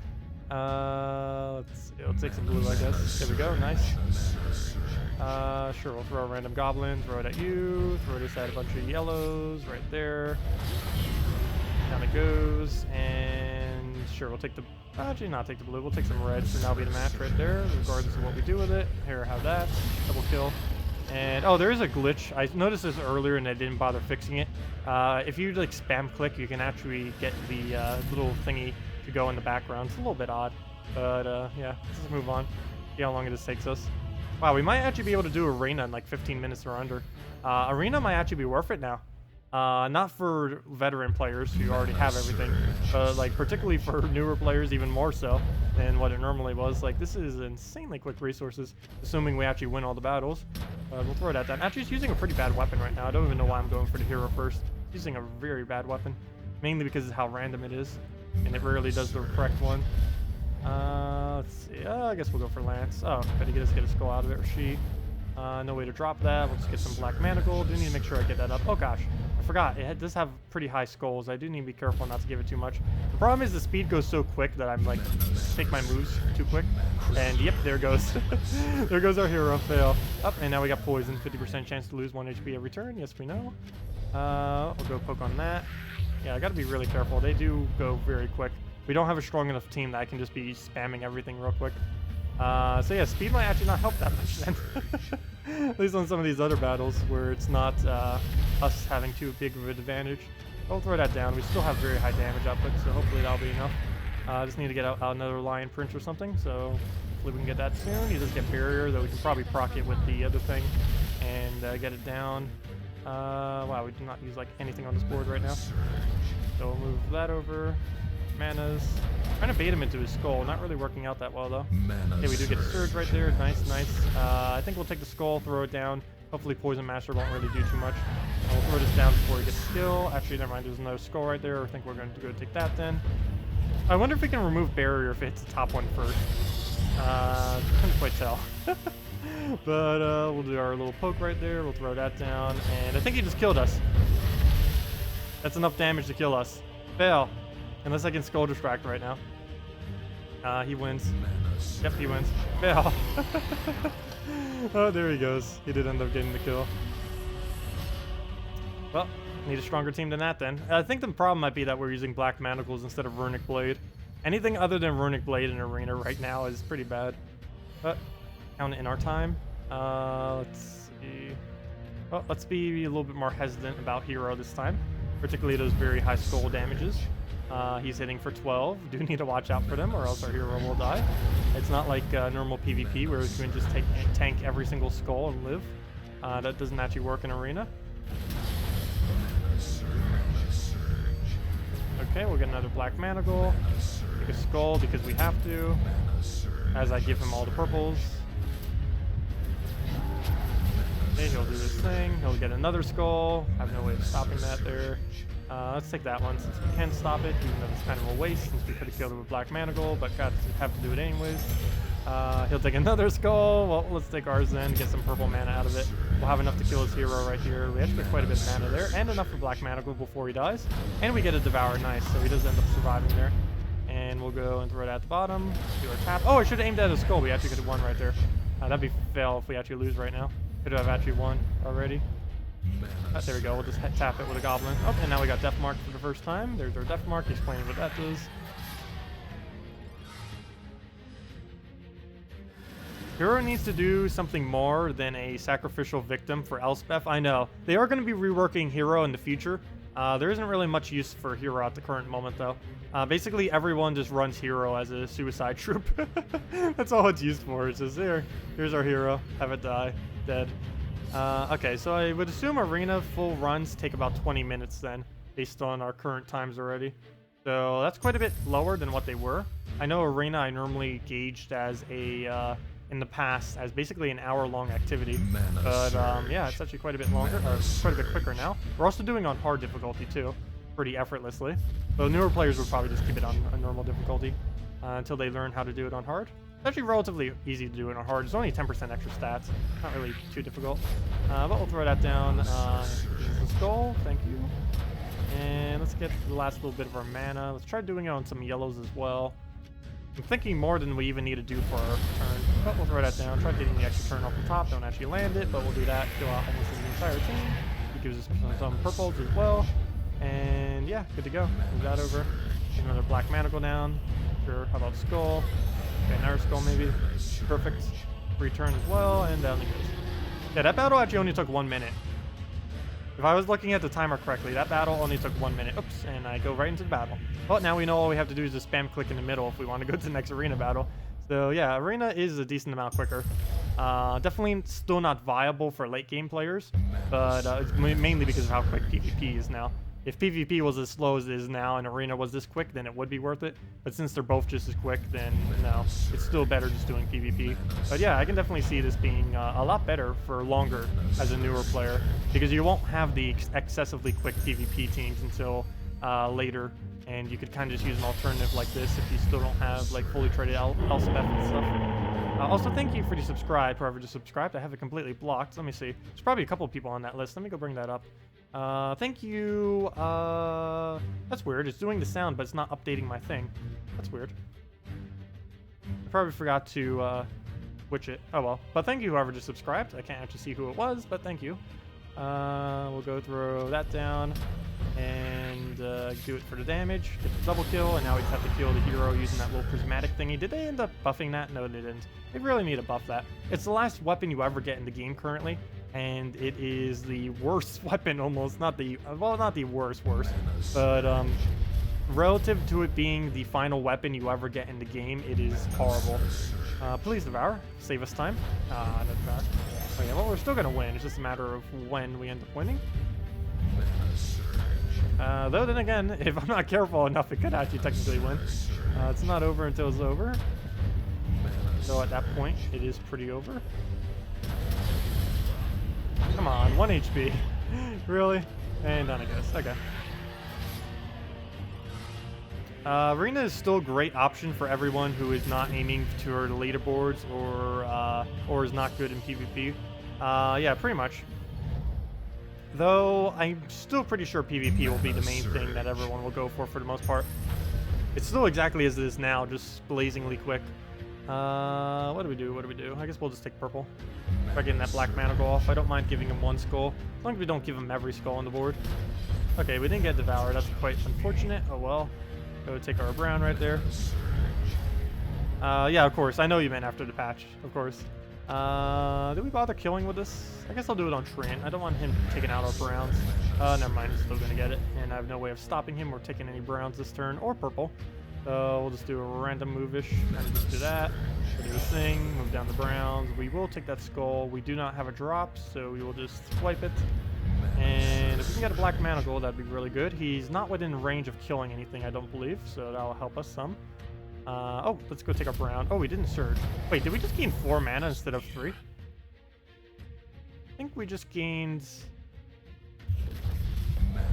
Let's see. We'll take some blue, I guess. There we go. Nice. Sure, we'll throw a random goblin. Throw it at you. Throw this at a bunch of yellows right there. Down it goes. And sure, we'll take the... Actually, not take the blue. We'll take some reds, and that'll be the match right there, regardless of what we do with it. Here, have that. Double kill. And, oh, there is a glitch. I noticed this earlier, and I didn't bother fixing it. If you, like, spam click, you can actually get the little thingy to go in the background. It's a little bit odd. But, yeah, let's just move on. See how long this takes us. Wow, we might actually be able to do Arena in, like, 15 minutes or under. Arena might actually be worth it now. Not for veteran players who already have everything, but like particularly for newer players even more so than what it normally was. Like, this is insanely quick resources, assuming we actually win all the battles. We'll throw that down. Actually, he's using a pretty bad weapon right now. I don't even know why I'm going for the hero first. He's using a very bad weapon, mainly because of how random it is, and it rarely does the correct one. Let's see. I guess we'll go for Lance. Oh, better get a skull out of it, or she. No way to drop that. We'll just get some Black Manacle. Do need to make sure I get that up. Oh gosh, I forgot. It does have pretty high skulls. I do need to be careful not to give it too much. The problem is the speed goes so quick that I'm like, take my moves too quick. And yep, there goes. There goes our hero. Fail. Up, and now we got poison. 50% chance to lose 1 HP every turn. Yes, we know. We'll go poke on that. Yeah, I gotta be really careful. They do go very quick. We don't have a strong enough team that I can just be spamming everything real quick. So yeah, speed might actually not help that much then. At least on some of these other battles where it's not us having too big of an advantage. I'll throw that down. We still have very high damage output, so hopefully that'll be enough. Just need to get out another Lion Prince or something, so hopefully we can get that soon. He does get barrier, though we can probably proc it with the other thing and get it down. Wow, we do not use like anything on this board right now. So we'll move that over. Manas. Trying to bait him into his skull. Not really working out that well though. Okay, we do get a surge right there. Nice, nice. I think we'll take the skull, throw it down. Hopefully Poison Master won't really do too much. We'll throw this down before he gets skill. Actually, never mind. There's no skull right there. I think we're going to go take that then. I wonder if we can remove barrier if it hits the top one first. Couldn't quite tell. But we'll do our little poke right there. We'll throw that down. And I think he just killed us. That's enough damage to kill us. Fail. Unless I can skull distract right now. He wins. Yep, he wins. Fail. Oh, there he goes. He did end up getting the kill. Well, need a stronger team than that then. I think the problem might be that we're using Black Manacles instead of Runic Blade. Anything other than Runic Blade in Arena right now is pretty bad. But count it in our time. Let's see. Well, let's be a little bit more hesitant about Hero this time. Particularly those very high skull damages. He's hitting for 12. Do need to watch out for them or else our hero will die. It's not like normal PvP where we can just tank every single skull and live. That doesn't actually work in Arena. Okay, we'll get another Black Manacle. Take a skull because we have to. As I give him all the purples. Okay, he'll do this thing. He'll get another skull. I have no way of stopping that there. Let's take that one since we can stop it, even though it's kind of a waste since we could have killed it with Black Manacle, but got to have to do it anyways. He'll take another skull. Well, let's take ours then, get some purple mana out of it. We'll have enough to kill his hero right here. We actually get quite a bit of mana there, and enough for Black Manacle before he dies. And we get a Devour, nice, so he does end up surviving there. And we'll go and throw it at the bottom, do our tap. Oh, I should have aimed at his skull. We actually could have won right there. That'd be fail if we actually lose right now. Could have actually won already. There we go, we'll just tap it with a goblin. Oh, and now we got Death Mark for the first time. There's our Death Mark, explaining what that does. Hero needs to do something more than a sacrificial victim for Elspeth. I know. They are going to be reworking Hero in the future. There isn't really much use for Hero at the current moment, though. Basically, everyone just runs Hero as a suicide troop. That's all it's used for. It's just, here's our hero. Have it die. Dead. Okay, so I would assume Arena full runs take about 20 minutes then, based on our current times already. So that's quite a bit lower than what they were. I know Arena I normally gauged as a, in the past, as basically an hour-long activity. But yeah, it's actually quite a bit longer, or quite a bit quicker now. We're also doing on hard difficulty too, pretty effortlessly. So newer players would probably just keep it on a normal difficulty until they learn how to do it on hard. It's actually relatively easy to do it on hard. It's only 10% extra stats. Not really too difficult. But we'll throw that down. The skull, thank you. And let's get the last little bit of our mana. Let's try doing it on some yellows as well. I'm thinking more than we even need to do for our turn. But we'll throw that down. Try getting the extra turn off the top. Don't actually land it, but we'll do that. Kill out almost the entire team. It gives us some purples as well. And yeah, good to go. Move that over. Get another Black Manacle down. Sure, how about Skull? Okay, another Skull maybe. Perfect. Free turn as well, and down it goes. Yeah, that battle actually only took 1 minute. If I was looking at the timer correctly, that battle only took 1 minute. Oops, and I go right into the battle. Well, now we know all we have to do is just spam click in the middle if we want to go to the next arena battle. So yeah, arena is a decent amount quicker. Definitely still not viable for late game players, but it's mainly because of how quick PvP is now. If PvP was as slow as it is now and Arena was this quick, then it would be worth it. But since they're both just as quick, then no, it's still better just doing PvP. But yeah, I can definitely see this being a lot better for longer as a newer player, because you won't have the excessively quick PvP teams until later, and you could kind of just use an alternative like this if you still don't have like fully traded Elspeth and stuff. Also, thank you for the subscribe, whoever just subscribed. I have it completely blocked. Let me see. There's probably a couple of people on that list. Let me go bring that up. Thank you. That's weird. It's doing the sound, but it's not updating my thing. That's weird. I probably forgot to switch it. Oh well. But thank you, whoever just subscribed. I can't actually see who it was, but thank you. We'll go throw that down and do it for the damage. Get the double kill, and now we just have to kill the hero using that little prismatic thingy. Did they end up buffing that? No, they didn't. They really need to buff that. It's the last weapon you ever get in the game currently, and it is the worst weapon almost. Not the, well, not the worst, but relative to it being the final weapon you ever get in the game, it is horrible. Please devour. Save us time. No devour. Oh yeah, well, we're still gonna win. It's just a matter of when we end up winning. Though then again, if I'm not careful enough, it could actually technically win. It's not over until it's over. So at that point, it is pretty over. Come on, 1 HP. Really? And done, I guess. Okay. Arena is still a great option for everyone who is not aiming toward leaderboards or is not good in PvP. Yeah, pretty much. Though I'm still pretty sure PvP will be the main thing that everyone will go for the most part. It's still exactly as it is now, just blazingly quick. What do we do? What do we do? I guess we'll just take purple. Try getting that black mana go off. I don't mind giving him 1 skull, as long as we don't give him every skull on the board. Okay, we didn't get devoured. That's quite unfortunate. Oh well. Go take our brown right there. Yeah, of course. I know you meant after the patch. Of course. Did we bother killing with this? I guess I'll do it on Trent. I don't want him taking out our browns. Never mind. He's still gonna get it, and I have no way of stopping him or taking any browns this turn or purple. So we'll just do a random move-ish and just do that. We'll do this thing, move down the browns. We will take that skull. We do not have a drop, so we will just swipe it. And if we can get a black mana gold, that'd be really good. He's not within range of killing anything, I don't believe, so that'll help us some. Oh, let's go take our brown. Oh, we didn't surge. Wait, did we just gain 4 mana instead of 3? I think we just gained...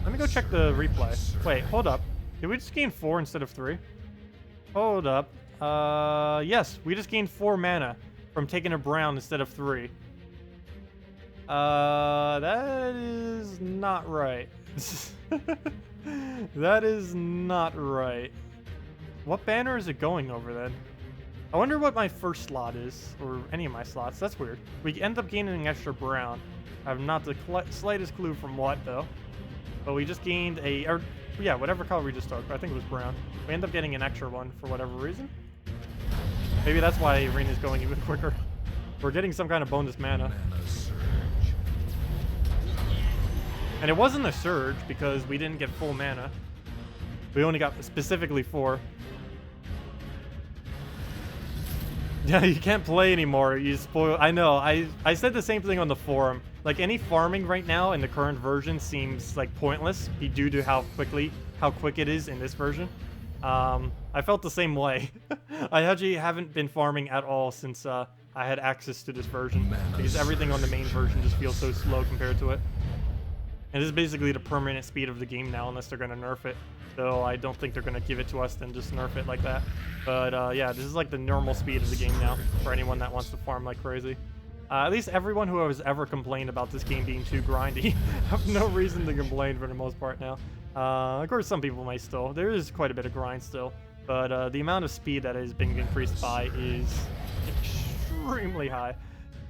Let me go check the replay. Wait, hold up. Did we just gain 4 instead of 3? Hold up. Yes, we just gained 4 mana from taking a brown instead of 3. That is not right. That is not right. What banner is it going over then? I wonder what my first slot is, or any of my slots. That's weird. We end up gaining an extra brown. I have not the slightest clue from what though. But we just gained a, or yeah, whatever color we just took. I think it was brown. We end up getting an extra one for whatever reason. Maybe that's why Arena's going even quicker. We're getting some kind of bonus mana. And it wasn't a surge because we didn't get full mana. We only got specifically 4. Yeah, you can't play anymore. You spoil. I know. I said the same thing on the forum. Like, any farming right now in the current version seems like pointless due to how quick it is in this version. I felt the same way. I actually haven't been farming at all since I had access to this version, because everything on the main version just feels so slow compared to it. And this is basically the permanent speed of the game now, unless they're going to nerf it. So I don't think they're going to give it to us and just nerf it like that. But yeah, this is like the normal speed of the game now for anyone that wants to farm like crazy. At least everyone who has ever complained about this game being too grindy have no reason to complain for the most part now. Of course, some people might still. There is quite a bit of grind still. But the amount of speed that is being increased by is extremely high.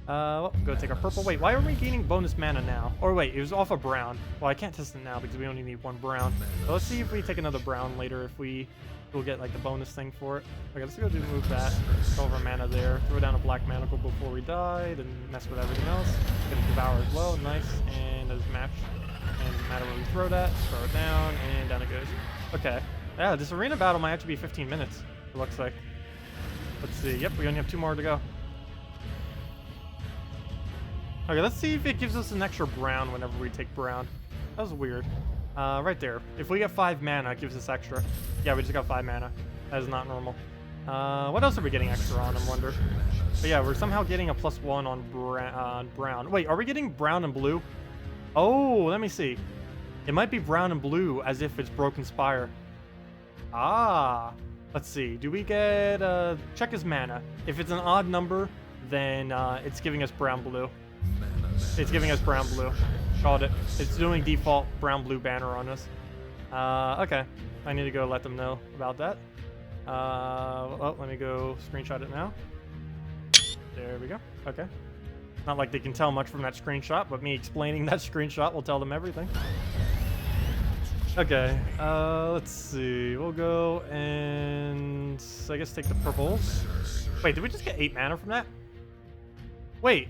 Well, go take our purple. Wait, why are we gaining bonus mana now? Or wait, it was off a brown. Well, I can't test it now because we only need 1 brown. So let's see if we take another brown later, if we'll get like the bonus thing for it. Okay, let's go do move that. Throw our mana there. Throw down a black manacle before we die. Then mess with everything else. Gonna devour as well. Nice. And doesn't match. And doesn't matter where we throw that. Throw it down, and down it goes. Okay. Yeah, this arena battle might actually be 15 minutes. It looks like. Let's see. Yep, we only have 2 more to go. Okay, let's see if it gives us an extra brown whenever we take brown. That was weird. Right there. If we get 5 mana, it gives us extra. Yeah, we just got 5 mana. That is not normal. What else are we getting extra on, I wonder? But yeah, we're somehow getting a +1 on brown. Wait, are we getting brown and blue? Oh, let me see. It might be brown and blue as if it's Broken Spire. Ah. Let's see. Do we get... check his mana. If it's an odd number, then it's giving us brown-blue. It's giving us brown-blue. Called it. It's doing default brown-blue banner on us. Okay. I need to go let them know about that. Well, let me go screenshot it now. There we go. Okay. Not like they can tell much from that screenshot, but me explaining that screenshot will tell them everything. Okay. Let's see. We'll go and I guess take the purples. Wait, did we just get 8 mana from that? Wait.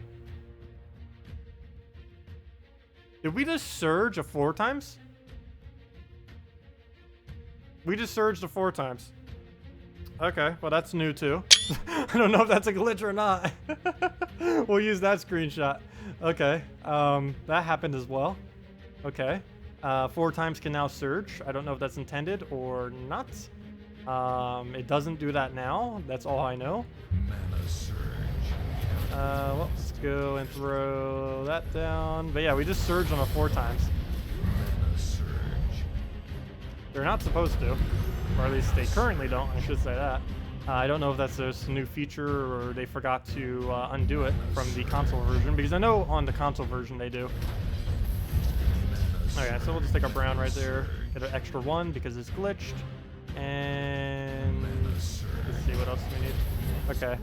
Did we just surge a 4 times? We just surged a 4 times. Okay, well that's new too. I don't know if that's a glitch or not. We'll use that screenshot. Okay, that happened as well. Okay, 4 times can now surge. I don't know if that's intended or not. It doesn't do that now. That's all I know. Mana surge. Well, let's go and throw that down. But yeah, we just surged on a 4 times. Mana surge. They're not supposed to, or at least they currently don't. I should say that. I don't know if that's a new feature or they forgot to undo it from the console version, because I know on the console version they do. Okay, so we'll just take our brown right there, get an extra 1 because it's glitched, and let's see what else we need. Okay.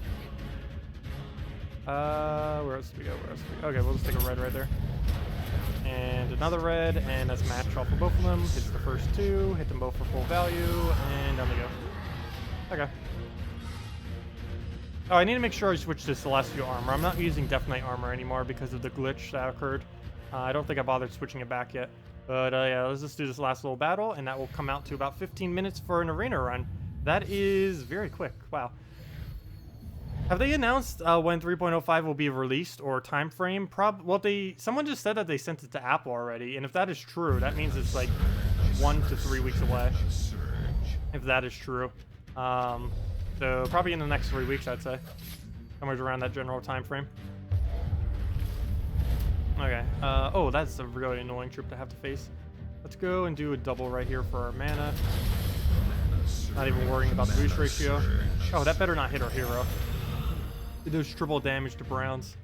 Where else do we go? Where else do we go? Okay, we'll just take a red right there. And another red, and that's match off of both of them. Hits the first 2, hit them both for full value, and down they go. Okay. Oh, I need to make sure I switch to Celestial Armor. I'm not using Death Knight Armor anymore because of the glitch that occurred. I don't think I bothered switching it back yet. But yeah, let's just do this last little battle, and that will come out to about 15 minutes for an arena run. That is very quick. Wow. Have they announced when 3.05 will be released or time frame? Well, someone just said that they sent it to Apple already, and if that is true, that means it's like 1 to 3 weeks away. If that is true. So probably in the next 3 weeks, I'd say. Somewhere around that general time frame. Okay. Oh, that's a really annoying troop to have to face. Let's go and do a double right here for our mana. Not even worrying about the boost ratio. Oh, that better not hit our hero. It does triple damage to browns.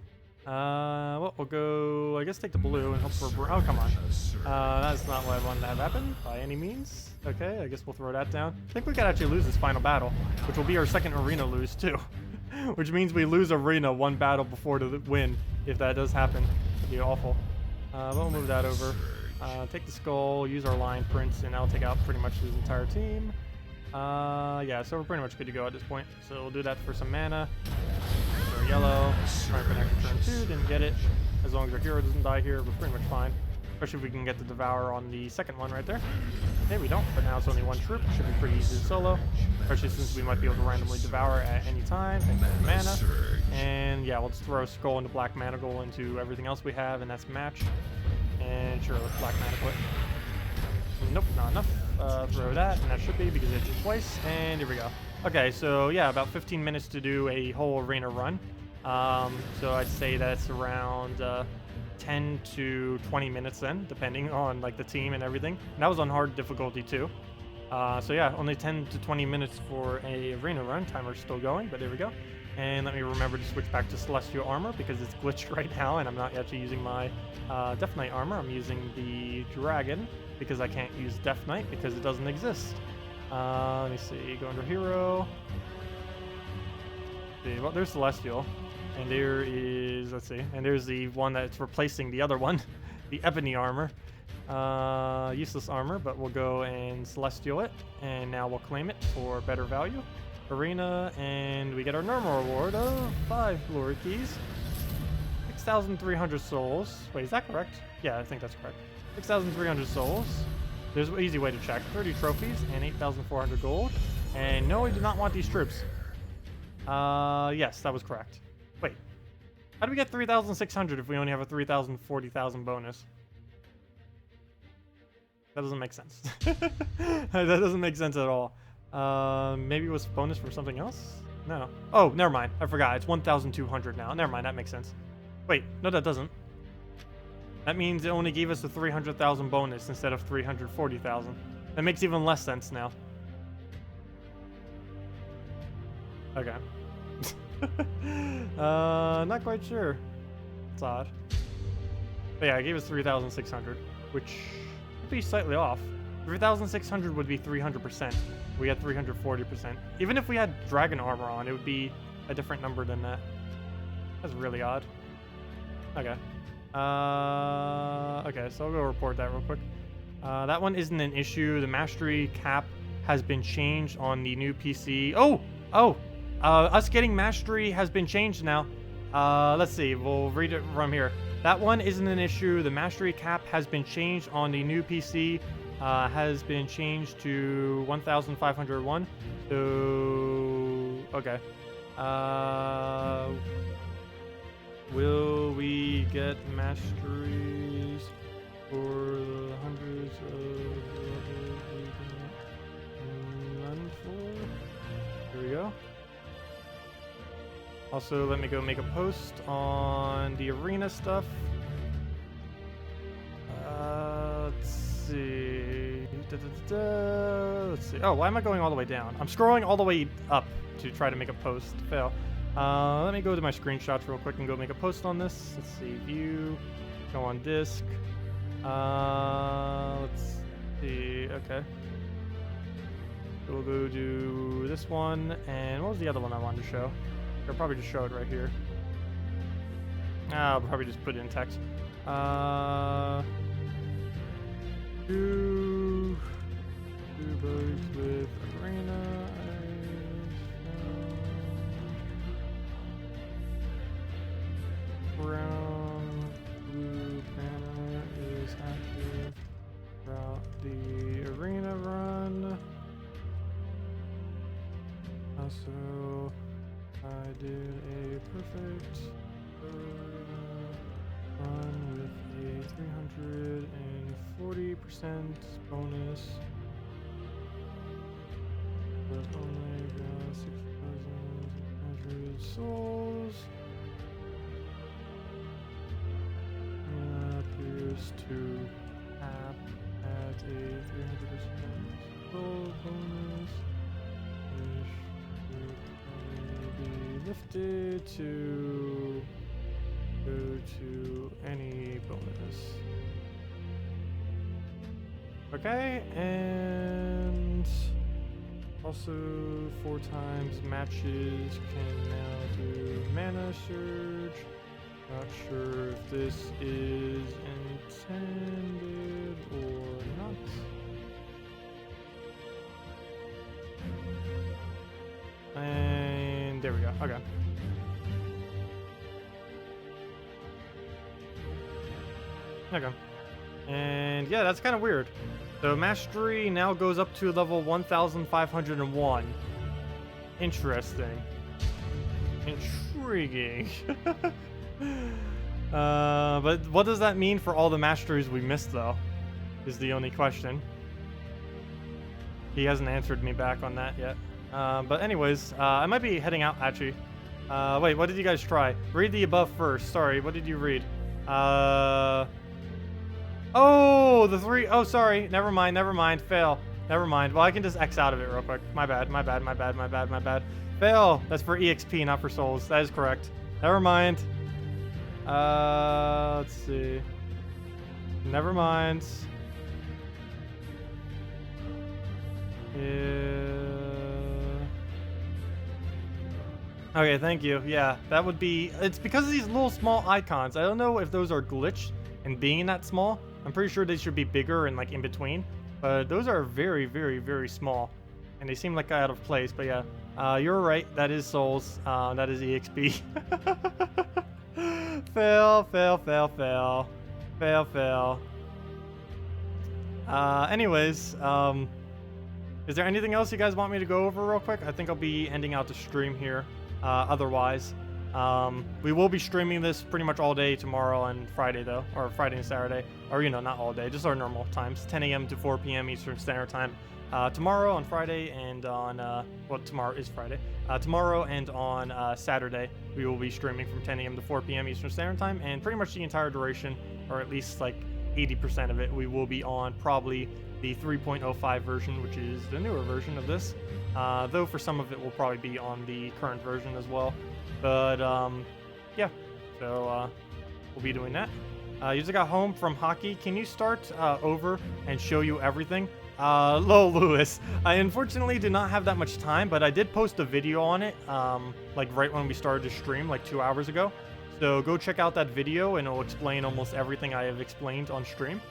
Well, we'll go, I guess, take the blue and hope for a oh, come on. That's not what I wanted to have happen by any means. Okay, I guess we'll throw that down. I think we could actually lose this final battle, which will be our second arena lose too. Which means we lose arena 1 battle before the win. If that does happen, it'd be awful. We'll move that over. Take the skull, use our lion prince, and that'll take out pretty much his entire team. Yeah, so we're pretty much good to go at this point. So we'll do that for some mana. So yellow, trying for an extra turn 2, didn't get it. As long as our hero doesn't die here, we're pretty much fine. Especially if we can get the Devour on the second one right there. Okay, we don't, but now it's only 1 troop. Should be pretty easy to solo. Especially since we might be able to randomly Devour at any time. Thanks for the mana. And yeah, let's throw Skull into Black Manacle into everything else we have, and that's match. And sure, let's Black Manacle it. Nope, not enough. Throw that, and that should be because it hit twice. And here we go. Okay, so yeah, about 15 minutes to do a whole arena run. So I'd say that's around 10 to 20 minutes then, depending on like the team and everything. And that was on hard difficulty too. So yeah, only 10 to 20 minutes for a arena run. Timer's still going, but there we go. And let me remember to switch back to Celestial Armor because it's glitched right now, and I'm not actually using my Death Knight Armor. I'm using the Dragon because I can't use Death Knight because it doesn't exist. Let me see, go under Hero. See, well, there's Celestial. And there is, let's see, and there's the one that's replacing the other one, the Ebony Armor. Useless armor, but we'll go and Celestial it, and now we'll claim it for better value. Arena, and we get our normal reward of 5 glory keys. 6,300 souls. Wait, is that correct? Yeah, I think that's correct. 6,300 souls. There's an easy way to check. 30 trophies and 8,400 gold. And no, we do not want these troops. Yes, that was correct. Wait, how do we get 3,600 if we only have a 3,000, 40,000 bonus? That doesn't make sense. That doesn't make sense at all. Maybe it was bonus from something else? No. Oh, never mind. I forgot. It's 1,200 now. Never mind. That makes sense. Wait, no, that doesn't. That means it only gave us a 300,000 bonus instead of 340,000. That makes even less sense now. Okay. Not quite sure. It's odd. But yeah, it gave us 3,600, which would be slightly off. 3,600 would be 300%. We had 340%. Even if we had dragon armor on, it would be a different number than that. That's really odd. Okay. Okay, so I'll go report that real quick. That one isn't an issue. The mastery cap has been changed on the new PC. Us getting mastery has been changed now. Let's see. We'll read it from here. That one isn't an issue. The mastery cap has been changed on the new PC. Has been changed to 1,501. So, okay. Will we get masteries for the hundreds of levels we can run for? Here we go. Also, let me go make a post on the arena stuff. Let's see. Let's see. Oh, why am I going all the way down? I'm scrolling all the way up to try to make a post. Fail. Let me go to my screenshots real quick and go make a post on this. Let's see. View. Go on disk. Let's see. Okay. We'll go do this one. And what was the other one I wanted to show? I'll probably just show it right here. I'll probably just put it in text. Two bugs with arena. Brown blue banner is active throughout the arena run. Also, I did a perfect run with a 340% bonus, but only got 6,600 souls. Appears to cap at a 300% soul bonus, which would be lifted to go to any bonus. Okay, and also 4 times matches can now do mana surge. Not sure if this is intended or not. And there we go. Okay. Okay. And yeah, that's kind of weird. So mastery now goes up to level 1,501. Interesting. Intriguing. But what does that mean for all the masteries we missed, though? Is the only question. He hasn't answered me back on that yet. But anyways, I might be heading out, actually. Wait, what did you guys try? Read the above first. Sorry, what did you read? Oh, the 3. Oh, sorry. Never mind. Fail. Never mind. Well, I can just X out of it real quick. My bad. Fail. That's for EXP, not for souls. That is correct. Never mind. Let's see. Never mind. Yeah. Okay, thank you. Yeah, that would be... It's because of these little small icons. I don't know if those are glitched and being that small. I'm pretty sure they should be bigger and like in between. But those are very, very, very small. And they seem like out of place. But yeah, you're right. That is souls. That is EXP. Fail. Anyways, is there anything else you guys want me to go over real quick? I think I'll be ending out the stream here. Otherwise, we will be streaming this pretty much all day tomorrow and Friday, though, or Friday and Saturday, or not all day, just our normal times, 10 a.m. to 4 p.m. Eastern Standard Time. Tomorrow on Friday and on well, tomorrow is Friday. Tomorrow and on Saturday, we will be streaming from 10 a.m. to 4 p.m. Eastern Standard Time, and pretty much the entire duration, or at least like 80% of it, we will be on probably the 3.05 version, which is the newer version of this. Though for some of it, will probably be on the current version as well. But yeah, so we'll be doing that. You just got home from hockey. Can you start over and show you everything? Lol, Lewis. I unfortunately did not have that much time, but I did post a video on it, like right when we started to stream, like 2 hours ago. So go check out that video, and it'll explain almost everything I have explained on stream.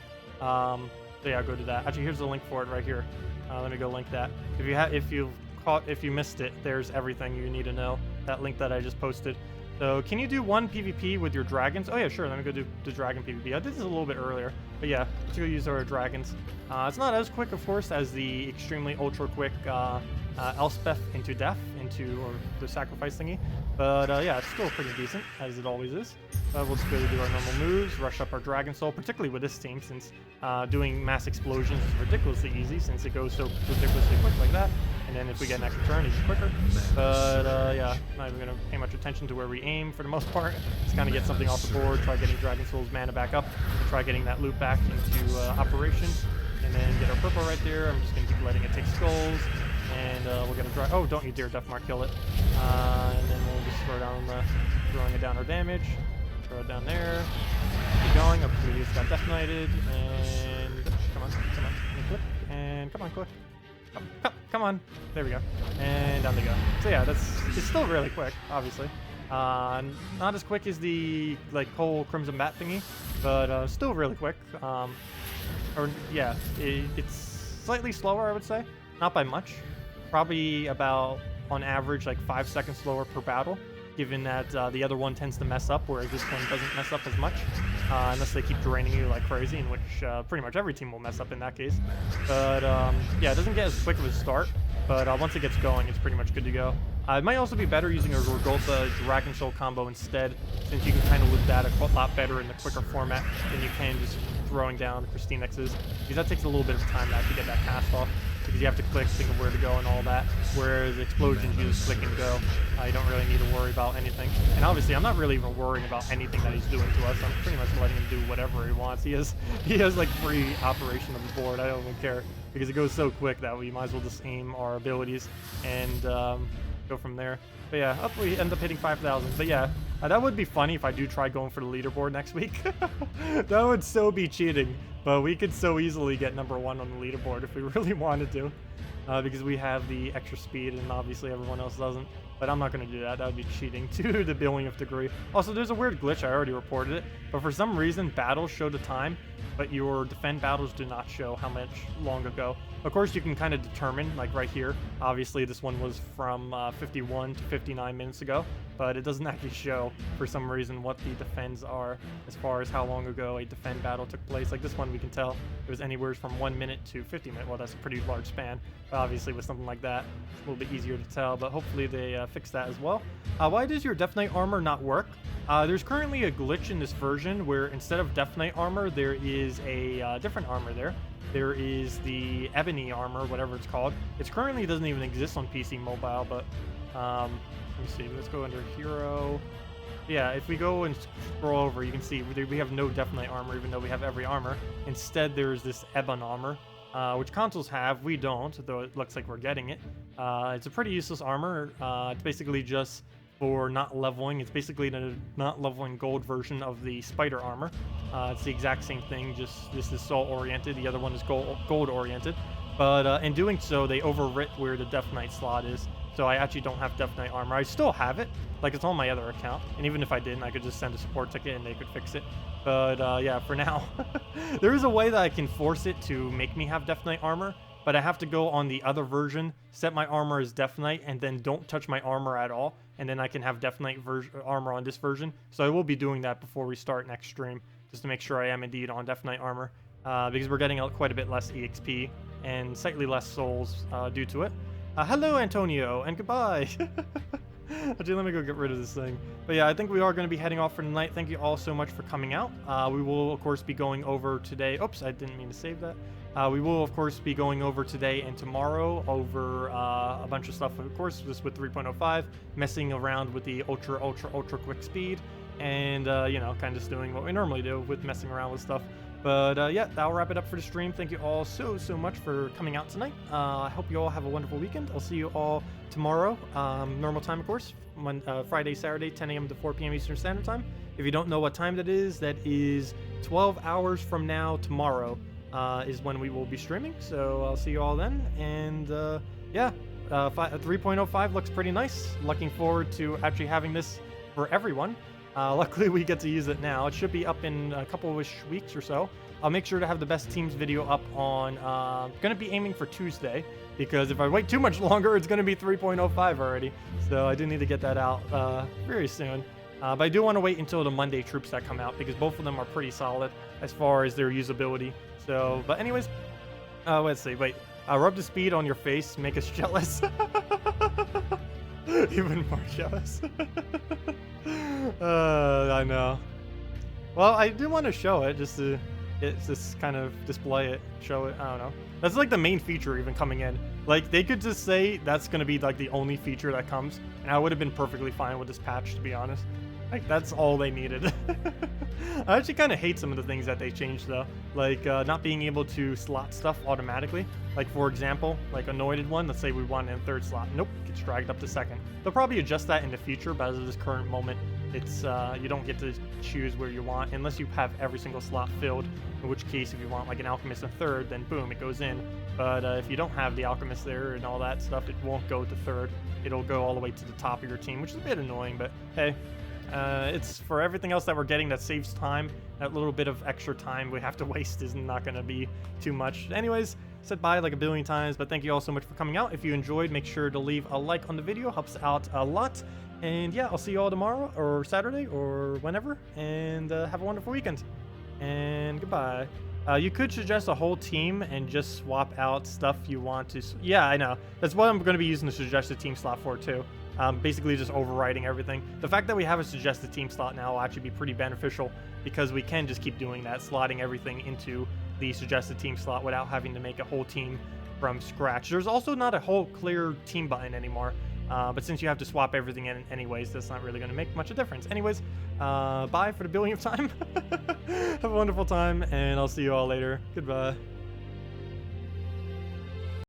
So yeah, go to that. Actually, here's the link for it right here. Let me go link that. If you missed it, there's everything you need to know. That link that I just posted. So can you do one PvP with your dragons? Oh yeah, sure. Let me go do the dragon PvP. I did this a little bit earlier, but yeah, let's go use our dragons. It's not as quick, of course, as the extremely ultra quick Elspeth into death, or the sacrifice thingy. But yeah, it's still pretty decent, as it always is. We'll just go to do our normal moves, rush up our Dragon Soul, particularly with this team, since doing mass explosions is ridiculously easy, since it goes so ridiculously quick like that. And then if we get an extra turn, it's quicker. But yeah, not even going to pay much attention to where we aim for the most part. Just kind of get something off the board, try getting Dragon Soul's mana back up, and try getting that loop back into operation. And then get our purple right there. I'm just going to keep letting it take skulls. And we're going to draw. Oh, don't you dare Death Mark kill it. And then we'll just throw down throwing it down our damage. Throw it down there. Keep going. Oh, please. Got Death Knighted. And come on. And click. And come on, click. Come on. There we go. And down they go. So yeah, it's still really quick, obviously. Not as quick as the whole Crimson Bat thingy, but still really quick. Or yeah, it's slightly slower, I would say. Not by much. Probably about, on average, like 5 seconds slower per battle, given that the other one tends to mess up, whereas this one doesn't mess up as much, unless they keep draining you like crazy, in which pretty much every team will mess up in that case. But yeah, it doesn't get as quick of a start, but once it gets going, it's pretty much good to go. It might also be better using a Rogoltha Dragon Soul combo instead, since you can kind of loop that a lot better in the quicker format than you can just throwing down Christinexes, because that takes a little bit of time to actually get that cast off, because you have to click, think of where to go and all that, whereas explosions you just click and go. You don't really need to worry about anything. And obviously I'm not really even worrying about anything that he's doing to us. I'm pretty much letting him do whatever he wants. He has like free operation of the board. I don't even care, because it goes so quick that we might as well just aim our abilities and go from there. But yeah, hopefully we end up hitting 5,000. But yeah, that would be funny if I do try going for the leaderboard next week. That would so be cheating, but we could so easily get #1 on the leaderboard if we really wanted to, because we have the extra speed and obviously everyone else doesn't. But I'm not going to do that. That would be cheating to the billionth degree. Also, there's a weird glitch. I already reported it, but for some reason battles show the time, but your defend battles do not show how much long ago. Of course, you can kind of determine, like right here. Obviously, this one was from 51 to 59 minutes ago, but it doesn't actually show, for some reason, what the defends are as far as how long ago a defend battle took place. Like this one, we can tell it was anywhere from 1 minute to 50 minutes. Well, that's a pretty large span, but obviously with something like that, it's a little bit easier to tell, but hopefully they fix that as well. Why does your Death Knight armor not work? There's currently a glitch in this version where instead of Death Knight armor, there is a different armor there. There is the Ebony armor, whatever it's called. It currently doesn't even exist on PC mobile, but let me see. Let's go under Hero. Yeah, if we go and scroll over, you can see we have no Death Knight armor, even though we have every armor. Instead, there's this Ebon armor, which consoles have. We don't, though it looks like we're getting it. It's a pretty useless armor. It's basically just for not leveling. It's basically the not leveling gold version of the spider armor. It's the exact same thing, just this is soul oriented, the other one is gold oriented. But in doing so, they overwrit where the Death Knight slot is. So I actually don't have Death Knight armor. I still have it, like it's on my other account. And even if I didn't, I could just send a support ticket and they could fix it. But yeah, for now, there is a way that I can force it to make me have Death Knight armor. But I have to go on the other version, set my armor as Death Knight, and then don't touch my armor at all. And then I can have Death Knight armor on this version. So I will be doing that before we start next stream, just to make sure I am indeed on Death Knight armor. Because we're getting quite a bit less EXP and slightly less souls due to it. Hello, Antonio, and goodbye. Actually, let me go get rid of this thing. But yeah, I think we are going to be heading off for tonight. Thank you all so much for coming out. We will, of course, be going over today. Oops, I didn't mean to save that. We will, of course, be going over today and tomorrow over a bunch of stuff, of course, just with 3.05, messing around with the ultra quick speed, and, you know, kind of just doing what we normally do with messing around with stuff. But yeah, that'll wrap it up for the stream. Thank you all so much for coming out tonight. I hope you all have a wonderful weekend. I'll see you all tomorrow, normal time, of course, Friday, Saturday, 10 a.m. to 4 p.m. Eastern Standard Time. If you don't know what time that is 12 hours from now tomorrow is when we will be streaming. So I'll see you all then. And yeah, 3.05 looks pretty nice. Looking forward to actually having this for everyone. Luckily, we get to use it now. It should be up in a couple-ish weeks or so. I'll make sure to have the best teams video up on, going to be aiming for Tuesday, because if I wait too much longer, it's going to be 3.05 already. So I do need to get that out very soon. But I do want to wait until the Monday troops that come out, because both of them are pretty solid as far as their usability. So, but anyways, let's see, wait. Rub the speed on your face, make us jealous. Even more jealous. I know. Well, I do want to show it just to just kind of display it, show it. I don't know. That's like the main feature even coming in. Like they could just say that's gonna be like the only feature that comes, and I would have been perfectly fine with this patch, to be honest. Like that's all they needed. I actually kind of hate some of the things that they changed though, like not being able to slot stuff automatically. Like for example, like anointed one, let's say we want it in third slot. Nope, gets dragged up to second. They'll probably adjust that in the future, but as of this current moment, it's you don't get to choose where you want unless you have every single slot filled, in which case if you want like an alchemist in third, then boom, it goes in. But if you don't have the alchemist there and all that stuff, it won't go to third. It'll go all the way to the top of your team, which is a bit annoying, but hey. It's for everything else that we're getting that saves time. That little bit of extra time we have to waste is not going to be too much. Anyways, said bye like a billion times, but thank you all so much for coming out. If you enjoyed, make sure to leave a like on the video. Helps out a lot. And yeah, I'll see you all tomorrow or Saturday or whenever. And have a wonderful weekend. And goodbye. You could suggest a whole team and just swap out stuff you want to. Yeah, I know. That's what I'm going to be using the suggested team slot for too. Basically just overriding everything. The fact that we have a suggested team slot now will actually be pretty beneficial because we can just keep doing that, slotting everything into the suggested team slot without having to make a whole team from scratch. There's also not a whole clear team button anymore, but since you have to swap everything in anyways, that's not really going to make much of a difference. Anyways, bye for the billionth time. Have a wonderful time, and I'll see you all later. Goodbye.